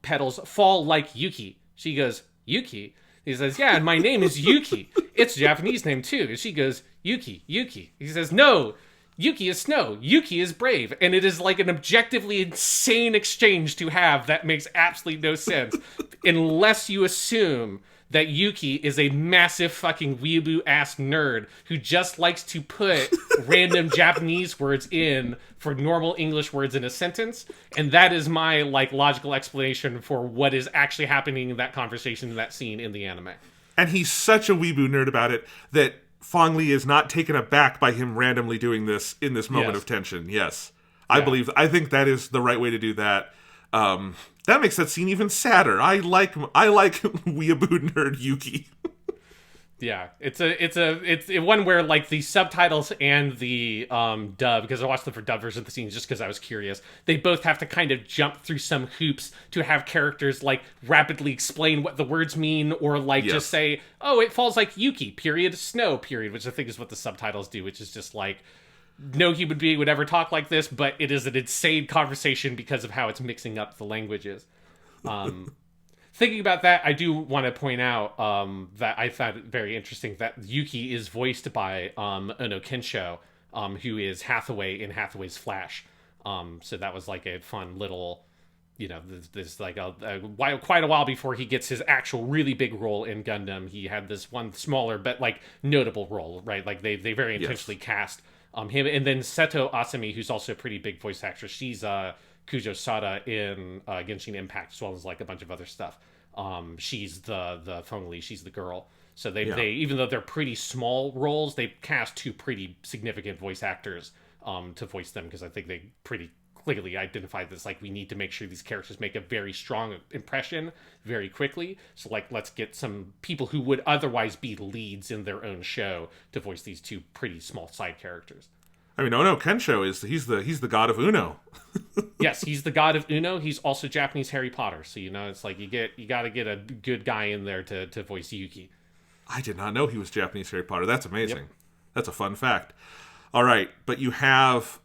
petals fall like Yuki. She goes, Yuki? He says, yeah, and my name is Yuki. It's a Japanese name, too. And she goes, Yuki, Yuki. He says, no, Yuki is snow. Yuki is brave. And it is like an objectively insane exchange to have that makes absolutely no sense unless you assume that Yuki is a massive fucking weeaboo-ass nerd who just likes to put random Japanese words in for normal English words in a sentence. And that is my, like, logical explanation for what is actually happening in that conversation, in that scene in the anime. And he's such a weeaboo nerd about it that Fong Li is not taken aback by him randomly doing this in this moment of tension. Yes. I think that is the right way to do that. That makes that scene even sadder. I like weeaboo nerd Yuki. Yeah, it's one where like the subtitles and the dub, because I watched the dub version of the scenes just because I was curious. They both have to kind of jump through some hoops to have characters like rapidly explain what the words mean, or like just say, "Oh, it falls like Yuki." Period. Snow. Period. Which I think is what the subtitles do. Which is just like, no human being would ever talk like this, but it is an insane conversation because of how it's mixing up the languages. Thinking about that, I do want to point out that I found it very interesting that Yuki is voiced by Ono Kensho, who is Hathaway in Hathaway's Flash. So that was like a fun little, this like quite a while before he gets his actual really big role in Gundam. He had this one smaller but like notable role, right? Like they very intentionally cast him, and then Seto Asami, who's also a pretty big voice actress. She's Kujo Sada in Genshin Impact, as well as like a bunch of other stuff. She's the Fong Li, she's the girl. So they even though they're pretty small roles, they cast two pretty significant voice actors to voice them, because I think they pretty clearly identified this, like, we need to make sure these characters make a very strong impression very quickly. So like, let's get some people who would otherwise be leads in their own show to voice these two pretty small side characters. I mean, Ono Kensho he's the god of Uno. Yes, he's the god of Uno. He's also Japanese Harry Potter. So, it's like you got to get a good guy in there to voice Yuki. I did not know he was Japanese Harry Potter. That's amazing. Yep. That's a fun fact. All right, but you have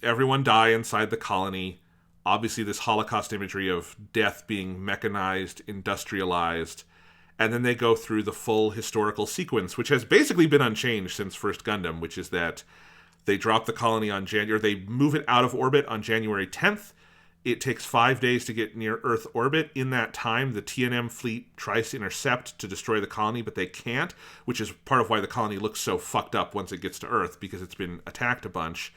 everyone die inside the colony. Obviously, this Holocaust imagery of death being mechanized, industrialized, and then they go through the full historical sequence, which has basically been unchanged since First Gundam, which is that they drop the colony on they move it out of orbit on January 10th. It takes 5 days to get near Earth orbit. In that time, the TNM fleet tries to intercept to destroy the colony, but they can't, which is part of why the colony looks so fucked up once it gets to Earth, because it's been attacked a bunch.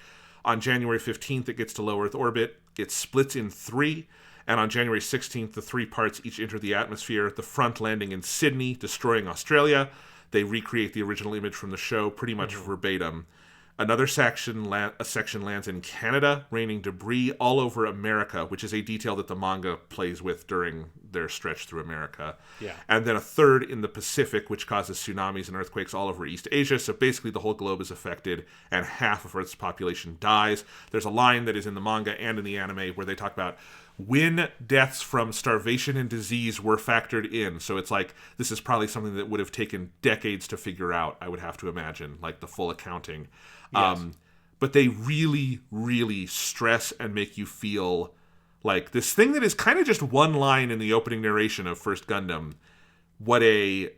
On January 15th, it gets to low Earth orbit. It splits in 3, and on January 16th, the 3 parts each enter the atmosphere, the front landing in Sydney, destroying Australia. They recreate the original image from the show pretty much verbatim. Another section lands in Canada, raining debris all over America, which is a detail that the manga plays with during their stretch through America. Yeah. And then a third in the Pacific, which causes tsunamis and earthquakes all over East Asia. So basically the whole globe is affected, and half of Earth's population dies. There's a line that is in the manga and in the anime where they talk about when deaths from starvation and disease were factored in. So it's like, this is probably something that would have taken decades to figure out, I would have to imagine, like the full accounting. Yes. But they really, really stress and make you feel like this thing that is kind of just one line in the opening narration of First Gundam, what a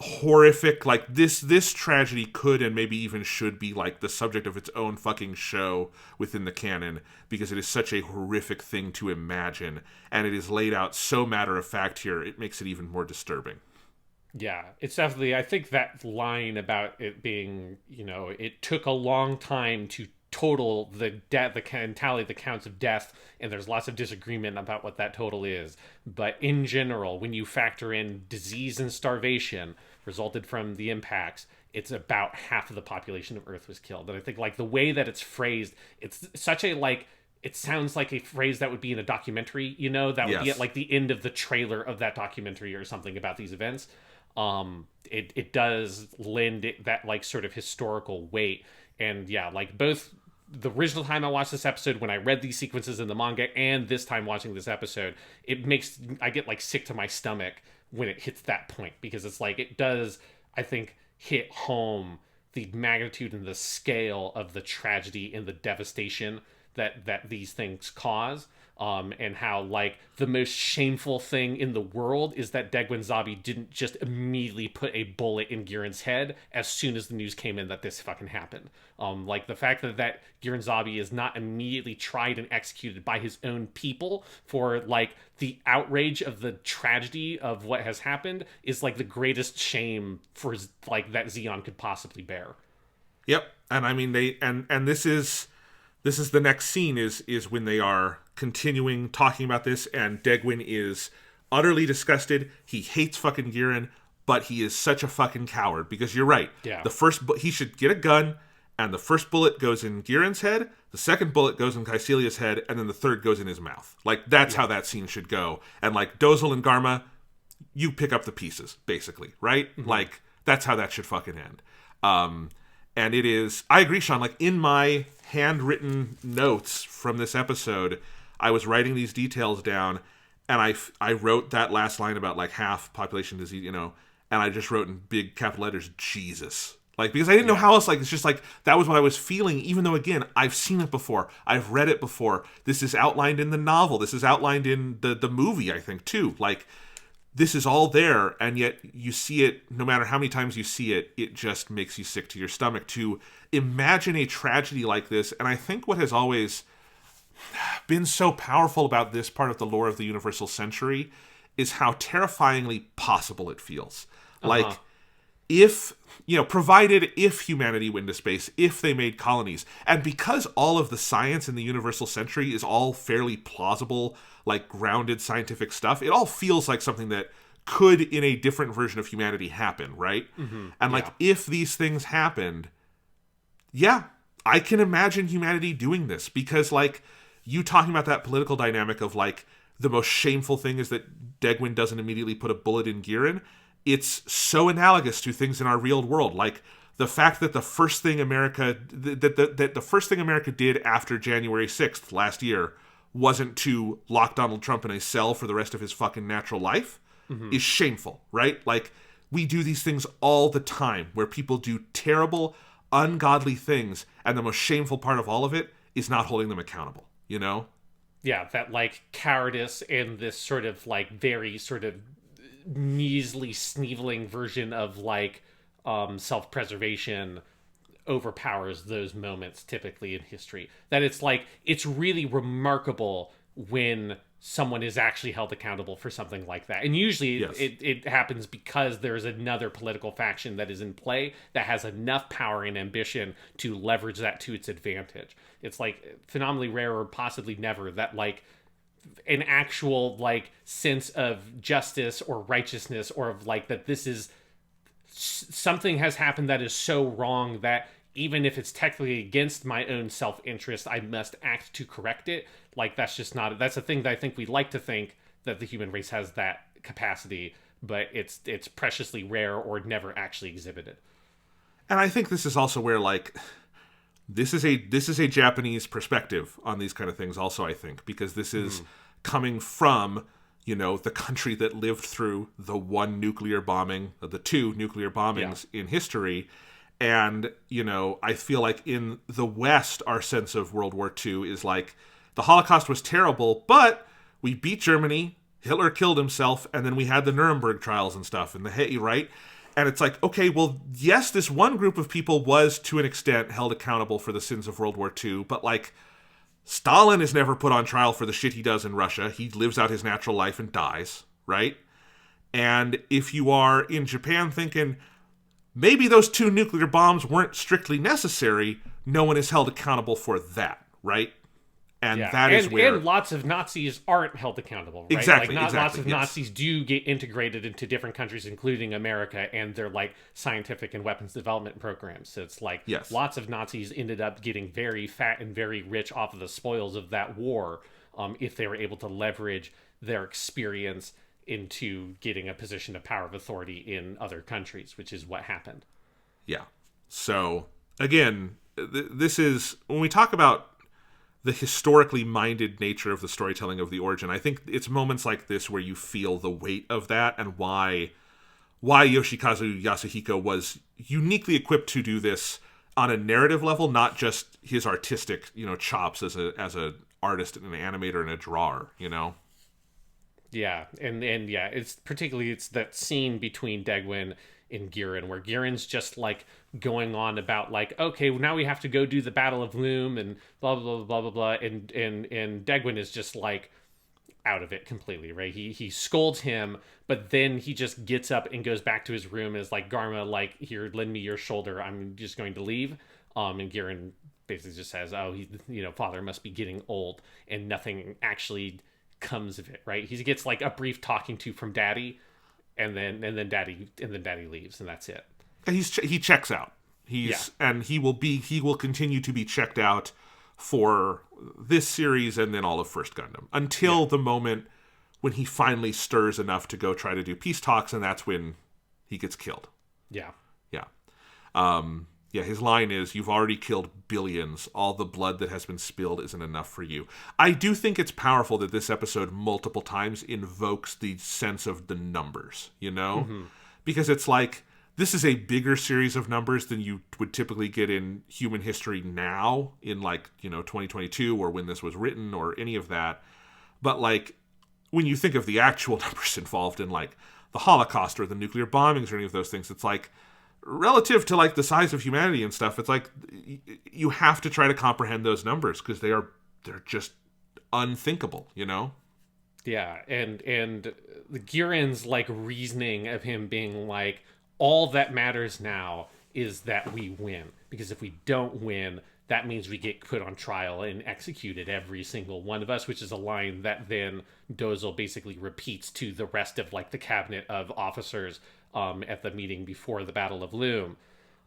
horrific, like this tragedy could and maybe even should be like the subject of its own fucking show within the canon, because it is such a horrific thing to imagine, and it is laid out so matter of fact here, it makes it even more disturbing. Yeah, it's definitely, I think that line about it being, it took a long time to total the death, tally the counts of death, and there's lots of disagreement about what that total is. But in general, when you factor in disease and starvation resulted from the impacts, it's about half of the population of Earth was killed. And I think like the way that it's phrased, it's such a like, it sounds like a phrase that would be in a documentary, that would be at like the end of the trailer of that documentary or something about these events. It does lend it that like sort of historical weight. And yeah, like both the original time I watched this episode, when I read these sequences in the manga, and this time watching this episode, I get like sick to my stomach when it hits that point, because it's like, it does, I think, hit home the magnitude and the scale of the tragedy and the devastation that these things cause. And how, like, the most shameful thing in the world is that Degwin Zabi didn't just immediately put a bullet in Giren's head as soon as the news came in that this fucking happened. Like, the fact that Giren Zabi is not immediately tried and executed by his own people for, like, the outrage of the tragedy of what has happened is, like, the greatest shame for, like, that Zeon could possibly bear. Yep. And, I mean, and this is the next scene is when they are continuing talking about this, and Degwin is utterly disgusted. He hates fucking Giren, but he is such a fucking coward, because you're right. Yeah. He should get a gun, and the first bullet goes in Giren's head, the second bullet goes in Kaecilia's head, and then the third goes in his mouth. Like, that's how that scene should go. And, like, Dozel and Garma, you pick up the pieces, basically, right? Mm-hmm. Like, that's how that should fucking end. And it is, I agree, Sean, like, in my handwritten notes from this episode, I was writing these details down, and I wrote that last line about, like, half population disease, and I just wrote in big capital letters, Jesus. Like, because I didn't know how else, like, it's just, like, that was what I was feeling, even though, again, I've seen it before. I've read it before. This is outlined in the novel. This is outlined in the movie, I think, too. Like, this is all there, and yet you see it, no matter how many times you see it, it just makes you sick to your stomach to imagine a tragedy like this. And I think what has always been so powerful about this part of the lore of the Universal Century is how terrifyingly possible it feels. Like, if, provided if humanity went into space, if they made colonies, and because all of the science in the Universal Century is all fairly plausible, like, grounded scientific stuff, it all feels like something that could, in a different version of humanity, happen, right? Mm-hmm. And, like, if these things happened, I can imagine humanity doing this, because, like, you talking about that political dynamic of, like, the most shameful thing is that Degwin doesn't immediately put a bullet in Giren. It's so analogous to things in our real world, like the fact that the first thing America did after January 6th last year wasn't to lock Donald Trump in a cell for the rest of his fucking natural life is shameful, right? Like, we do these things all the time where people do terrible, ungodly things, and the most shameful part of all of it is not holding them accountable, Yeah, that, like, cowardice and this sort of, like, very sort of measly, sneveling version of, like, self-preservation overpowers those moments typically in history. That it's, like, it's really remarkable when someone is actually held accountable for something like that. And usually it happens because there's another political faction that is in play that has enough power and ambition to leverage that to its advantage. It's, like, phenomenally rare, or possibly never, that, like, an actual, like, sense of justice or righteousness, or of, like, that this is something has happened that is so wrong that even if it's technically against my own self-interest, I must act to correct it. Like, that's just not, that's a thing that I think we like to think that the human race has that capacity, but it's preciously rare or never actually exhibited. And I think this is also where, like, this is a Japanese perspective on these kind of things also, I think, because this is coming from, the country that lived through the one nuclear bombing, the two nuclear bombings in history. And, I feel like in the West, our sense of World War II is like, the Holocaust was terrible, but we beat Germany, Hitler killed himself, and then we had the Nuremberg trials and stuff, and right? And it's like, okay, well, yes, this one group of people was, to an extent, held accountable for the sins of World War II, but, like, Stalin is never put on trial for the shit he does in Russia. He lives out his natural life and dies, right? And if you are in Japan thinking, maybe those 2 nuclear bombs weren't strictly necessary, no one is held accountable for that, right? And that is where... And lots of Nazis aren't held accountable, right? Exactly, Lots of yes. Nazis do get integrated into different countries, including America, and they're, like, scientific and weapons development programs. So it's like, lots of Nazis ended up getting very fat and very rich off of the spoils of that war, if they were able to leverage their experience into getting a position of power of authority in other countries, which is what happened. Yeah. So, again, this is... When we talk about the historically minded nature of the storytelling of the Origin, I think it's moments like this where you feel the weight of that and why Yoshikazu Yasuhiko was uniquely equipped to do this on a narrative level, not just his artistic, chops as a artist and an animator and a drawer, Yeah, and yeah, it's that scene between Degwin and Girin, where Girin's just, like, going on about, like, okay, well, now we have to go do the Battle of Loum and blah blah blah blah blah, and Degwin is just, like, out of it completely, right? He scolds him, but then he just gets up and goes back to his room and is like, Garma, like, here, lend me your shoulder, I'm just going to leave. And Girin basically just says, oh, father must be getting old, and nothing actually comes of it, right? He gets, like, a brief talking to from Daddy, and then Daddy leaves, and that's it. He checks out. And he will continue to be checked out for this series and then all of First Gundam until the moment when he finally stirs enough to go try to do peace talks, and that's when he gets killed. Yeah. His line is, "You've already killed billions. All the blood that has been spilled isn't enough for you." I do think it's powerful that this episode multiple times invokes the sense of the numbers, Mm-hmm. Because it's like, this is a bigger series of numbers than you would typically get in human history now in, like, 2022 or when this was written or any of that. But, like, when you think of the actual numbers involved in, like, the Holocaust or the nuclear bombings or any of those things, it's like, relative to, like, the size of humanity and stuff, it's like you have to try to comprehend those numbers because they're just unthinkable, Yeah, and the Girin's, like, reasoning of him being like, all that matters now is that we win, because if we don't win, that means we get put on trial and executed, every single one of us, which is a line that then Dozel basically repeats to the rest of, like, the cabinet of officers at the meeting before the Battle of Loum.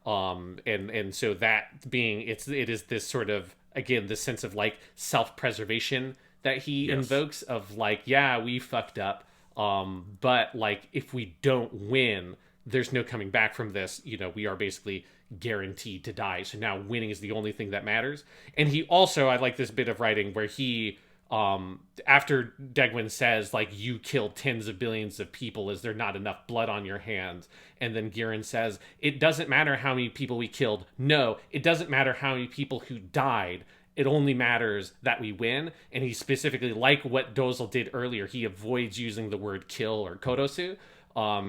And so that being, it is this sort of, again, this sense of, like, self-preservation that he invokes of, like, yeah, we fucked up, but, like, if we don't win, there's no coming back from this. We are basically guaranteed to die. So now winning is the only thing that matters. And he also, I like this bit of writing where he, after Degwin says, like, you killed tens of billions of people, is there not enough blood on your hands? And then Girin says, it doesn't matter how many people we killed. No, it doesn't matter how many people who died. It only matters that we win. And he specifically, like what Dozel did earlier, he avoids using the word kill or kodosu,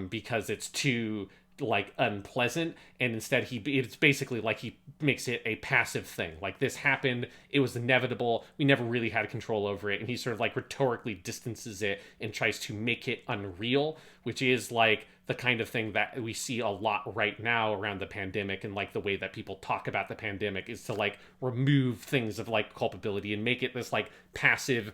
because it's too, like, unpleasant, and instead it's basically like he makes it a passive thing. Like, this happened, it was inevitable, we never really had control over it, and he sort of, like, rhetorically distances it and tries to make it unreal, which is, like, the kind of thing that we see a lot right now around the pandemic, and, like, the way that people talk about the pandemic is to, like, remove things of, like, culpability and make it this, like, passive,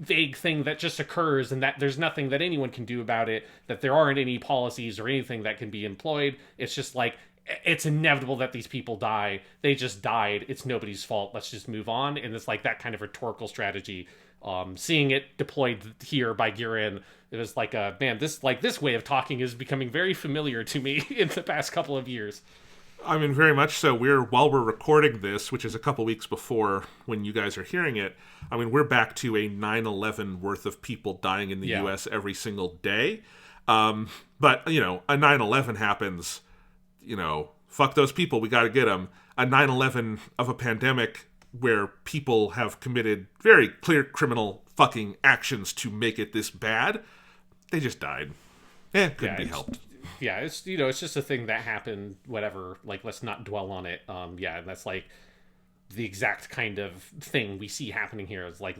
vague thing that just occurs, and that there's nothing that anyone can do about it, that there aren't any policies or anything that can be employed. It's just like, it's inevitable that these people die. They just died. It's nobody's fault. Let's just move on. And it's like that kind of rhetorical strategy. Seeing it deployed here by Girin, it was like, man, this way of talking is becoming very familiar to me in the past couple of years. I mean, very much so. While we're recording this, which is a couple weeks before when you guys are hearing it, I mean, we're back to a 9/11 worth of people dying in the U.S. every single day. But, a 9/11 happens, fuck those people, we got to get them. A 9/11 of a pandemic where people have committed very clear criminal fucking actions to make it this bad, they just died. Couldn't be helped. Yeah, it's it's just a thing that happened, whatever, like let's not dwell on it. Yeah, and that's like the exact kind of thing we see happening here is like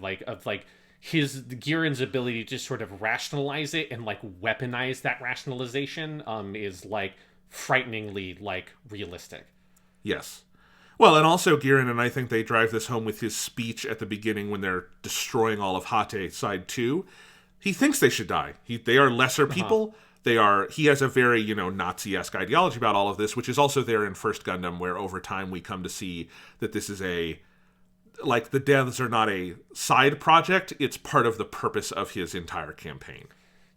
his Girin's ability to just sort of rationalize it and like weaponize that rationalization is like frighteningly like realistic. Yes. Well, and also Girin, and I think they drive this home with his speech at the beginning when they're destroying all of Hate side 2. He thinks they should die. They are lesser people. He has a very, Nazi-esque ideology about all of this, which is also there in First Gundam, where over time we come to see that this is like, the deaths are not a side project, it's part of the purpose of his entire campaign.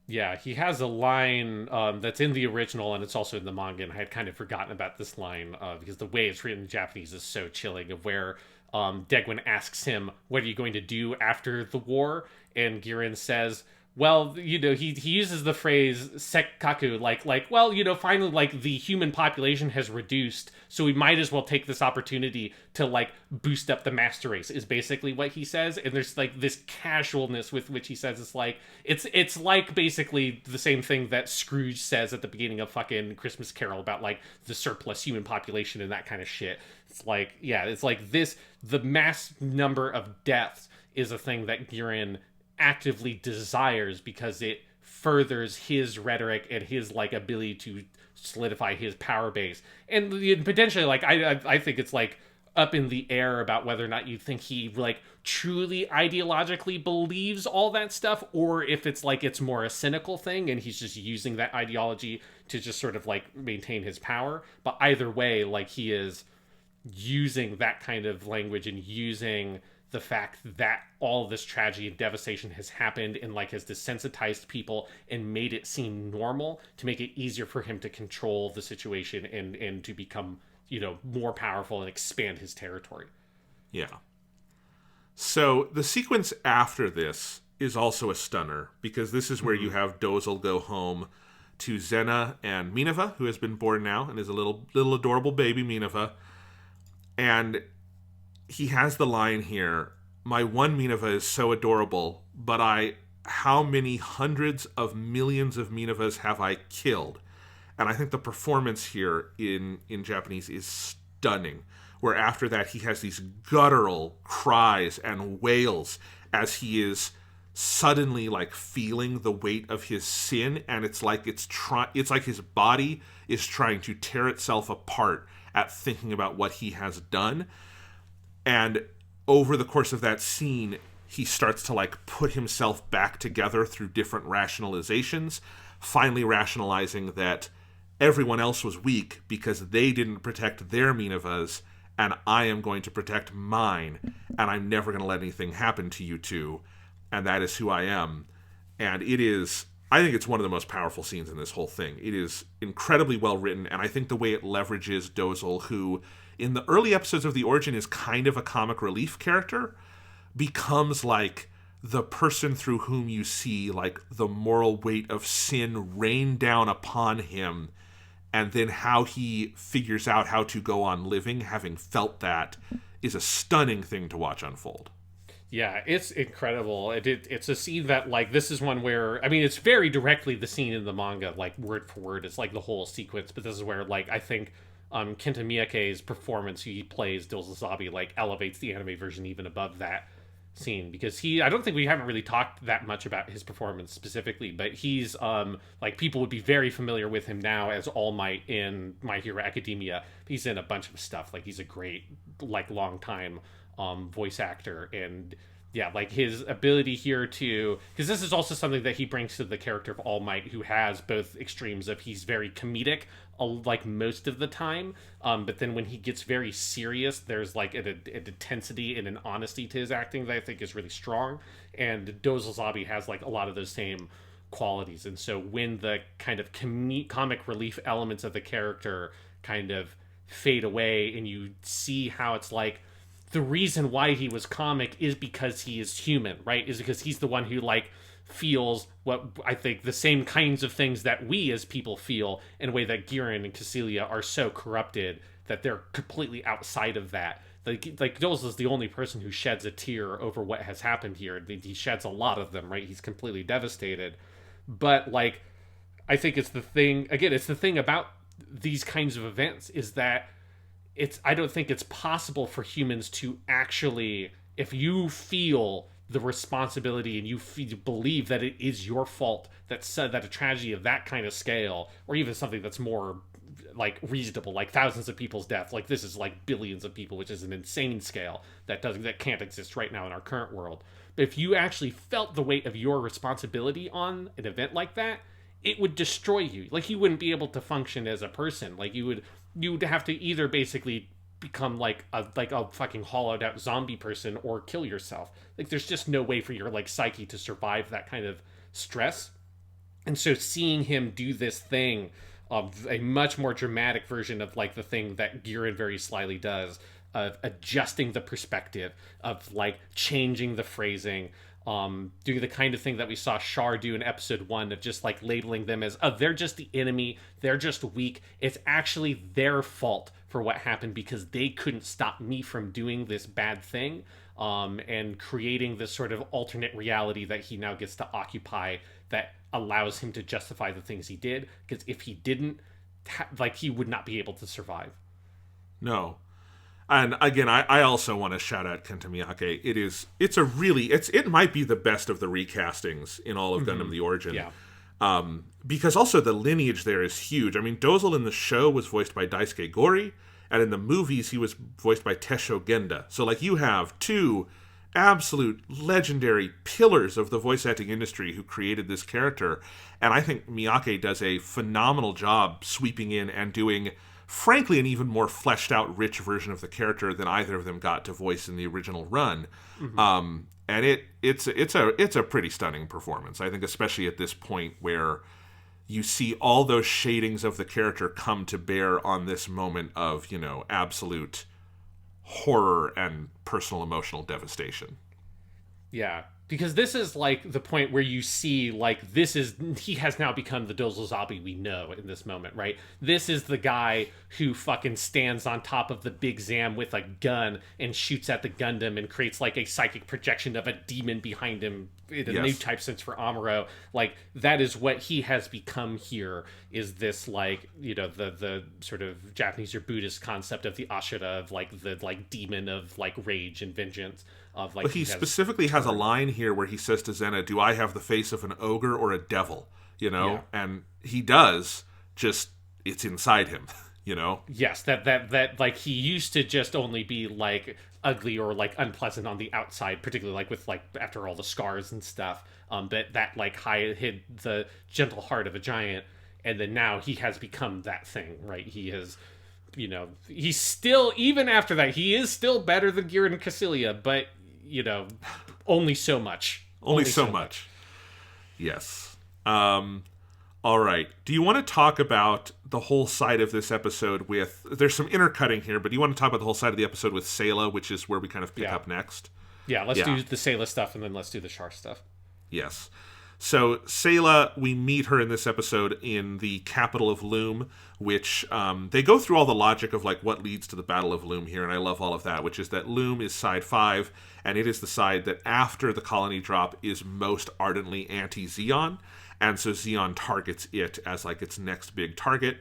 Yeah, he has a line that's in the original, and it's also in the manga, and I had kind of forgotten about this line because the way it's written in Japanese is so chilling, of where Degwin asks him, what are you going to do after the war? And Girin says, well, he uses the phrase sekkaku, finally, like, the human population has reduced, so we might as well take this opportunity to, like, boost up the master race, is basically what he says. And there's, like, this casualness with which he says it's like basically the same thing that Scrooge says at the beginning of fucking Christmas Carol about, like, the surplus human population and that kind of shit. It's like, yeah, it's like the mass number of deaths is a thing that Girin actively desires because it furthers his rhetoric and his like ability to solidify his power base. And potentially, like, I think it's like up in the air about whether or not you think he like truly ideologically believes all that stuff, or if it's like it's more a cynical thing and he's just using that ideology to just sort of like maintain his power. But either way, like, he is using that kind of language and using the fact that all this tragedy and devastation has happened and like has desensitized people and made it seem normal to make it easier for him to control the situation and to become, more powerful and expand his territory. Yeah. So the sequence after this is also a stunner, because this is where you have Dozel go home to Zena and Minerva, who has been born now and is a little adorable baby Minerva. And he has the line here, my one Minerva is so adorable, but how many hundreds of millions of Minervas have I killed? And I think the performance here in Japanese is stunning, where after that he has these guttural cries and wails as he is suddenly like feeling the weight of his sin, and it's like his body is trying to tear itself apart at thinking about what he has done. And over the course of that scene, he starts to like put himself back together through different rationalizations, finally rationalizing that everyone else was weak because they didn't protect their Minervas, and I am going to protect mine, and I'm never going to let anything happen to you two, and that is who I am. And I think it's one of the most powerful scenes in this whole thing. It is incredibly well written, and I think the way it leverages Dozel, who in the early episodes of The Origin is kind of a comic relief character, becomes like the person through whom you see like the moral weight of sin rain down upon him, and then how he figures out how to go on living, having felt that, is a stunning thing to watch unfold. Yeah, it's incredible. It's a scene that, like, this is one where, I mean, it's very directly the scene in the manga, like, word for word. It's, like, the whole sequence, but this is where, like, I think Kenta Miyake's performance, he plays Dozel, like, elevates the anime version even above that scene, because I don't think we haven't really talked that much about his performance specifically, but he's, like, people would be very familiar with him now as All Might in My Hero Academia. He's in a bunch of stuff. Like, he's a great, like, long time voice actor, and yeah, like his ability here to, because this is also something that he brings to the character of All Might, who has both extremes of he's very comedic like most of the time, but then when he gets very serious, there's like an intensity and an honesty to his acting that I think is really strong, and Dozel has like a lot of those same qualities. And so when the kind of comic relief elements of the character kind of fade away and you see how it's like the reason why he was comic is because he is human, right? Is because he's the one who like feels what I think the same kinds of things that we as people feel, in a way that Girin and Cassilia are so corrupted that they're completely outside of that. Like Dozel is the only person who sheds a tear over what has happened here. He sheds a lot of them, right? He's completely devastated. But like, I think it's the thing, again, it's the thing about these kinds of events is that I don't think it's possible for humans to actually, if you feel the responsibility and you believe that it is your fault that a tragedy of that kind of scale, or even something that's more like reasonable, like thousands of people's death, like this is like billions of people, which is an insane scale that can't exist right now in our current world. But if you actually felt the weight of your responsibility on an event like that, it would destroy you. Like, you wouldn't be able to function as a person. Like, you would have to either basically become like a fucking hollowed out zombie person or kill yourself. Like, there's just no way for your like psyche to survive that kind of stress. And so seeing him do this thing of a much more dramatic version of like the thing that Gurren very slyly does, of adjusting the perspective, of like changing the phrasing, doing the kind of thing that we saw Char do in episode 1 of just like labeling them as, oh, they're just the enemy, they're just weak, it's actually their fault for what happened because they couldn't stop me from doing this bad thing, and creating this sort of alternate reality that he now gets to occupy that allows him to justify the things he did, because if he didn't, he would not be able to survive. No. And again, I also want to shout out Kenta Miyake. It might be the best of the recastings in all of Gundam the Origin. Yeah. Because also the lineage there is huge. I mean, Dozle in the show was voiced by Daisuke Gori, and in the movies he was voiced by Tesho Genda. So like, you have two absolute legendary pillars of the voice acting industry who created this character. And I think Miyake does a phenomenal job sweeping in and doing, frankly, an even more fleshed out, rich version of the character than either of them got to voice in the original run. Mm-hmm. And it's a pretty stunning performance, I think, especially at this point where you see all those shadings of the character come to bear on this moment of, you know, absolute horror and personal emotional devastation. Yeah, because this is like the point where you see like he has now become the Dozelzabi we know in this moment, right? This is the guy who fucking stands on top of the big Zam with a gun and shoots at the Gundam and creates like a psychic projection of a demon behind him in a new type sense for Amuro. Like, that is what he has become here, is this like, you know, the sort of Japanese or Buddhist concept of the Ashura, of like the like demon of like rage and vengeance. Of like, but he specifically has a line here where he says to Zena, "Do I have the face of an ogre or a devil?" You know, yeah. And he does. Just, it's inside him. You know. Yes, that like, he used to just only be like ugly or like unpleasant on the outside, particularly like with like after all the scars and stuff. But that like hid the gentle heart of a giant, and then now he has become that thing, right? He has. You know, he's still, even after that, he is still better than Gurren and Cassilia, but, you know, only so much. Only so much. Yes. All right. Do you want to talk about the whole side of this episode with, there's some intercutting here, but do you want to talk about the whole side of the episode with Sayla, which is where we kind of pick up next? Yeah, let's do the Sayla stuff, and then let's do the Char stuff. Yes. So Sayla, we meet her in this episode in the capital of Loum, which they go through all the logic of like what leads to the Battle of Loum here, and I love all of that, which is that Loum is side 5, and it is the side that after the colony drop is most ardently anti-Zeon, and so Zeon targets it as like its next big target.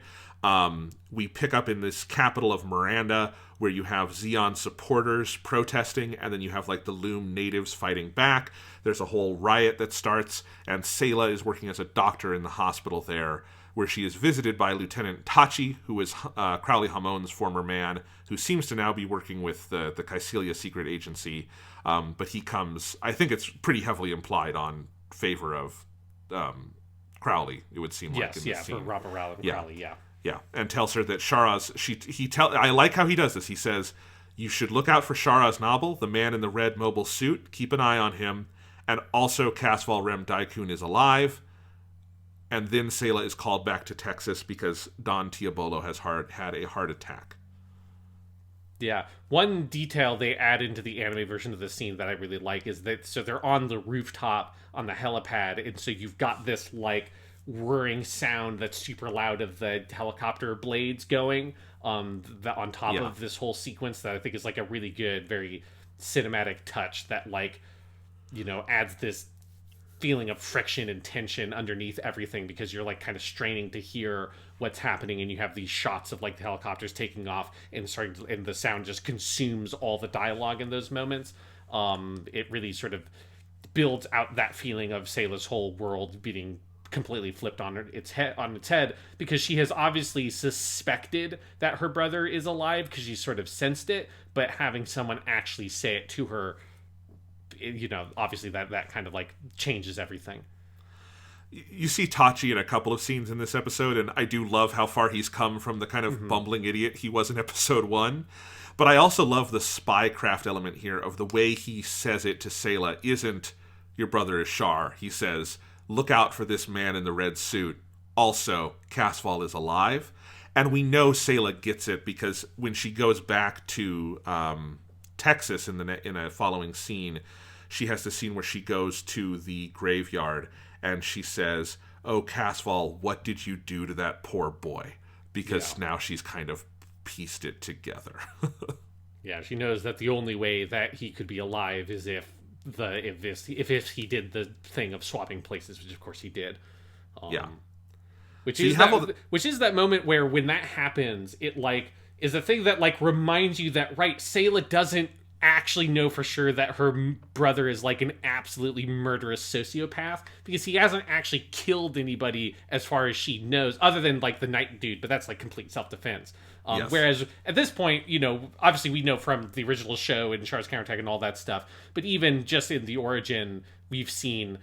We pick up in this capital of Miranda, where you have Zeon supporters protesting, and then you have like the Loum natives fighting back. There's a whole riot that starts, and Sayla is working as a doctor in the hospital there, where she is visited by Lieutenant Tachi, who is Crowley Hamon's former man, who seems to now be working with the Caecilia secret agency. But he comes, I think it's pretty heavily implied, on favor of Crowley, it would seem like in this scene. For Ramba Crowley, Yeah, and tells her that I like how he does this. He says, "You should look out for Char Aznable, the man in the red mobile suit. Keep an eye on him. And also Casval Rem Daikun is alive." And then Sayla is called back to Texas because Don Tiabolo has had a heart attack. Yeah. One detail they add into the anime version of the scene that I really like is that, so they're on the rooftop on the helipad, and so you've got this like whirring sound that's super loud of the helicopter blades going on top of this whole sequence that I think is like a really good, very cinematic touch that, like, you know, adds this feeling of friction and tension underneath everything, because you're like kind of straining to hear what's happening, and you have these shots of like the helicopters taking off and starting to, and the sound just consumes all the dialogue in those moments. It really sort of builds out that feeling of Sayla's whole world being completely flipped on its head, because she has obviously suspected that her brother is alive because she sort of sensed it, but having someone actually say it to her, you know, obviously that kind of like changes everything. You see Tachi in a couple of scenes in this episode, and I do love how far he's come from the kind of bumbling idiot he was in episode 1. But I also love the spycraft element here of the way he says it to Sayla isn't, your brother is Char. He says, look out for this man in the red suit. Also, Casval is alive. And we know Sayla gets it because when she goes back to Texas in a following scene, she has the scene where she goes to the graveyard and she says, oh, Casval, what did you do to that poor boy? Because now she's kind of pieced it together. Yeah, she knows that the only way that he could be alive is if he did the thing of swapping places, which of course he did. Which is that moment where when that happens, it like is a thing that like reminds you that Sayla doesn't actually know for sure that her brother is like an absolutely murderous sociopath, because he hasn't actually killed anybody as far as she knows, other than like the night dude, but that's like complete self-defense. Whereas at this point, you know, obviously we know from the original show and Char's counterattack and all that stuff, but even just in the origin, we've seen,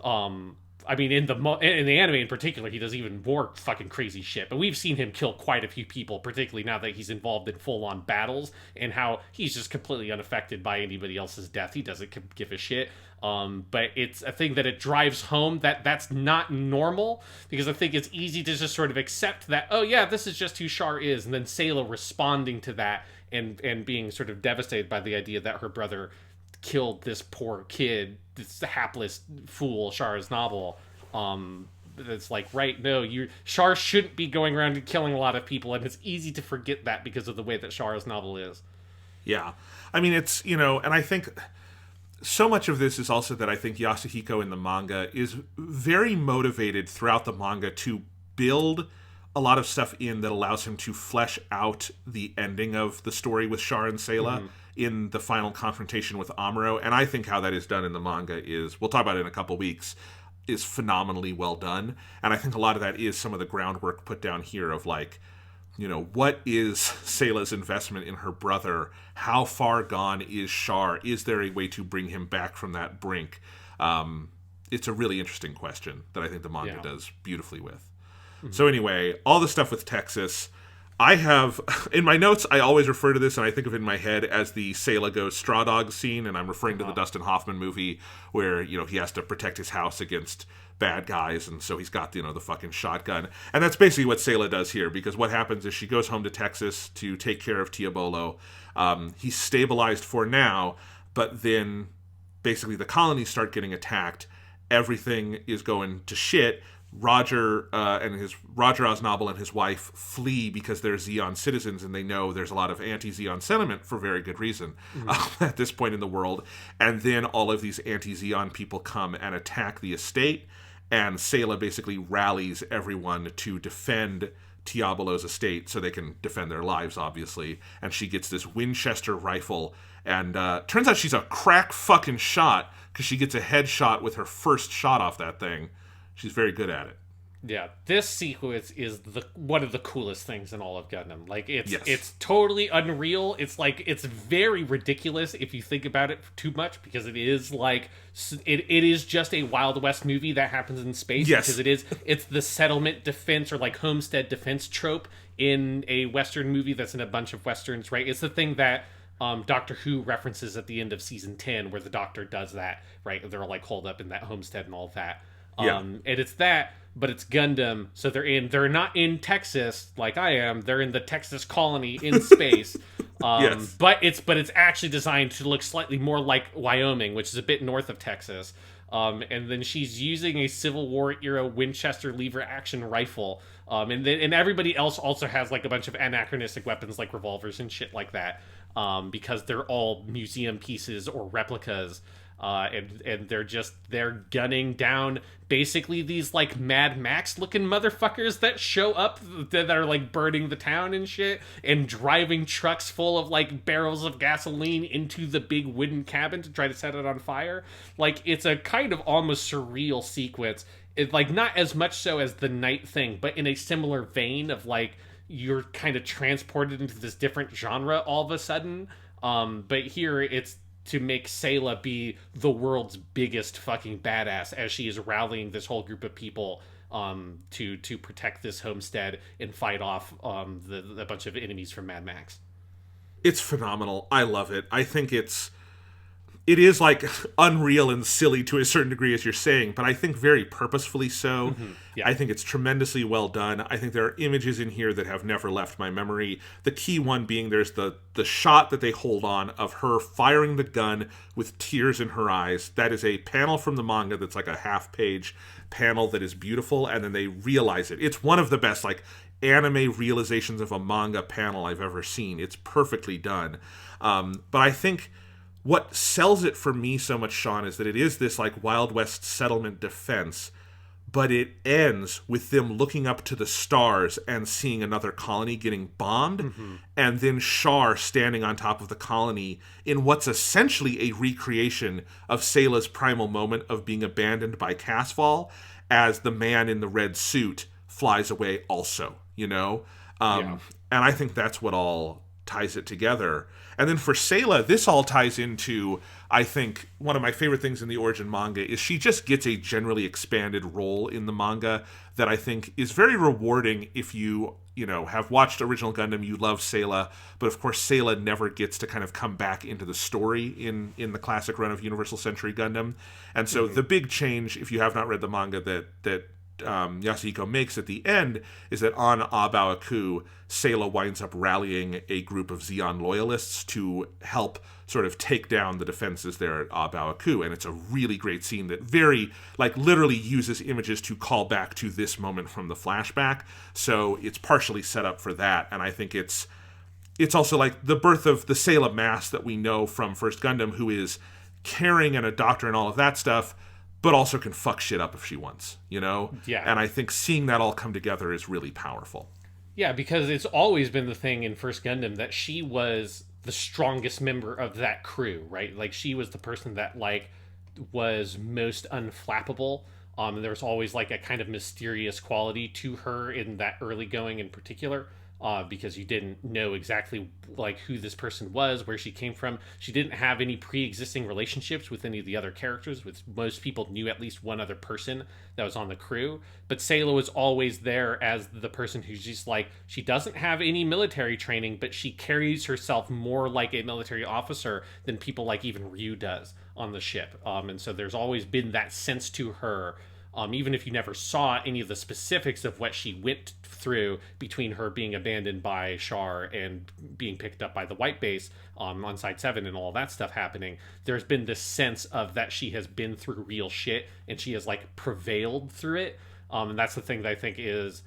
I mean, in the anime in particular, he does even more fucking crazy shit. But we've seen him kill quite a few people, particularly now that he's involved in full-on battles, and how he's just completely unaffected by anybody else's death. He doesn't give a shit. But it's a thing that it drives home that that's not normal, because I think it's easy to just sort of accept that, oh yeah, this is just who Char is, and then Sayla responding to that and being sort of devastated by the idea that her brother killed this poor kid, this hapless fool, Char Aznable. It's like, no, Char shouldn't be going around and killing a lot of people, and it's easy to forget that because of the way that Char Aznable is. Yeah. I mean, it's, you know, and I think so much of this is also that I think Yasuhiko in the manga is very motivated throughout the manga to build a lot of stuff in that allows him to flesh out the ending of the story with Char and Sayla in the final confrontation with Amuro. And I think how that is done in the manga is, we'll talk about it in a couple weeks, is phenomenally well done. And I think a lot of that is some of the groundwork put down here of like, you know, what is Sayla's investment in her brother? How far gone is Char? Is there a way to bring him back from that brink? It's a really interesting question that I think the manga does beautifully with. So anyway, all the stuff with Texas, I have, in my notes, I always refer to this, and I think of it in my head as the Sayla goes straw dog scene, and I'm referring to the Dustin Hoffman movie where, you know, he has to protect his house against bad guys, and so he's got, you know, the fucking shotgun. And that's basically what Sayla does here, because what happens is she goes home to Texas to take care of Tiabolo. He's stabilized for now, but then basically the colonies start getting attacked. Everything is going to shit. Roger Aznable and his wife flee because they're Zeon citizens, and they know there's a lot of anti-Zeon sentiment for very good reason at this point in the world. And then all of these anti-Zeon people come and attack the estate, and Sayla basically rallies everyone to defend Tiabolo's estate so they can defend their lives, obviously. And she gets this Winchester rifle, and turns out she's a crack fucking shot because she gets a headshot with her first shot off that thing. She's very good at it. Yeah, this sequence is one of the coolest things in all of Gundam. Like, it's totally unreal. It's like, it's very ridiculous if you think about it too much, because it is like, it is just a Wild West movie that happens in space. Yes. Because it's the settlement defense or like homestead defense trope in a Western movie that's in a bunch of Westerns, right? It's the thing that Doctor Who references at the end of season 10, where the Doctor does that, right? They're like holed up in that homestead and all that. And it's that, but it's Gundam, so they're not in Texas like I am. They're in the Texas colony in space. But it's actually designed to look slightly more like Wyoming, which is a bit north of Texas. And then she's using a Civil War era Winchester lever action rifle. And everybody else also has like a bunch of anachronistic weapons like revolvers and shit like that. Because they're all museum pieces or replicas. and they're gunning down basically these like Mad Max looking motherfuckers that show up that are like burning the town and shit, and driving trucks full of like barrels of gasoline into the big wooden cabin to try to set it on fire. Like, it's a kind of almost surreal sequence. It, like, not as much so as the night thing, but in a similar vein of like you're kind of transported into this different genre all of a sudden. But here it's to make Sayla be the world's biggest fucking badass as she is rallying this whole group of people to protect this homestead and fight off the bunch of enemies from Mad Max. It's phenomenal. I love it. I think it is like unreal and silly to a certain degree, as you're saying, but I think very purposefully so. Mm-hmm. Yeah. I think it's tremendously well done. I think there are images in here that have never left my memory. The key one being there's the shot that they hold on of her firing the gun with tears in her eyes. That is a panel from the manga that's like a half-page panel that is beautiful, and then they realize it. It's one of the best like anime realizations of a manga panel I've ever seen. It's perfectly done. But I think what sells it for me so much, Sean, is that it is this like Wild West settlement defense, but it ends with them looking up to the stars and seeing another colony getting bombed, and then Char standing on top of the colony in what's essentially a recreation of Sayla's primal moment of being abandoned by Casval as the man in the red suit flies away also, you know? And I think that's what all ties it together. And then for Sayla, this all ties into, I think, one of my favorite things in the Origin manga is she just gets a generally expanded role in the manga that I think is very rewarding if you have watched original Gundam, you love Sayla, but of course Sayla never gets to kind of come back into the story in the classic run of Universal Century Gundam. And so the big change, if you have not read the manga, that Yasuhiko makes at the end is that on Abaoku, Sayla winds up rallying a group of Zeon loyalists to help sort of take down the defenses there at Abaoku, and it's a really great scene that very, like, literally uses images to call back to this moment from the flashback, so it's partially set up for that, and I think it's also like the birth of the Sayla Mass that we know from First Gundam, who is caring and a doctor and all of that stuff, but also can fuck shit up if she wants, you know? Yeah. And I think seeing that all come together is really powerful. Yeah, because it's always been the thing in First Gundam that she was the strongest member of that crew, right? Like, she was the person that, like, was most unflappable. And there was always, like, a kind of mysterious quality to her in that early going in particular. Because you didn't know exactly like who this person was, where she came from. She didn't have any pre-existing relationships with any of the other characters. With most people knew at least one other person that was on the crew. But Sayla was always there as the person who's just like, she doesn't have any military training, but she carries herself more like a military officer than people like even Ryu does on the ship. And so there's always been that sense to her. Even if you never saw any of the specifics of what she went through between her being abandoned by Char and being picked up by the White Base on Side 7 and all that stuff happening, there's been this sense of that she has been through real shit and she has, like, prevailed through it. And that's the thing that I think is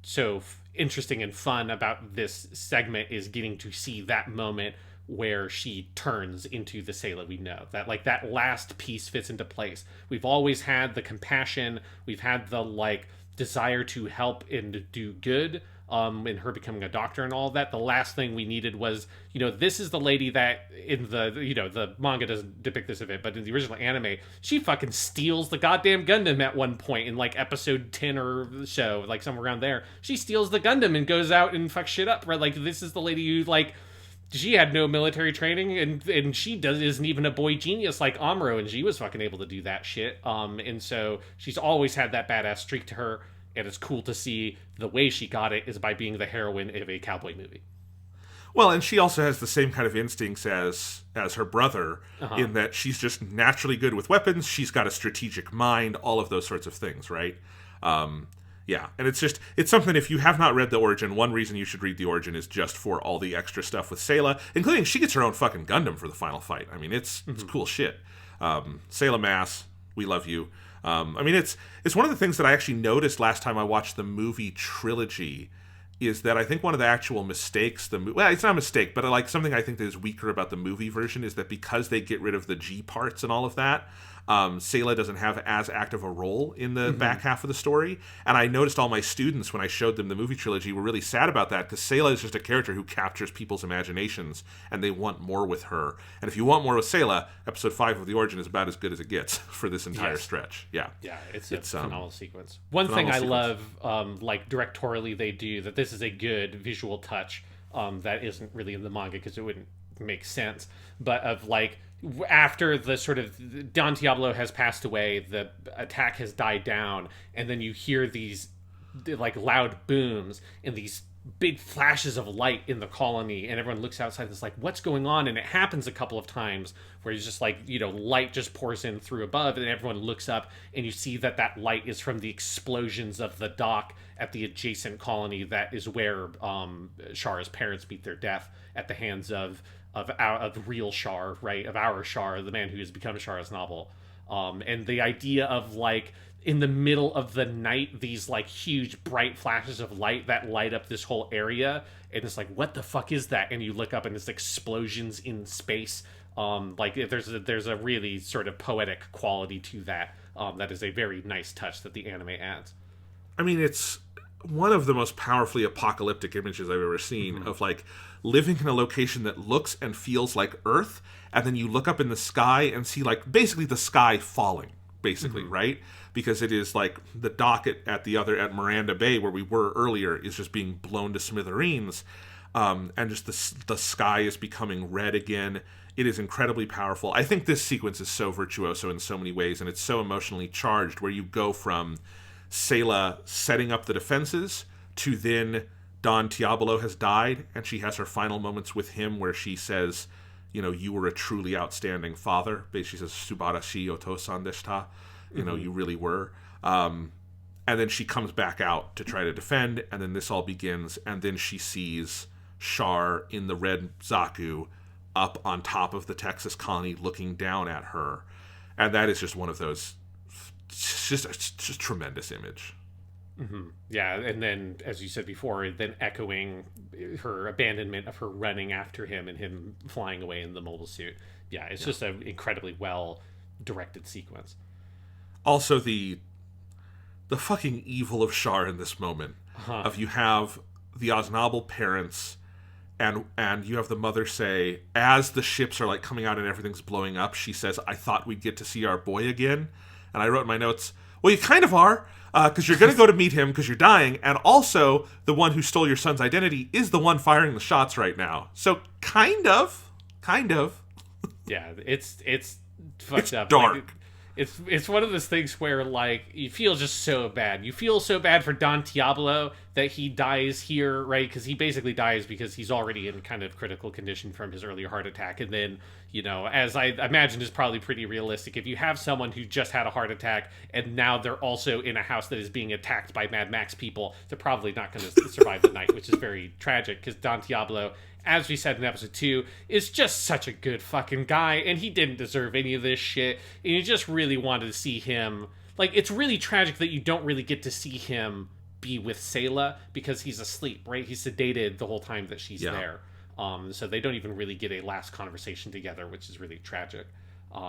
so interesting and fun about this segment, is getting to see that moment where she turns into the Sayla we know. That, like, that last piece fits into place. We've always had the compassion, we've had the, like, desire to help and do good, in her becoming a doctor and all that. The last thing we needed was, this is the lady that in the, the manga doesn't depict this of it, but in the original anime, she fucking steals the goddamn Gundam at one point in, like, episode 10 or so, like, somewhere around there. She steals the Gundam and goes out and fucks shit up, right? Like, this is the lady who, like, she had no military training, and she isn't even a boy genius like Amuro, and she was fucking able to do that shit. And so she's always had that badass streak to her, and it's cool to see the way she got it is by being the heroine of a cowboy movie. Well, and she also has the same kind of instincts as her brother, in that she's just naturally good with weapons, she's got a strategic mind, all of those sorts of things, right? Yeah, and it's something, if you have not read the Origin, one reason you should read the Origin is just for all the extra stuff with Sayla, including she gets her own fucking Gundam for the final fight. I mean, it's cool shit. Sayla Mass, we love you. I mean, it's one of the things that I actually noticed last time I watched the movie trilogy, is that I think one of the actual mistakes well, it's not a mistake, but like something I think that is weaker about the movie version is that because they get rid of the G parts and all of that, Sayla doesn't have as active a role in the back half of the story. And I noticed all my students, when I showed them the movie trilogy, were really sad about that, because Sayla is just a character who captures people's imaginations, and they want more with her. And if you want more with Sayla, episode 5 of The Origin is about as good as it gets for this entire stretch. Yeah, it's a phenomenal sequence. One thing I love, like directorially, they do that. This is a good visual touch that isn't really in the manga because it wouldn't make sense. But of like, after the sort of Don Diablo has passed away, the attack has died down, and then you hear these like loud booms and these big flashes of light in the colony, and everyone looks outside and it's like, what's going on? And it happens a couple of times where it's just like, light just pours in through above, and everyone looks up and you see that light is from the explosions of the dock at the adjacent colony that is where Char's parents meet their death at the hands of the real Char, right? Of our Char, the man who has become Char Aznable. And the idea of like, in the middle of the night, these like huge bright flashes of light that light up this whole area, and it's like, what the fuck is that? And you look up and it's explosions in space. Like there's a really sort of poetic quality to that. That is a very nice touch that the anime adds. I mean, it's one of the most powerfully apocalyptic images I've ever seen, of like living in a location that looks and feels like Earth, and then you look up in the sky and see like basically the sky falling, basically, right? Because it is like the dock at Miranda Bay, where we were earlier, is just being blown to smithereens, and just the sky is becoming red again. It is incredibly powerful. I think this sequence is so virtuoso in so many ways, and it's so emotionally charged, where you go from Sayla setting up the defenses to then Don Diablo has died, and she has her final moments with him where she says, you were a truly outstanding father. Basically, she says, Subarashi otosan deshita. You really were. And then she comes back out to try to defend, and then this all begins, and then she sees Char in the red Zaku up on top of the Texas colony looking down at her. And that is just one of those, just tremendous image. Yeah, and then, as you said before, then echoing her abandonment of her running after him and him flying away in the mobile suit. Yeah, it's just an incredibly well-directed sequence. Also, the fucking evil of Char in this moment. Of you have the Aznable parents, and you have the mother say, as the ships are like coming out and everything's blowing up, she says, I thought we'd get to see our boy again. And I wrote in my notes, well, you kind of are, because you're going to go to meet him because you're dying, and also the one who stole your son's identity is the one firing the shots right now. So kind of. Yeah, it's fucked up. Dark. Like, it's one of those things where like you feel just so bad. You feel so bad for Don Diablo that he dies here, right? Because he basically dies because he's already in kind of critical condition from his earlier heart attack. And then, as I imagine is probably pretty realistic, if you have someone who just had a heart attack and now they're also in a house that is being attacked by Mad Max people, they're probably not going to survive the night, which is very tragic because Don Diablo, as we said in episode 2, is just such a good fucking guy, and he didn't deserve any of this shit, and you just really wanted to see him. Like, it's really tragic that you don't really get to see him be with Sayla because he's asleep, right? He's sedated the whole time that she's there. So they don't even really get a last conversation together, which is really tragic.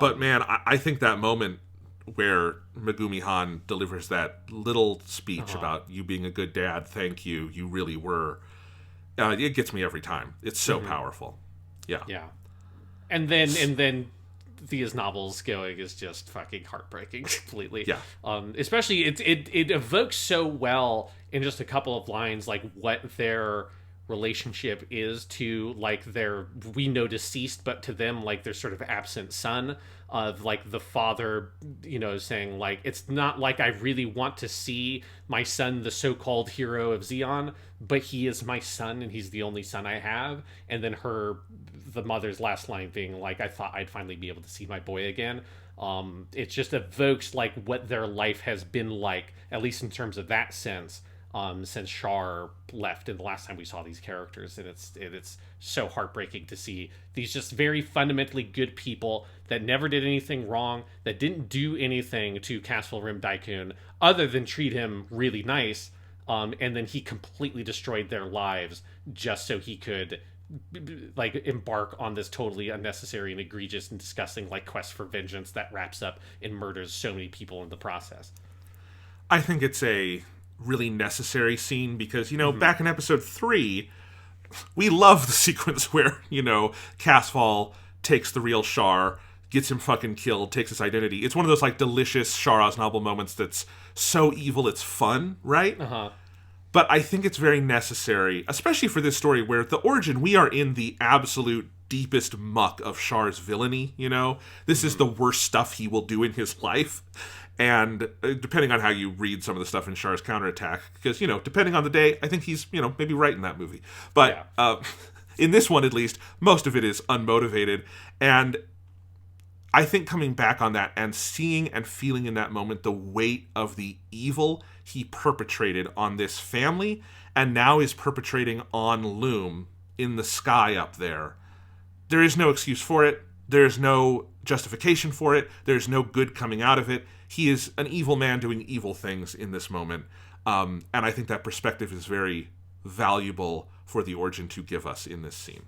But man, I think that moment where Megumi Han delivers that little speech about you being a good dad, thank you, you really were, it gets me every time. It's so powerful. Yeah. And then the Aznable's going is just fucking heartbreaking completely. Yeah. Especially it evokes so well in just a couple of lines like what their relationship is to like their, we know deceased, but to them like their sort of absent son, of like the father, saying like, it's not like I really want to see my son, the so-called hero of Zeon, but he is my son and he's the only son I have. And then the mother's last line being like, I thought I'd finally be able to see my boy again. It just evokes like what their life has been like, at least in terms of that sense, since Char left and the last time we saw these characters. And it's so heartbreaking to see these just very fundamentally good people that never did anything wrong, that didn't do anything to Castle Rim Daikun other than treat him really nice, and then he completely destroyed their lives just so he could like embark on this totally unnecessary and egregious and disgusting like quest for vengeance that wraps up and murders so many people in the process. I think it's a really necessary scene because, back in episode 3, we love the sequence where, Casfall takes the real Char, gets him fucking killed, takes his identity. It's one of those, like, delicious Char Aznable moments that's so evil it's fun, right? Uh-huh. But I think it's very necessary, especially for this story where the origin, we are in the absolute deepest muck of Char's villainy, This is the worst stuff he will do in his life. And depending on how you read some of the stuff in Char's counterattack, because, depending on the day, I think he's, maybe right in that movie. But in this one, at least, most of it is unmotivated. And I think coming back on that and seeing and feeling in that moment the weight of the evil he perpetrated on this family and now is perpetrating on Loum in the sky up there. There is no excuse for it. There's no justification for it. There's no good coming out of it. He is an evil man doing evil things in this moment. And I think that perspective is very valuable for the origin to give us in this scene.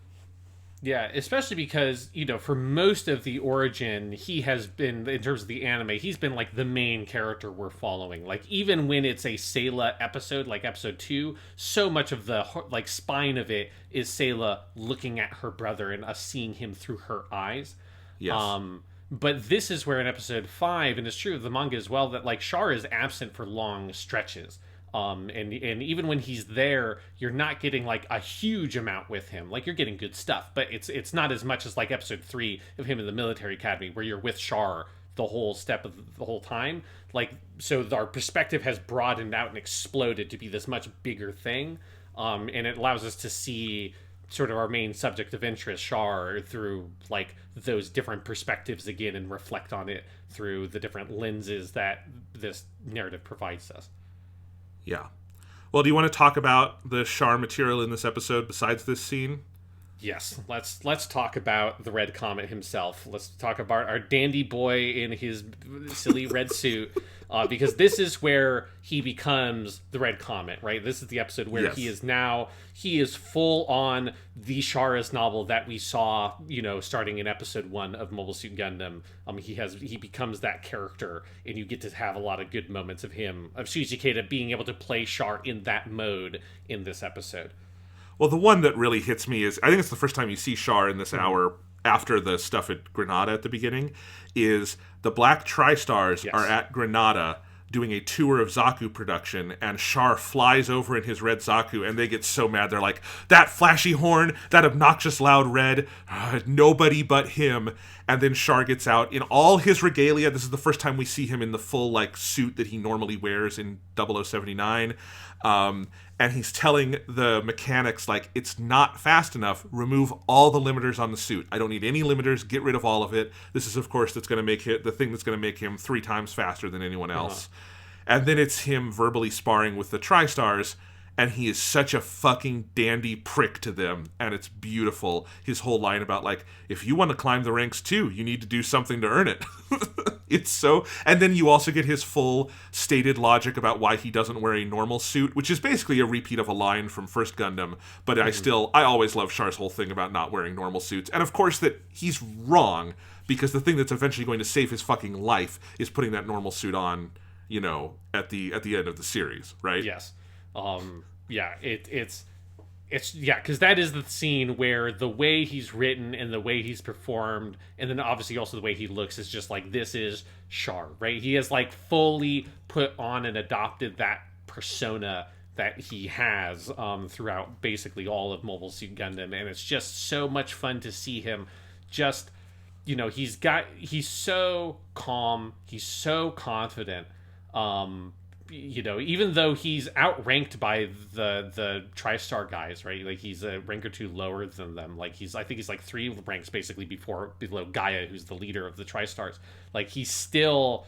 Yeah, especially because, for most of the origin, he has been, in terms of the anime, he's been, like, the main character we're following. Like, even when it's a Sayla episode, like episode 2, so much of the, like, spine of it is Sayla looking at her brother and us seeing him through her eyes. Yes. But this is where in episode 5, and it's true of the manga as well, that, like, Char is absent for long stretches. And even when he's there, you're not getting like a huge amount with him. Like you're getting good stuff, but it's not as much as like episode 3 of him in the military academy where you're with Char the whole step of the whole time. Like, so our perspective has broadened out and exploded to be this much bigger thing. And it allows us to see sort of our main subject of interest, Char, through like those different perspectives again and reflect on it through the different lenses that this narrative provides us. Yeah. Well, do you want to talk about the Char material in this episode besides this scene? Yes. Let's talk about the Red Comet himself. Let's talk about our dandy boy in his silly red suit, because this is where he becomes the Red Comet, right? This is the episode where yes. he is full on the Char Aznable that we saw, starting in episode 1 of Mobile Suit Gundam. He becomes that character, and you get to have a lot of good moments of him, of Shuji Keita being able to play Char in that mode in this episode. Well, the one that really hits me is, I think it's the first time you see Char in this hour after the stuff at Granada at the beginning, is the Black Tri-Stars are at Granada doing a tour of Zaku production, and Char flies over in his red Zaku, and they get so mad. They're like, that flashy horn, that obnoxious loud red, nobody but him. And then Char gets out in all his regalia. This is the first time we see him in the full like suit that he normally wears in 0079. And he's telling the mechanics, like, it's not fast enough. Remove all the limiters on the suit. I don't need any limiters. Get rid of all of it. This is, of course, that's going to make it the thing that's going to make him 3 times faster than anyone else. And then it's him verbally sparring with the Tri-Stars, and he is such a fucking dandy prick to them, and it's beautiful. His whole line about, like, if you want to climb the ranks too, you need to do something to earn it. It's so... And then you also get his full stated logic about why he doesn't wear a normal suit, which is basically a repeat of a line from First Gundam, but I always love Char's whole thing about not wearing normal suits. And of course that he's wrong, because the thing that's eventually going to save his fucking life is putting that normal suit on, at the end of the series, right? Yes. Because that is the scene where the way he's written and the way he's performed, and then obviously also the way he looks is just like, this is Char, right? He has like fully put on and adopted that persona that he has throughout basically all of Mobile Suit Gundam, and it's just so much fun to see him just, he's so calm, he's so confident, even though he's outranked by the Tri-Star guys, right? Like he's a rank or 2 lower than them. Like I think he's like 3 ranks basically below Gaia, who's the leader of the Tri-Stars. Like he still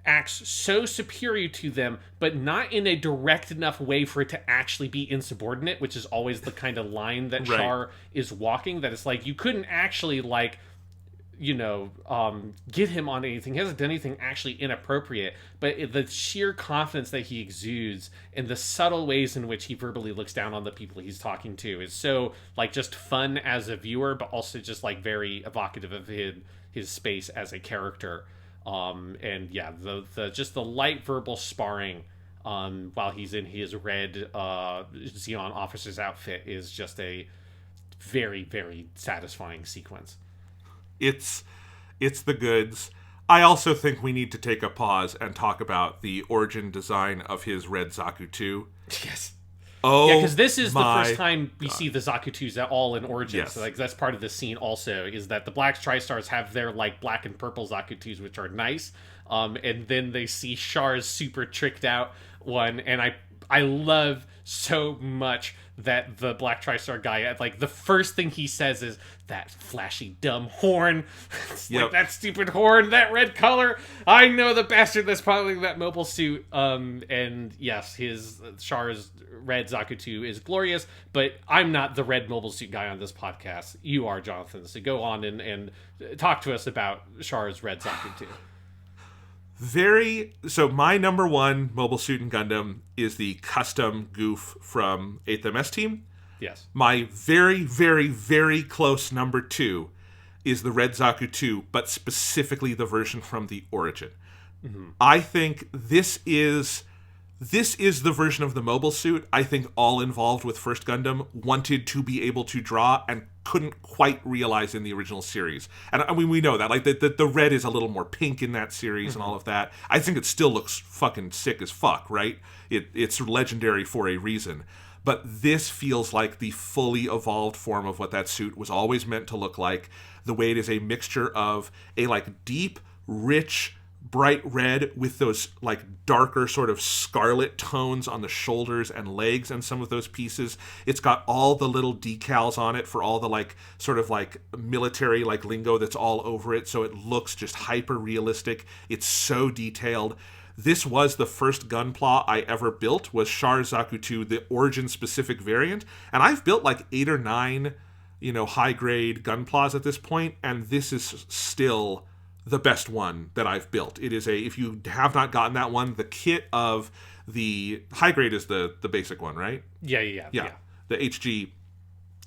acts so superior to them, but not in a direct enough way for it to actually be insubordinate, which is always the kind of line that Char is walking, that it's like, you couldn't actually like get him on anything. He hasn't done anything actually inappropriate, but the sheer confidence that he exudes and the subtle ways in which he verbally looks down on the people he's talking to is so like just fun as a viewer, but also just like very evocative of his space as a character. And yeah, the just the light verbal sparring while he's in his red Zeon officer's outfit is just a very, very satisfying sequence. It's the goods. I also think we need to take a pause and talk about the origin design of his red Zaku 2. Yes. Oh, yeah, because this is the first time we God. see the Zaku 2s at all in Origin. Yes. So like that's part of the scene also, is that the Black Tri-Stars have their like black and purple Zaku 2s, which are nice. And then they see Char's super tricked out one, and I love so much that the Black Tri-Star guy, like, the first thing he says is, that flashy, dumb horn. It's like, that stupid horn, that red color. I know the bastard that's piloting that mobile suit. And yes, his Char's red Zaku 2 is glorious, but I'm not the red mobile suit guy on this podcast. You are, Jonathan. So go on and talk to us about Char's red Zaku 2. So my number one mobile suit in Gundam is the custom goof from 8th MS Team. Yes. My very, very, very close number two is the Red Zaku 2, but specifically the version from the Origin. Mm-hmm. I think this is the version of the mobile suit I think all involved with First Gundam wanted to be able to draw and couldn't quite realize in the original series. And I mean, we know that. Like, the red is a little more pink in that series and all of that. I think it still looks fucking sick as fuck, right? It's legendary for a reason. But this feels like the fully evolved form of what that suit was always meant to look like. The way it is a mixture of a, like, deep, rich, bright red with those like darker sort of scarlet tones on the shoulders and legs and some of those pieces. It's got all the little decals on it for all the like sort of like military like lingo that's all over it, so it looks just hyper realistic. It's so detailed. This was the first gunpla I ever built, was Char Zaku 2, the Origin specific variant, and I've built like 8 or 9 high grade gunplas at this point, and this is still the best one that I've built. It is if you have not gotten that one, the kit of the high grade is the basic one, right? Yeah.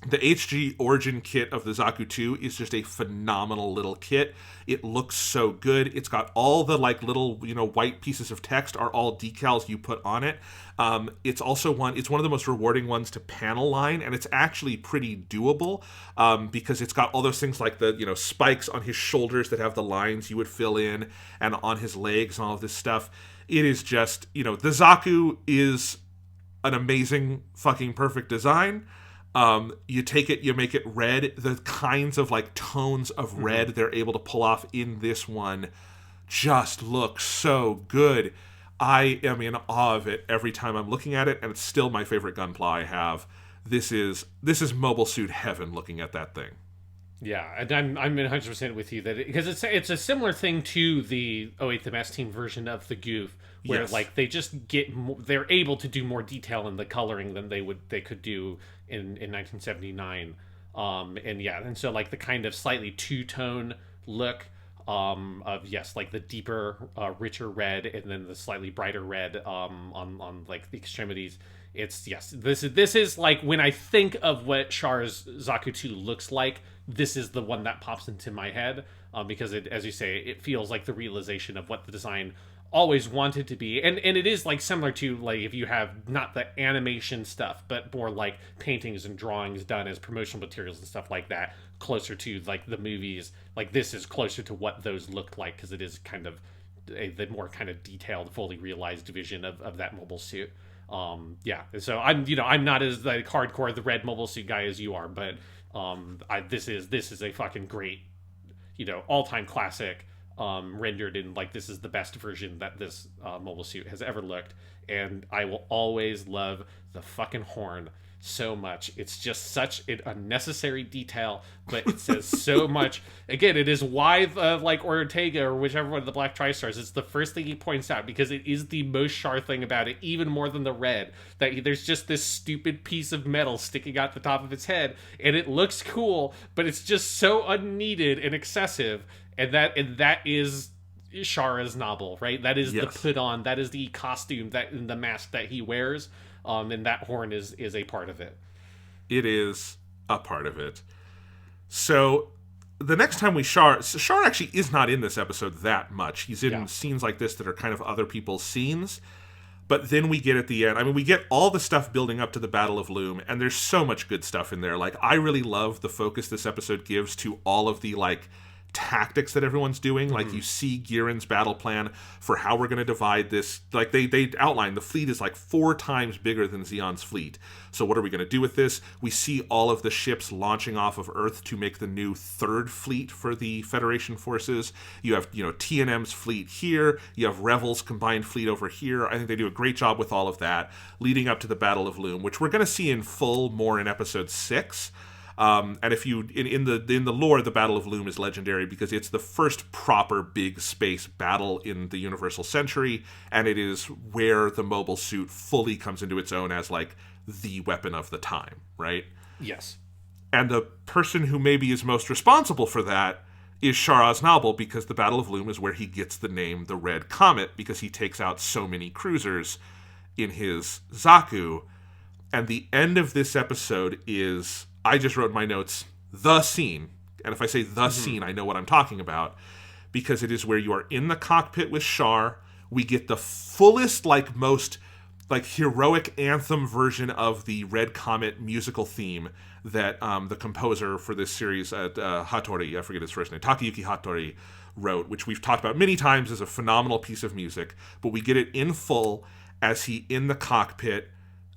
The HG Origin kit of the Zaku 2 is just a phenomenal little kit. It looks so good. It's got all the like little, white pieces of text are all decals you put on it. It's also one of the most rewarding ones to panel line, and it's actually pretty doable because it's got all those things like the, spikes on his shoulders that have the lines you would fill in, and on his legs and all of this stuff. It is just, the Zaku is an amazing fucking perfect design. You take it, you make it red. The kinds of like tones of red they're able to pull off in this one just look so good. I am in awe of it every time I'm looking at it, and it's still my favorite gunpla I have. This is mobile suit heaven looking at that thing. Yeah, and I'm 100% with you that because it's a similar thing to the 08th MS Team version of the goof, where like they just they're able to do more detail in the coloring than they could do in 1979. And so like the kind of slightly two-tone look of like the deeper richer red and then the slightly brighter red on like the extremities. It's this is like when I think of what Char's Zaku 2 looks like, this is the one that pops into my head because it, as you say, it feels like the realization of what the design always wanted to be, and it is like similar to like if you have not the animation stuff but more like paintings and drawings done as promotional materials and stuff like that, closer to like the movies. Like this is closer to what those looked like because it is kind of the more kind of detailed, fully realized vision of that mobile suit. So I'm not as like hardcore the red mobile suit guy as you are, but this is a fucking great all-time classic. Rendered in like this is the best version that this mobile suit has ever looked, and I will always love the fucking horn so much. It's just such an unnecessary detail, but it says so much. Again, it is why like Ortega or whichever one of the Black Tri-Stars, it's the first thing he points out, because it is the most Char thing about it, even more than the red, that there's just this stupid piece of metal sticking out the top of its head, and it looks cool, but it's just so unneeded and excessive, and that is Char Aznable, right? That is the put on, that is the costume, that the mask that he wears, and that horn is a part of it. It is a part of it. So the next time Char actually is not in this episode that much. He's in scenes like this that are kind of other people's scenes. But then we get at the end, I mean, we get all the stuff building up to the Battle of Loum, and there's so much good stuff in there. Like, I really love the focus this episode gives to all of the, like, tactics that everyone's doing. Like, you see Girin's battle plan for how we're going to divide this. Like, they outline the fleet is like 4 times bigger than Zeon's fleet. So what are we going to do with this? We see all of the ships launching off of Earth to make the new 3rd fleet for the Federation forces. You have, TNM's fleet here. You have Revel's combined fleet over here. I think they do a great job with all of that, leading up to the Battle of Loum, which we're going to see in full more in episode 6. And if you in the lore, the Battle of Loum is legendary because it's the first proper big space battle in the Universal Century, and it is where the mobile suit fully comes into its own as like the weapon of the time, right? Yes. And the person who maybe is most responsible for that is Char Aznable, because the Battle of Loum is where he gets the name the Red Comet, because he takes out so many cruisers in his Zaku. And the end of this episode is, I just wrote in my notes, the scene. And if I say the scene, I know what I'm talking about, because it is where you are in the cockpit with Char. We get the fullest, like, most like heroic anthem version of the Red Comet musical theme that the composer for this series, Hattori, I forget his first name, Takayuki Hattori, wrote, which we've talked about many times as a phenomenal piece of music. But we get it in full as he, in the cockpit,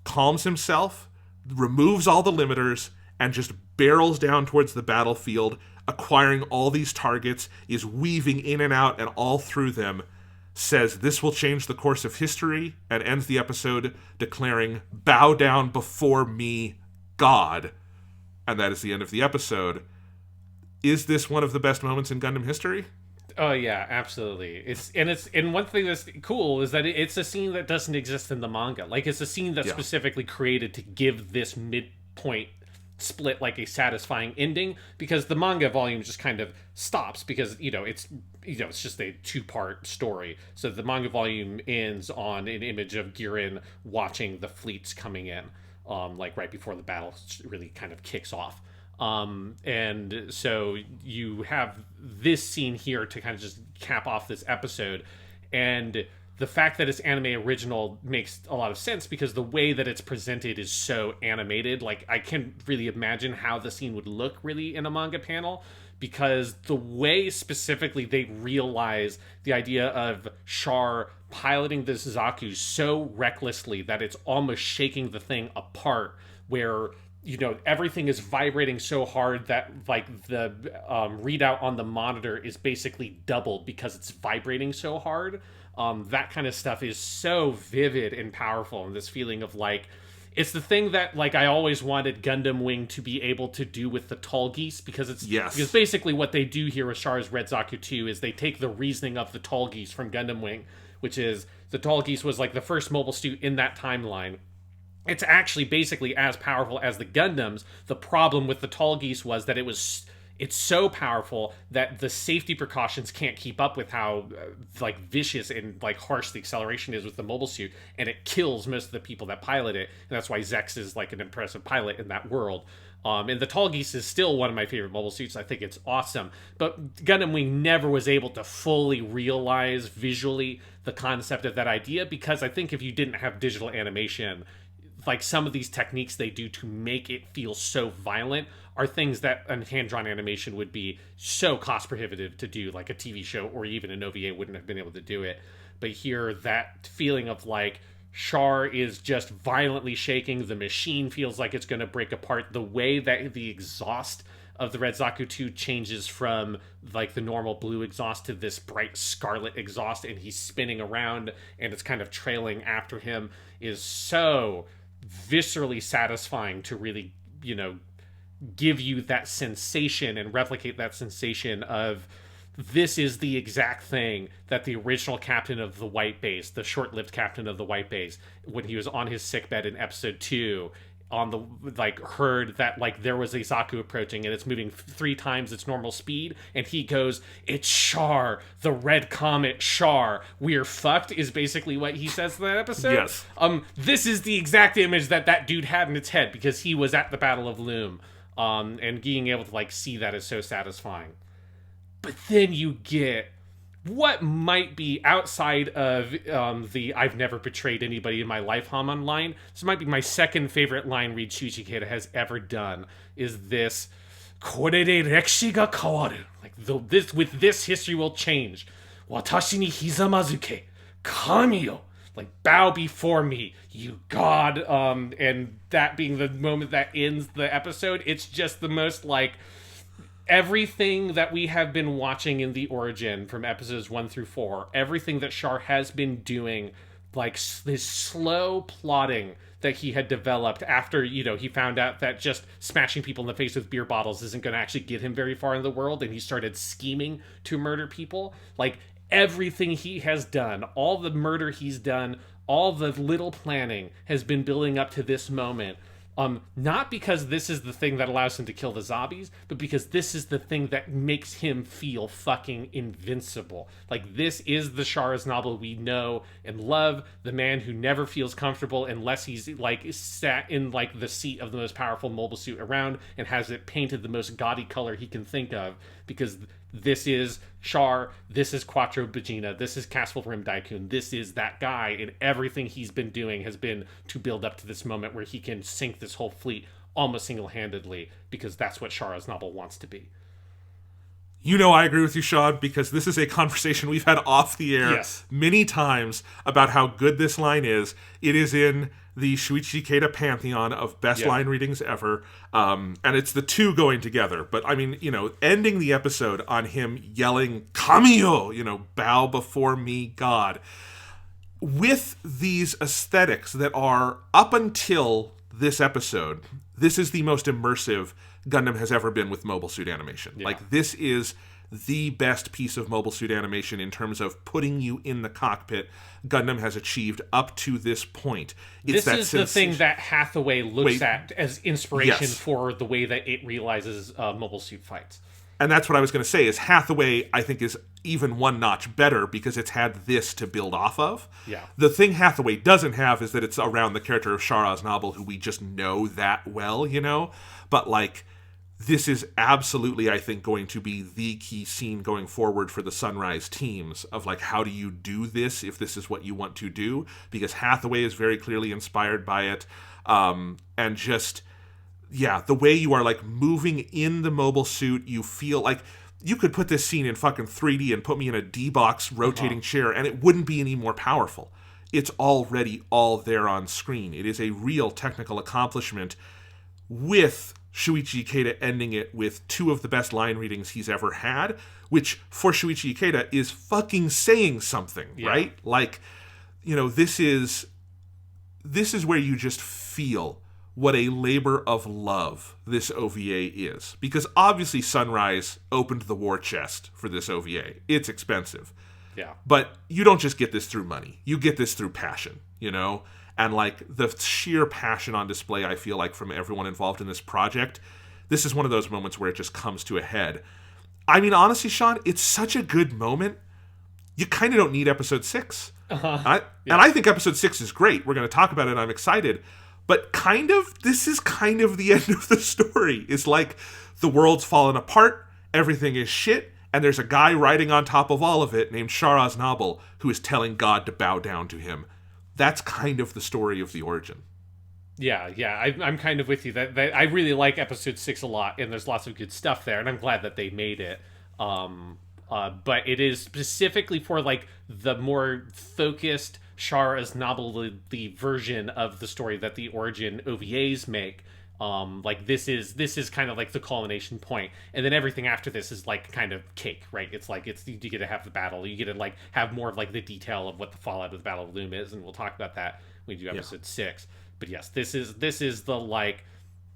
calms himself, removes all the limiters, and just barrels down towards the battlefield, acquiring all these targets, is weaving in and out and all through them, says this will change the course of history, and ends the episode declaring, "Bow down before me, God." And that is the end of the episode. Is this one of the best moments in Gundam history? Oh yeah, absolutely. And one thing that's cool is that it's a scene that doesn't exist in the manga. Like, it's a scene that's specifically created to give this midpoint split like a satisfying ending, because the manga volume just kind of stops because it's just a 2-part story. So the manga volume ends on an image of Girin watching the fleets coming in, like right before the battle really kind of kicks off. And so you have this scene here to kind of just cap off this episode, and the fact that it's anime original makes a lot of sense because the way that it's presented is so animated. Like, I can't really imagine how the scene would look really in a manga panel, because the way specifically they realize the idea of Char piloting this Zaku so recklessly that it's almost shaking the thing apart, where everything is vibrating so hard that like the readout on the monitor is basically doubled because it's vibrating so hard. That kind of stuff is so vivid and powerful, and this feeling of like, it's the thing that like I always wanted Gundam Wing to be able to do with the tall geese, because because basically what they do here with Char's Red Zaku 2 is they take the reasoning of the tall geese from Gundam Wing, which is the tall geese was like the first mobile suit in that timeline. It's actually basically as powerful as the Gundams. The problem with the tall geese was that it's so powerful that the safety precautions can't keep up with how like vicious and like harsh the acceleration is with the mobile suit, and it kills most of the people that pilot it. And that's why Zex is like an impressive pilot in that world. And the tall geese is still one of my favorite mobile suits. I think it's awesome. But Gundam Wing never was able to fully realize visually the concept of that idea, because I think if you didn't have digital animation, like some of these techniques they do to make it feel so violent are things that a hand-drawn animation would be so cost prohibitive to do, like a TV show or even an OVA wouldn't have been able to do it. But here, that feeling of like Char is just violently shaking, the machine feels like it's going to break apart, the way that the exhaust of the Red Zaku 2 changes from like the normal blue exhaust to this bright scarlet exhaust, and he's spinning around and it's kind of trailing after him, is so viscerally satisfying to really, give you that sensation and replicate that sensation of this is the exact thing that the original captain of the White Base, the short-lived captain of the White Base, when he was on his sickbed in episode 2, on the heard that there was a Zaku approaching and it's moving 3 times its normal speed, and he goes, "It's Char, the Red Comet, Char. We're fucked," is basically what he says in that episode. Yes. This is the exact image that dude had in its head because he was at the Battle of Loum, and being able to see that is so satisfying. But then you get what might be outside of the "I've never betrayed anybody in my life" Hamon line. This might be my second favorite line Reed Shuichi Ikeda has ever done. Is this "Kore de rekishi ga kawaru"? With this history will change. "Watashi ni hizamazuke, kami yo." Bow before me, you god. And that being the moment that ends the episode, it's just the most everything that we have been watching in the Origin from episodes 1 through 4, everything that Char has been doing, this slow plotting that he had developed after, he found out that just smashing people in the face with beer bottles isn't going to actually get him very far in the world, and he started scheming to murder people. Everything he has done, all the murder he's done, all the little planning has been building up to this moment. Not because this is the thing that allows him to kill the zombies, but because this is the thing that makes him feel fucking invincible. This is the Char Aznable we know and love, the man who never feels comfortable unless he's sat in the seat of the most powerful mobile suit around and has it painted the most gaudy color he can think of, because this is Char, this is Quattro Bagina, this is Castle Rim Daikun, this is that guy, and everything he's been doing has been to build up to this moment where he can sink this whole fleet almost single-handedly, because that's what Char Aznable wants to be. I agree with you, Sean, because this is a conversation we've had off the air many times about how good this line is. It is in the Shuichi Ikeda pantheon of best line readings ever, and it's the two going together. But, ending the episode on him yelling, "Kamiyo," bow before me, God, with these aesthetics that are, up until this episode, this is the most immersive Gundam has ever been with mobile suit animation. Yeah. This is the best piece of mobile suit animation in terms of putting you in the cockpit Gundam has achieved up to this point. This is the thing that Hathaway looks at as inspiration for the way that it realizes mobile suit fights. And that's what I was going to say, is Hathaway, I think, is even one notch better because it's had this to build off of. Yeah. The thing Hathaway doesn't have is that it's around the character of Char Aznable, who we just know that well, But, this is absolutely, I think, going to be the key scene going forward for the Sunrise teams of, how do you do this if this is what you want to do? Because Hathaway is very clearly inspired by it. And just... the way you are moving in the mobile suit, you feel you could put this scene in fucking 3D and put me in a D-box rotating chair and it wouldn't be any more powerful. It's already all there on screen. It is a real technical accomplishment, with Shuichi Ikeda ending it with 2 of the best line readings he's ever had, which for Shuichi Ikeda is fucking saying something, right? This is where you just feel what a labor of love this OVA is. Because obviously Sunrise opened the war chest for this OVA. It's expensive. Yeah. But you don't just get this through money. You get this through passion, And the sheer passion on display, I feel from everyone involved in this project, this is one of those moments where it just comes to a head. I mean, honestly, Sean, it's such a good moment. You kind of don't need episode 6. And I think episode 6 is great. We're going to talk about it. I'm excited. But this is kind of the end of the story. It's the world's fallen apart, everything is shit, and there's a guy riding on top of all of it named Char Aznable who is telling God to bow down to him. That's kind of the story of the Origin. Yeah, I'm kind of with you. That I really like episode 6 a lot, and there's lots of good stuff there, and I'm glad that they made it. But it is specifically for the more focused Char Aznable, the version of the story that the Origin OVAs make. This is kind of the culmination point, and then everything after this is kind of cake, right? It's you get to have the battle, you get to have more of the detail of what the fallout of the Battle of Loum is, and we'll talk about that when we do episode 6. But yes, this is the like,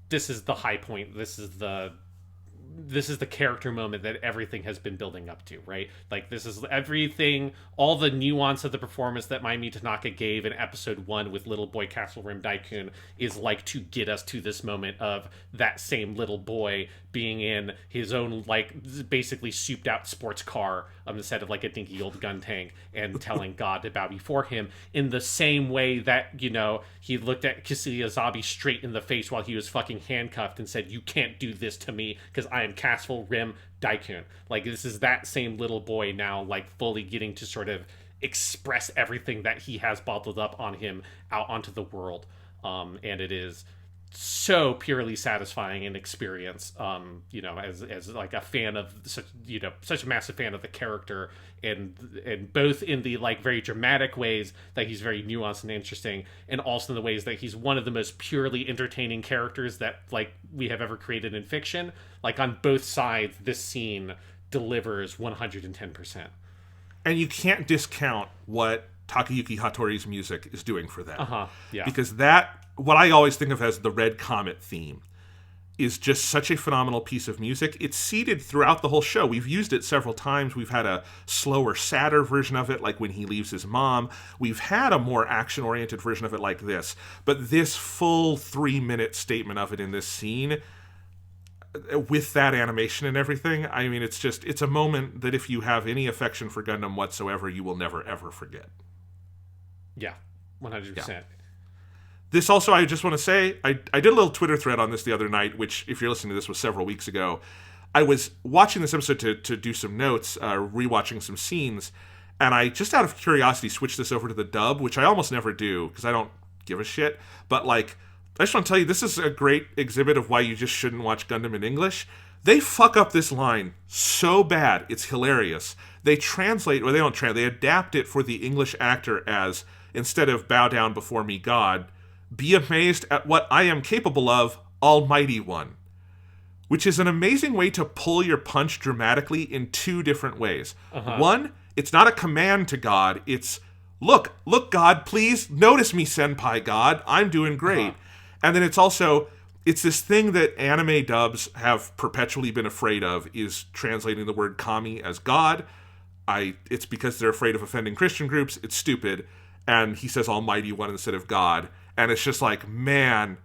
this is the high point. This is the character moment that everything has been building up to, right? Like, this is everything, all the nuance of the performance that Mayumi Tanaka gave in episode 1 with Little Boy Castle Rim Daikun is like to get us to this moment of that same little boy being in his own, like, basically souped out sports car on the set of like a dinky old gun tank and telling God to bow before him, in the same way that, you know, he looked at Kasuya Azabi straight in the face while he was fucking handcuffed and said, "You can't do this to me because I am Castle Rim Daikun." Like, this is that same little boy now, like, fully getting to sort of express everything that he has bottled up on him out onto the world. And it is so purely satisfying an experience, you know, as like a fan of such, you know, such a massive fan of the character, and both in the like very dramatic ways that he's very nuanced and interesting, and also in the ways that he's one of the most purely entertaining characters that like we have ever created in fiction. Like, on both sides, this scene delivers 110%. And you can't discount what Takayuki Hattori's music is doing for that. Yeah. Because that, what I always think of as the Red Comet theme, is just such a phenomenal piece of music. It's seeded throughout the whole show. We've used it several times. We've had a slower, sadder version of it, like when he leaves his mom. We've had a more action-oriented version of it like this. But this full 3-minute statement of it in this scene, with that animation and everything, I mean, it's a moment that if you have any affection for Gundam whatsoever, you will never, ever forget. Yeah, 100%. Yeah. This also, I just want to say, I did a little Twitter thread on this the other night, which, if you're listening to this, was several weeks ago. I was watching this episode to do some notes, rewatching some scenes, and I, just out of curiosity, switched this over to the dub, which I almost never do, because I don't give a shit. But, like, I just want to tell you, this is a great exhibit of why you just shouldn't watch Gundam in English. They fuck up this line so bad, it's hilarious. They translate, or they don't translate, they adapt it for the English actor as, instead of "bow down before me, God," "be amazed at what I am capable of, Almighty One." Which is an amazing way to pull your punch dramatically in 2 different ways. One, it's not a command to God, it's, look, God, please, notice me, Senpai God, I'm doing great. And then it's also, it's this thing that anime dubs have perpetually been afraid of, is translating the word kami as God. It's because they're afraid of offending Christian groups. It's stupid. And he says Almighty One instead of God. And it's just like, man,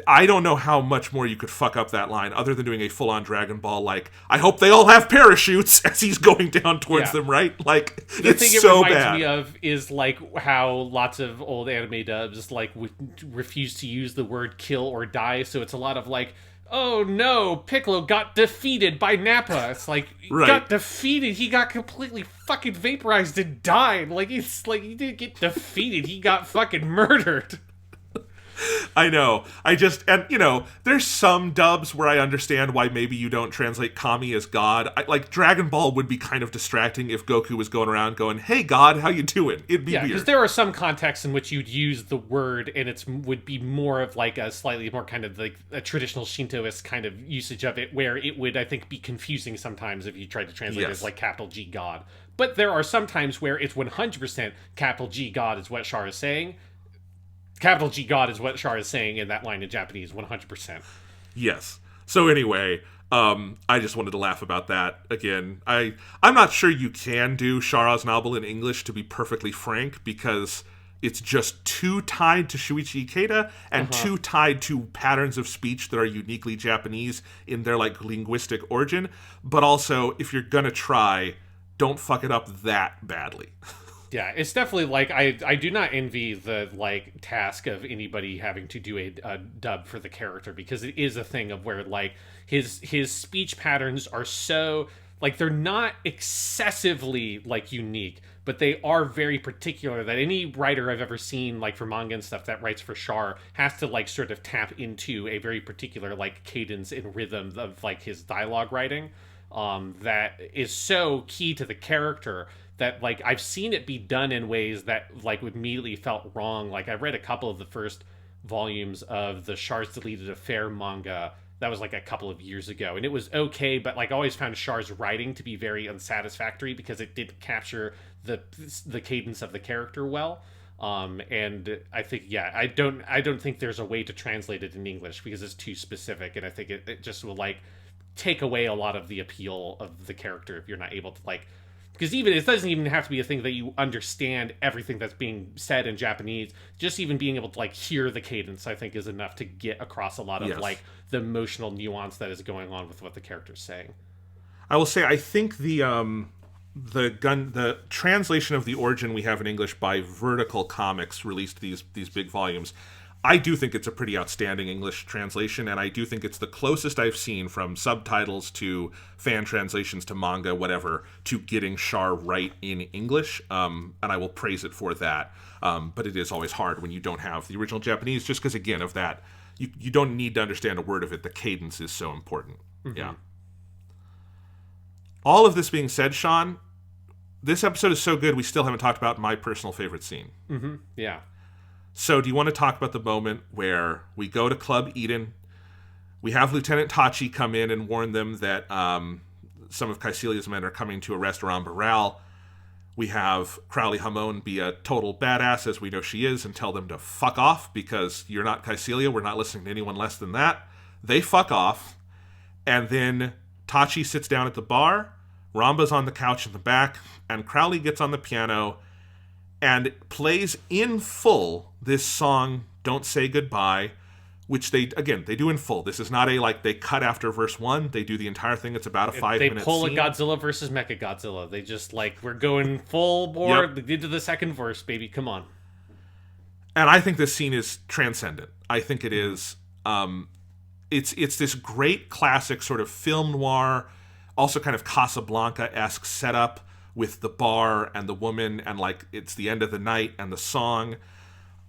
I don't know how much more you could fuck up that line other than doing a full-on Dragon Ball, like, I hope they all have parachutes, as he's going down towards them, right? Like, the it's thing so it reminds bad. me of is, like, how lots of old anime dubs, like, refuse to use the word kill or die, so it's a lot of, like, oh no, Piccolo got defeated by Nappa. It's like, he got defeated, he got completely fucking vaporized and died. Like, it's like, he didn't get defeated, he got fucking murdered. I know. And, you know, there's some dubs where I understand why maybe you don't translate Kami as God. Like, Dragon Ball would be kind of distracting if Goku was going around going, "Hey, God, how you doing?" It'd be weird. Because there are some contexts in which you'd use the word, and it would be more of, like, a slightly more kind of, like, a traditional Shintoist kind of usage of it, where it would, I think, be confusing sometimes if you tried to translate it as, like, capital G God. But there are some times where it's 100% capital G God is what Char is saying. Capital G God is what Char is saying in that line in Japanese, 100%. Yes. So anyway, I just wanted to laugh about that. Again, I'm not sure you can do Char Aznable in English, to be perfectly frank, because it's just too tied to Shuichi Ikeda and too tied to patterns of speech that are uniquely Japanese in their, like, linguistic origin. But also, if you're gonna try, don't fuck it up that badly. Yeah, it's definitely, like, I do not envy the, like, task of anybody having to do a dub for the character, because it is a thing of where, like, his speech patterns are so, like, they're not excessively, like, unique, but they are very particular, that any writer I've ever seen, like, for manga and stuff that writes for Char has to, like, sort of tap into a very particular, like, cadence and rhythm of, like, his dialogue writing, that is so key to the character, that, like, I've seen it be done in ways that, like, immediately felt wrong. Like, I read a couple of the first volumes of the Char's Deleted Affair manga. That was, like, a couple of years ago. And it was okay, but, like, I always found Char's writing to be very unsatisfactory because it didn't capture the cadence of the character well. And I think, yeah, I don't think there's a way to translate it in English because it's too specific, and I think it just will like take away a lot of the appeal of the character if you're not able to like, because even it doesn't even have to be a thing that you understand everything that's being said in Japanese. Just even being able to like hear the cadence, I think, is enough to get across a lot of like the emotional nuance that is going on with what the character's saying. I will say, I think the translation of the Origin we have in English by Vertical Comics released these big volumes. I do think it's a pretty outstanding English translation, and I do think it's the closest I've seen from subtitles to fan translations to manga, whatever, to getting Char right in English, and I will praise it for that. But it is always hard when you don't have the original Japanese, just because, again, of that, you don't need to understand a word of it. The cadence is so important. Mm-hmm. Yeah. All of this being said, Sean, this episode is so good, we still haven't talked about my personal favorite scene. Mm-hmm. Yeah. So do you want to talk about the moment where we go to Club Eden, we have Lieutenant Tachi come in and warn them that some of Caecilia's men are coming to arrest Ramba. We have Crowley Hamon be a total badass, as we know she is, and tell them to fuck off because you're not Caecilia, we're not listening to anyone less than that. They fuck off, and then Tachi sits down at the bar, Ramba's on the couch in the back, and Crowley gets on the piano and plays in full this song, Don't Say Goodbye, which they do in full. This is not a, like, they cut after verse 1. They do the entire thing. It's about a 5-minute scene. They pull a Godzilla versus Mechagodzilla. They just, like, we're going full board. Yep. Into the second verse, baby. Come on. And I think this scene is transcendent. I think it is... It's this great classic sort of film noir, also kind of Casablanca-esque setup with the bar and the woman, and like it's the end of the night and the song.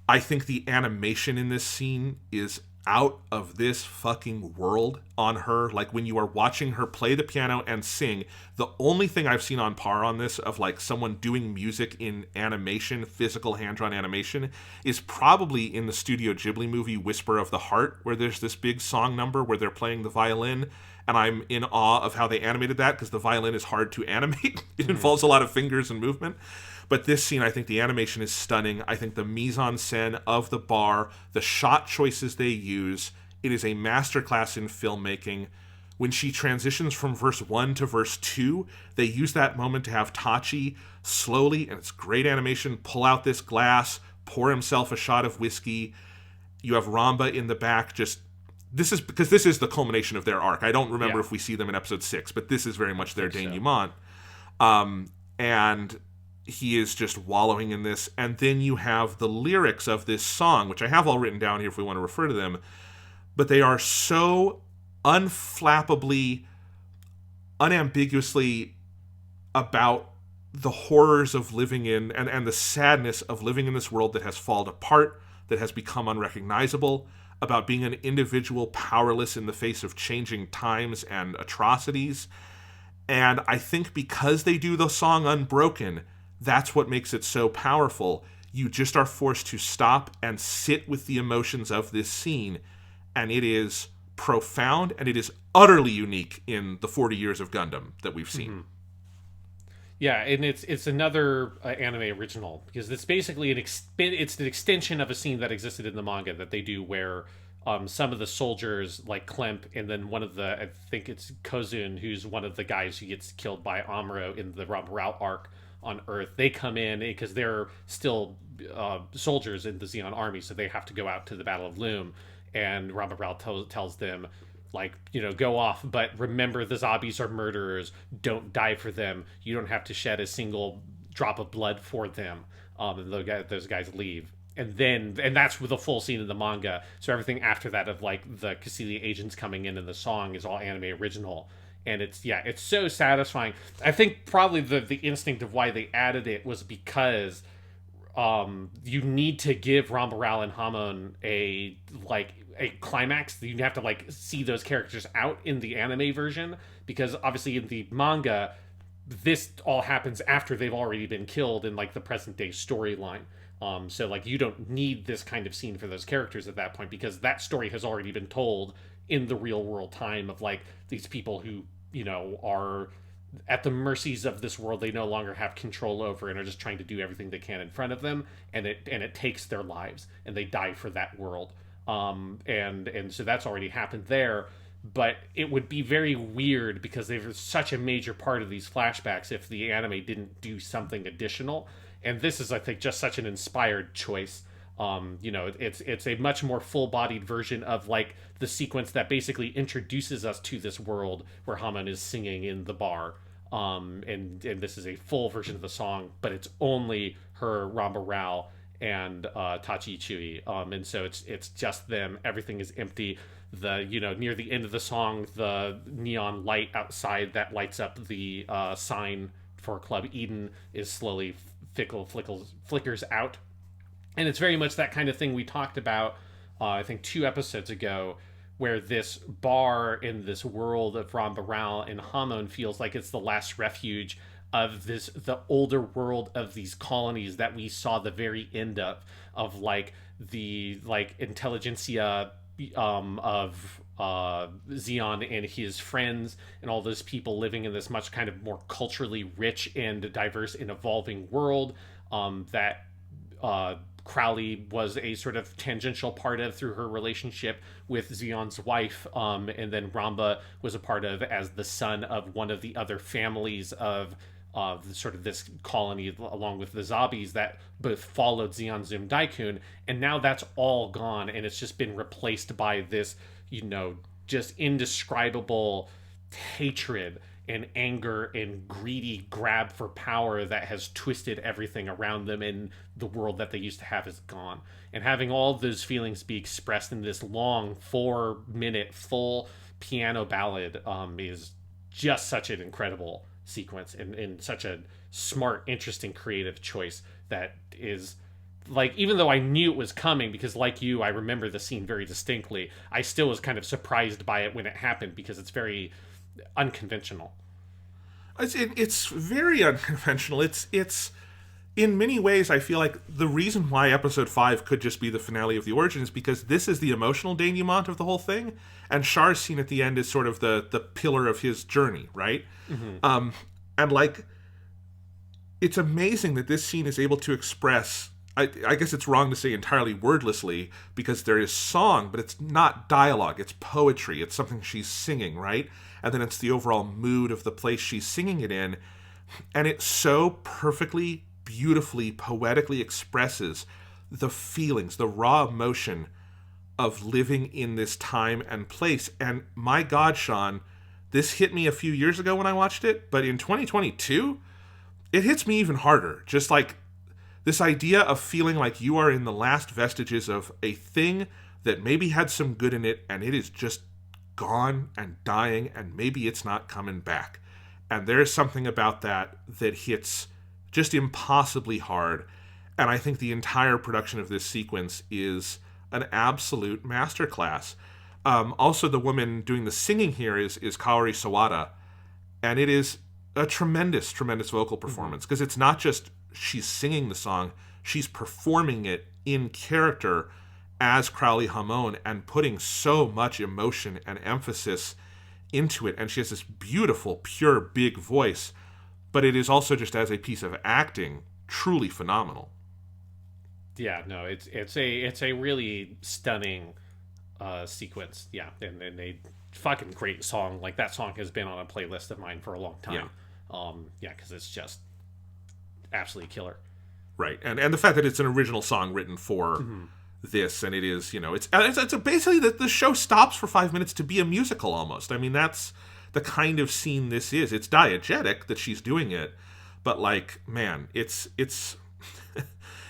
I think the animation in this scene is out of this fucking world on her. Like when you are watching her play the piano and sing, the only thing I've seen on par on this of like someone doing music in animation, physical hand-drawn animation, is probably in the Studio Ghibli movie Whisper of the Heart, where there's this big song number where they're playing the violin, and I'm in awe of how they animated that because the violin is hard to animate. It involves a lot of fingers and movement. But this scene, I think the animation is stunning. I think the mise-en-scène of the bar, the shot choices they use, it is a masterclass in filmmaking. When she transitions from verse 1 to verse 2, they use that moment to have Tachi slowly, and it's great animation, pull out this glass, pour himself a shot of whiskey. You have Ramba in the back just... This is the culmination of their arc. I don't remember if we see them in episode 6, but this is very much their denouement. And he is just wallowing in this. And then you have the lyrics of this song, which I have all written down here if we want to refer to them. But they are so unflappably, unambiguously about the horrors of living in, and the sadness of living in this world that has fallen apart, that has become unrecognizable, about being an individual powerless in the face of changing times and atrocities. And I think because they do the song Unbroken, that's what makes it so powerful. You just are forced to stop and sit with the emotions of this scene, and it is profound, and it is utterly unique in the 40 years of Gundam that we've seen. Mm-hmm. Yeah, and it's another anime original, because it's basically it's an extension of a scene that existed in the manga that they do where some of the soldiers, like Klemp, and then one of the, I think it's Kozun, who's one of the guys who gets killed by Amuro in the Ramba arc on Earth, they come in because they're still soldiers in the Zeon army, so they have to go out to the Battle of Loum, and Ramba tells them, like, you know, go off, but remember the zombies are murderers, don't die for them, you don't have to shed a single drop of blood for them, and those guys leave. And that's with the full scene in the manga, so everything after that of, like, the Caecilia agents coming in and the song is all anime original. And it's so satisfying. I think probably the instinct of why they added it was because you need to give Ramba and Hamon a climax. You have to, like, see those characters out in the anime version, because obviously in the manga this all happens after they've already been killed in, like, the present day storyline. So, like, you don't need this kind of scene for those characters at that point, because that story has already been told in the real world time of, like, these people who, you know, are at the mercies of this world they no longer have control over, and are just trying to do everything they can in front of them, and it takes their lives, and they die for that world. And so that's already happened there. But it would be very weird, because they were such a major part of these flashbacks, if the anime didn't do something additional. And this is, I think, just such an inspired choice. It's a much more full-bodied version of like the sequence that basically introduces us to this world where Hamon is singing in the bar. And this is a full version of the song, but it's only her, Ramba Rao, and Tachi Chui. And so it's just them. Everything is empty. Near the end of the song, the neon light outside that lights up the sign for Club Eden is slowly flickers out. And it's very much that kind of thing we talked about, I think 2 episodes ago, where this bar in this world of Ramba Rao and Hamon feels like it's the last refuge of the older world of these colonies that we saw the very end of like the like intelligentsia of Zeon and his friends, and all those people living in this much kind of more culturally rich and diverse and evolving world that Crowley was a sort of tangential part of through her relationship with Zeon's wife, and then Ramba was a part of as the son of one of the other families of sort of this colony, along with the Zabis that both followed Zeon Zum Daikun. And now that's all gone, and it's just been replaced by this, just indescribable hatred and anger and greedy grab for power that has twisted everything around them, and the world that they used to have is gone. And having all those feelings be expressed in this long 4-minute full piano ballad is just such an incredible sequence, and such a smart, interesting, creative choice that is like, even though I knew it was coming, because like you, I remember the scene very distinctly, I still was kind of surprised by it when it happened, because it's very unconventional. It's very unconventional. It's in many ways, I feel like the reason why episode 5 could just be the finale of the Origin is because this is the emotional denouement of the whole thing, and Char's scene at the end is sort of the pillar of his journey, right? Mm-hmm. And like, it's amazing that this scene is able to express, I guess it's wrong to say entirely wordlessly, because there is song, but it's not dialogue, it's poetry, it's something she's singing, right? And then it's the overall mood of the place she's singing it in, and it so perfectly, beautifully, poetically expresses the feelings, the raw emotion of living in this time and place. And my God, Sean, this hit me a few years ago when I watched it, but in 2022, it hits me even harder. Just like this idea of feeling like you are in the last vestiges of a thing that maybe had some good in it, and it is just gone and dying, and maybe it's not coming back. And there's something about that hits just impossibly hard. And I think the entire production of this sequence is an absolute masterclass. Also, the woman doing the singing here is Kaori Sawada, and it is a tremendous, tremendous vocal performance, because it's not just she's singing the song, she's performing it in character as Crowley Hamon, and putting so much emotion and emphasis into it. And she has this beautiful, pure, big voice, but it is also just as a piece of acting truly phenomenal. Yeah, no, it's a really stunning sequence. Yeah, and a fucking great song. Like, that song has been on a playlist of mine for a long time. Yeah, because it's just absolutely killer. Right, and the fact that it's an original song written for this, and it is, it's basically that the show stops for 5 minutes to be a musical almost. I mean, that's the kind of scene this is. It's diegetic that she's doing it, but like, man, it's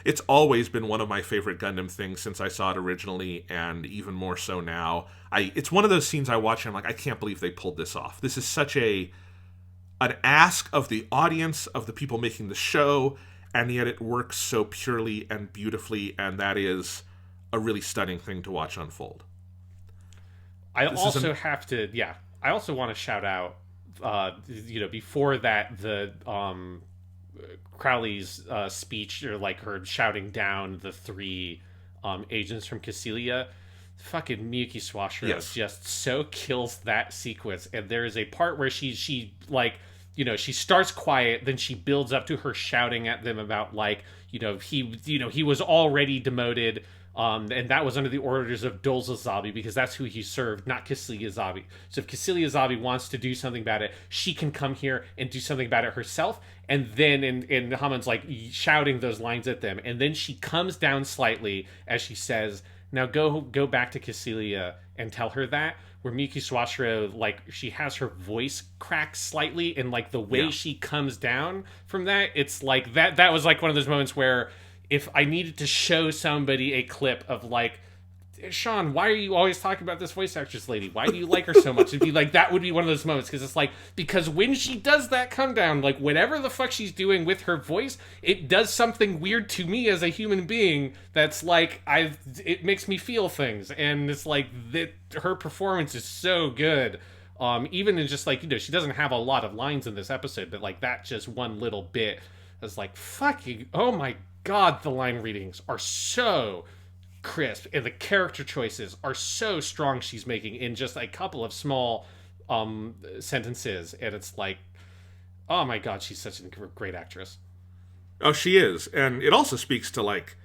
it's always been one of my favorite Gundam things since I saw it originally, and even more so now. It's one of those scenes I watch and I'm like, I can't believe they pulled this off. This is such an ask of the audience, of the people making the show, and yet it works so purely and beautifully, and that is a really stunning thing to watch unfold. I also want to shout out, before that, the Crowley's speech, or like her shouting down the 3 agents from Cassilia. Fucking Miyuki Swashiro just so kills that sequence. And there is a part where she like she starts quiet, then she builds up to her shouting at them about like, he was already demoted, and that was under the orders of Dolzazabi, because that's who he served, not Cassilia Zabi. So if Cassilia Zabi wants to do something about it, she can come here and do something about it herself. And then and Hamon's like shouting those lines at them, and then she comes down slightly as she says, "Now go back to Cassilia and tell her that." Where Miki Swashiro, like, she has her voice crack slightly, and like the way she comes down from that, it's like that was like one of those moments where if I needed to show somebody a clip of like, Sean, why are you always talking about this voice actress lady? Why do you like her so much? It'd be like, that would be one of those moments, because it's like, because when she does that come down, like whatever the fuck she's doing with her voice, it does something weird to me as a human being. That's like, it makes me feel things, and it's like that. Her performance is so good. Even in just like, she doesn't have a lot of lines in this episode, but like that just one little bit is like, fucking, oh my god, the line readings are so crisp, and the character choices are so strong she's making in just a couple of small sentences, and it's like, oh my god, she's such a great actress. Oh, she is. And it also speaks to like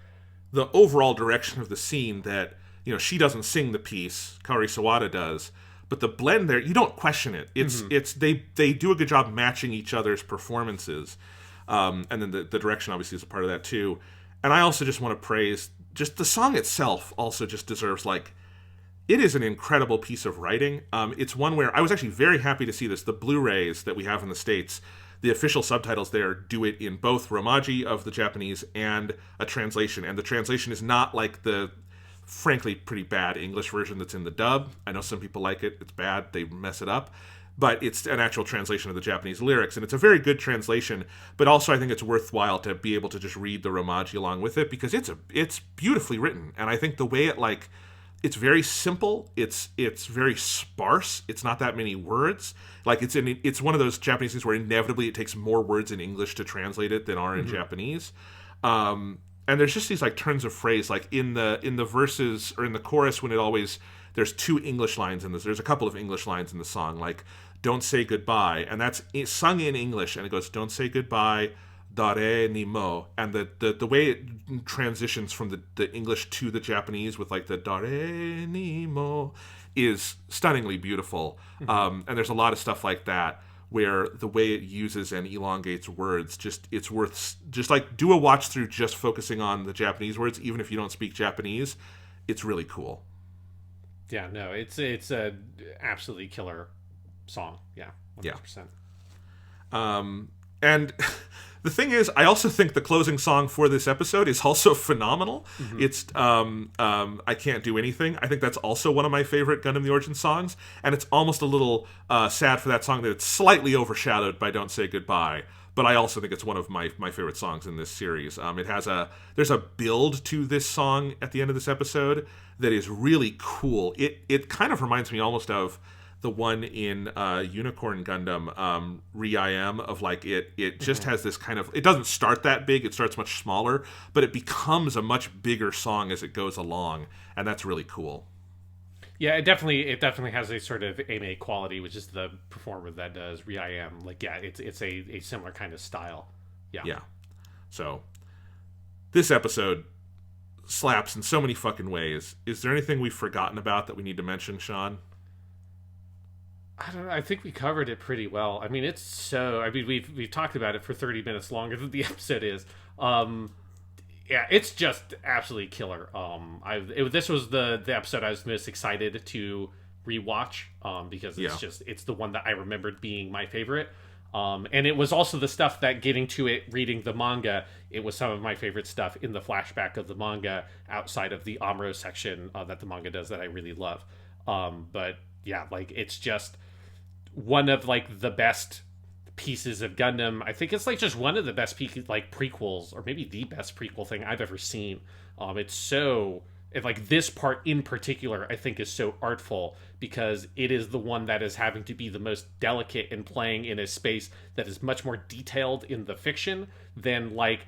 the overall direction of the scene, that she doesn't sing the piece, Kaori Sawada does, but the blend there, you don't question it. It's they do a good job matching each other's performances, and then the direction obviously is a part of that too. And I also just want to praise just the song itself. Also just deserves, like, it is an incredible piece of writing. It's one where I was actually very happy to see this. The Blu-rays that we have in the States, the official subtitles there do it in both Romaji of the Japanese and a translation. And the translation is not like the, frankly, pretty bad English version that's in the dub. I know some people like it. It's bad. They mess it up. But it's an actual translation of the Japanese lyrics, and it's a very good translation. But also, I think it's worthwhile to be able to just read the Romaji along with it, because it's beautifully written, and I think the way it, like, it's very simple. It's very sparse. It's not that many words. Like, it's one of those Japanese things where inevitably it takes more words in English to translate it than are in Japanese. And there's just these like turns of phrase, like in the verses or in the chorus, when there's two English lines in this. There's a couple of English lines in the song, like "Don't say goodbye," and that's sung in English, and it goes "Don't say goodbye, dare ni mo," and the way it transitions from the English to the Japanese with like the dare ni mo is stunningly beautiful. And there's a lot of stuff like that where the way it uses and elongates words, it's worth just like do a watch through just focusing on the Japanese words, even if you don't speak Japanese. It's really cool. Yeah, no, it's a absolutely killer song. Yeah, 100%. And the thing is, I also think the closing song for this episode is also phenomenal. It's I Can't Do Anything. I think that's also one of my favorite Gundam the Origin songs, and it's almost a little sad for that song that it's slightly overshadowed by Don't Say Goodbye. But I also think it's one of my favorite songs in this series. There's a build to this song at the end of this episode that is really cool. It kind of reminds me almost of the one in Unicorn Gundam, Re-I-Am, of like it just has this kind of, it doesn't start that big, it starts much smaller, but it becomes a much bigger song as it goes along, and that's really cool. Yeah, it definitely has a sort of AMA quality, which is the performer that does Re-I-Am. Like, yeah, it's a similar kind of style. Yeah. So this episode slaps in so many fucking ways. Is there anything we've forgotten about that we need to mention, Sean? I don't know. I think we covered it pretty well. I mean, we've talked about it for 30 minutes longer than the episode is. Yeah, it's just absolutely killer. This was the episode I was most excited to rewatch, because it's the one that I remembered being my favorite. And it was also the stuff that getting to it, reading the manga, it was some of my favorite stuff in the flashback of the manga outside of the Amuro section that the manga does that I really love. But yeah, like, it's just one of like the best pieces of Gundam. I think it's like just one of the best like prequels, or maybe the best prequel thing I've ever seen. Like this part in particular, I think is so artful because it is the one that is having to be the most delicate and playing in a space that is much more detailed in the fiction than like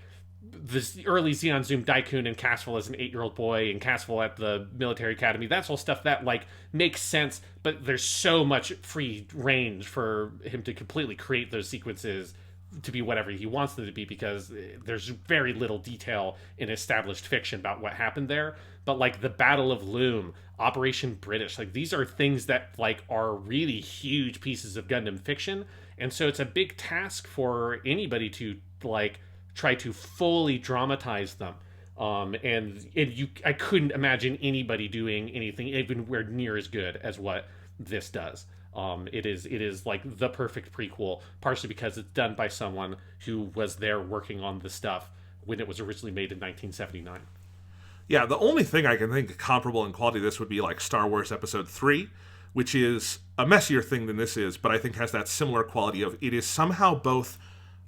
the early Zeon Zoom Daikun and Castle as an 8-year-old boy and Castle at the military academy. That's all stuff that like makes sense, but there's so much free range for him to completely create those sequences to be whatever he wants them to be, because there's very little detail in established fiction about what happened there. But like the Battle of Loum, Operation British, like these are things that like are really huge pieces of Gundam fiction, and so it's a big task for anybody to like try to fully dramatize them. I couldn't imagine anybody doing anything even near as good as what this does. It is like the perfect prequel, partially because it's done by someone who was there working on the stuff when it was originally made in 1979. Yeah, the only thing I can think comparable in quality to this would be like Star Wars Episode 3, which is a messier thing than this is, but I think has that similar quality of it is somehow both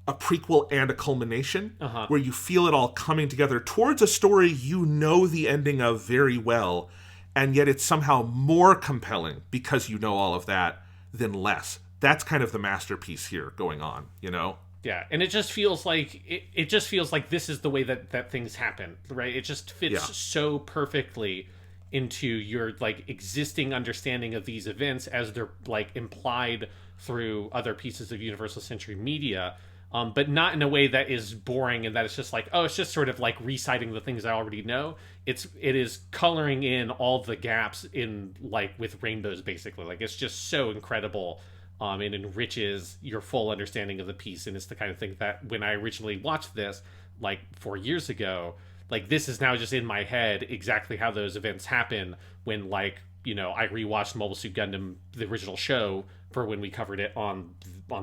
a prequel and a culmination, where you feel it all coming together towards a story you know the ending of very well, and yet it's somehow more compelling because you know all of that than less. That's kind of the masterpiece here going on, you know? Yeah, and it just feels like it just feels like this is the way that things happen, right? It just fits so perfectly into your like existing understanding of these events as they're like implied through other pieces of Universal Century Media. But not in a way that is boring and that it's just like, oh, it's just sort of like reciting the things I already know. It is coloring in all the gaps in like with rainbows, basically. Like it's just so incredible, and enriches your full understanding of the piece. And it's the kind of thing that when I originally watched this, like 4 years ago, like this is now just in my head exactly how those events happen when like, you know, I rewatched Mobile Suit Gundam, the original show, for when we covered it on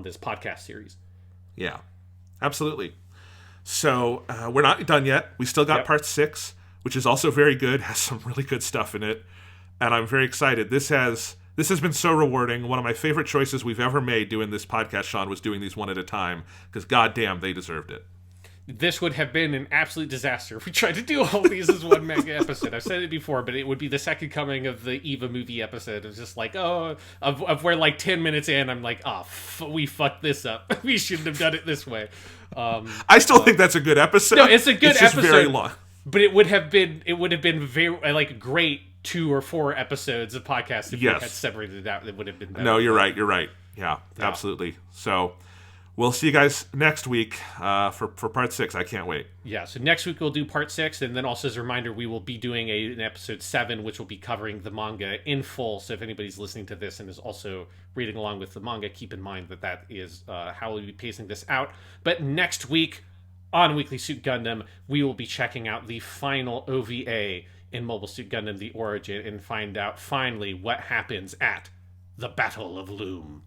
this podcast series. Yeah, absolutely. So we're not done yet. We still got part 6, which is also very good, has some really good stuff in it, and I'm very excited. This has been so rewarding. One of my favorite choices we've ever made doing this podcast, Sean, was doing these one at a time, because goddamn, they deserved it. This would have been an absolute disaster if we tried to do all these as one mega episode. I've said it before, but it would be the second coming of the Eva movie episode. It's just like, of where like 10 minutes in, I'm like, we fucked this up. We shouldn't have done it this way. I still think that's a good episode. No, it's a good episode. Just very long. But it would have been very like great 2 or 4 episodes of podcast if we had separated it out. It would have been better. No, you're right. Yeah, absolutely. So we'll see you guys next week for part 6. I can't wait. Yeah, so next week we'll do part 6, and then also as a reminder, we will be doing an episode 7, which will be covering the manga in full. So if anybody's listening to this and is also reading along with the manga, keep in mind that is how we'll be pacing this out. But next week on Weekly Suit Gundam, we will be checking out the final OVA in Mobile Suit Gundam: The Origin and find out finally what happens at the Battle of Loum.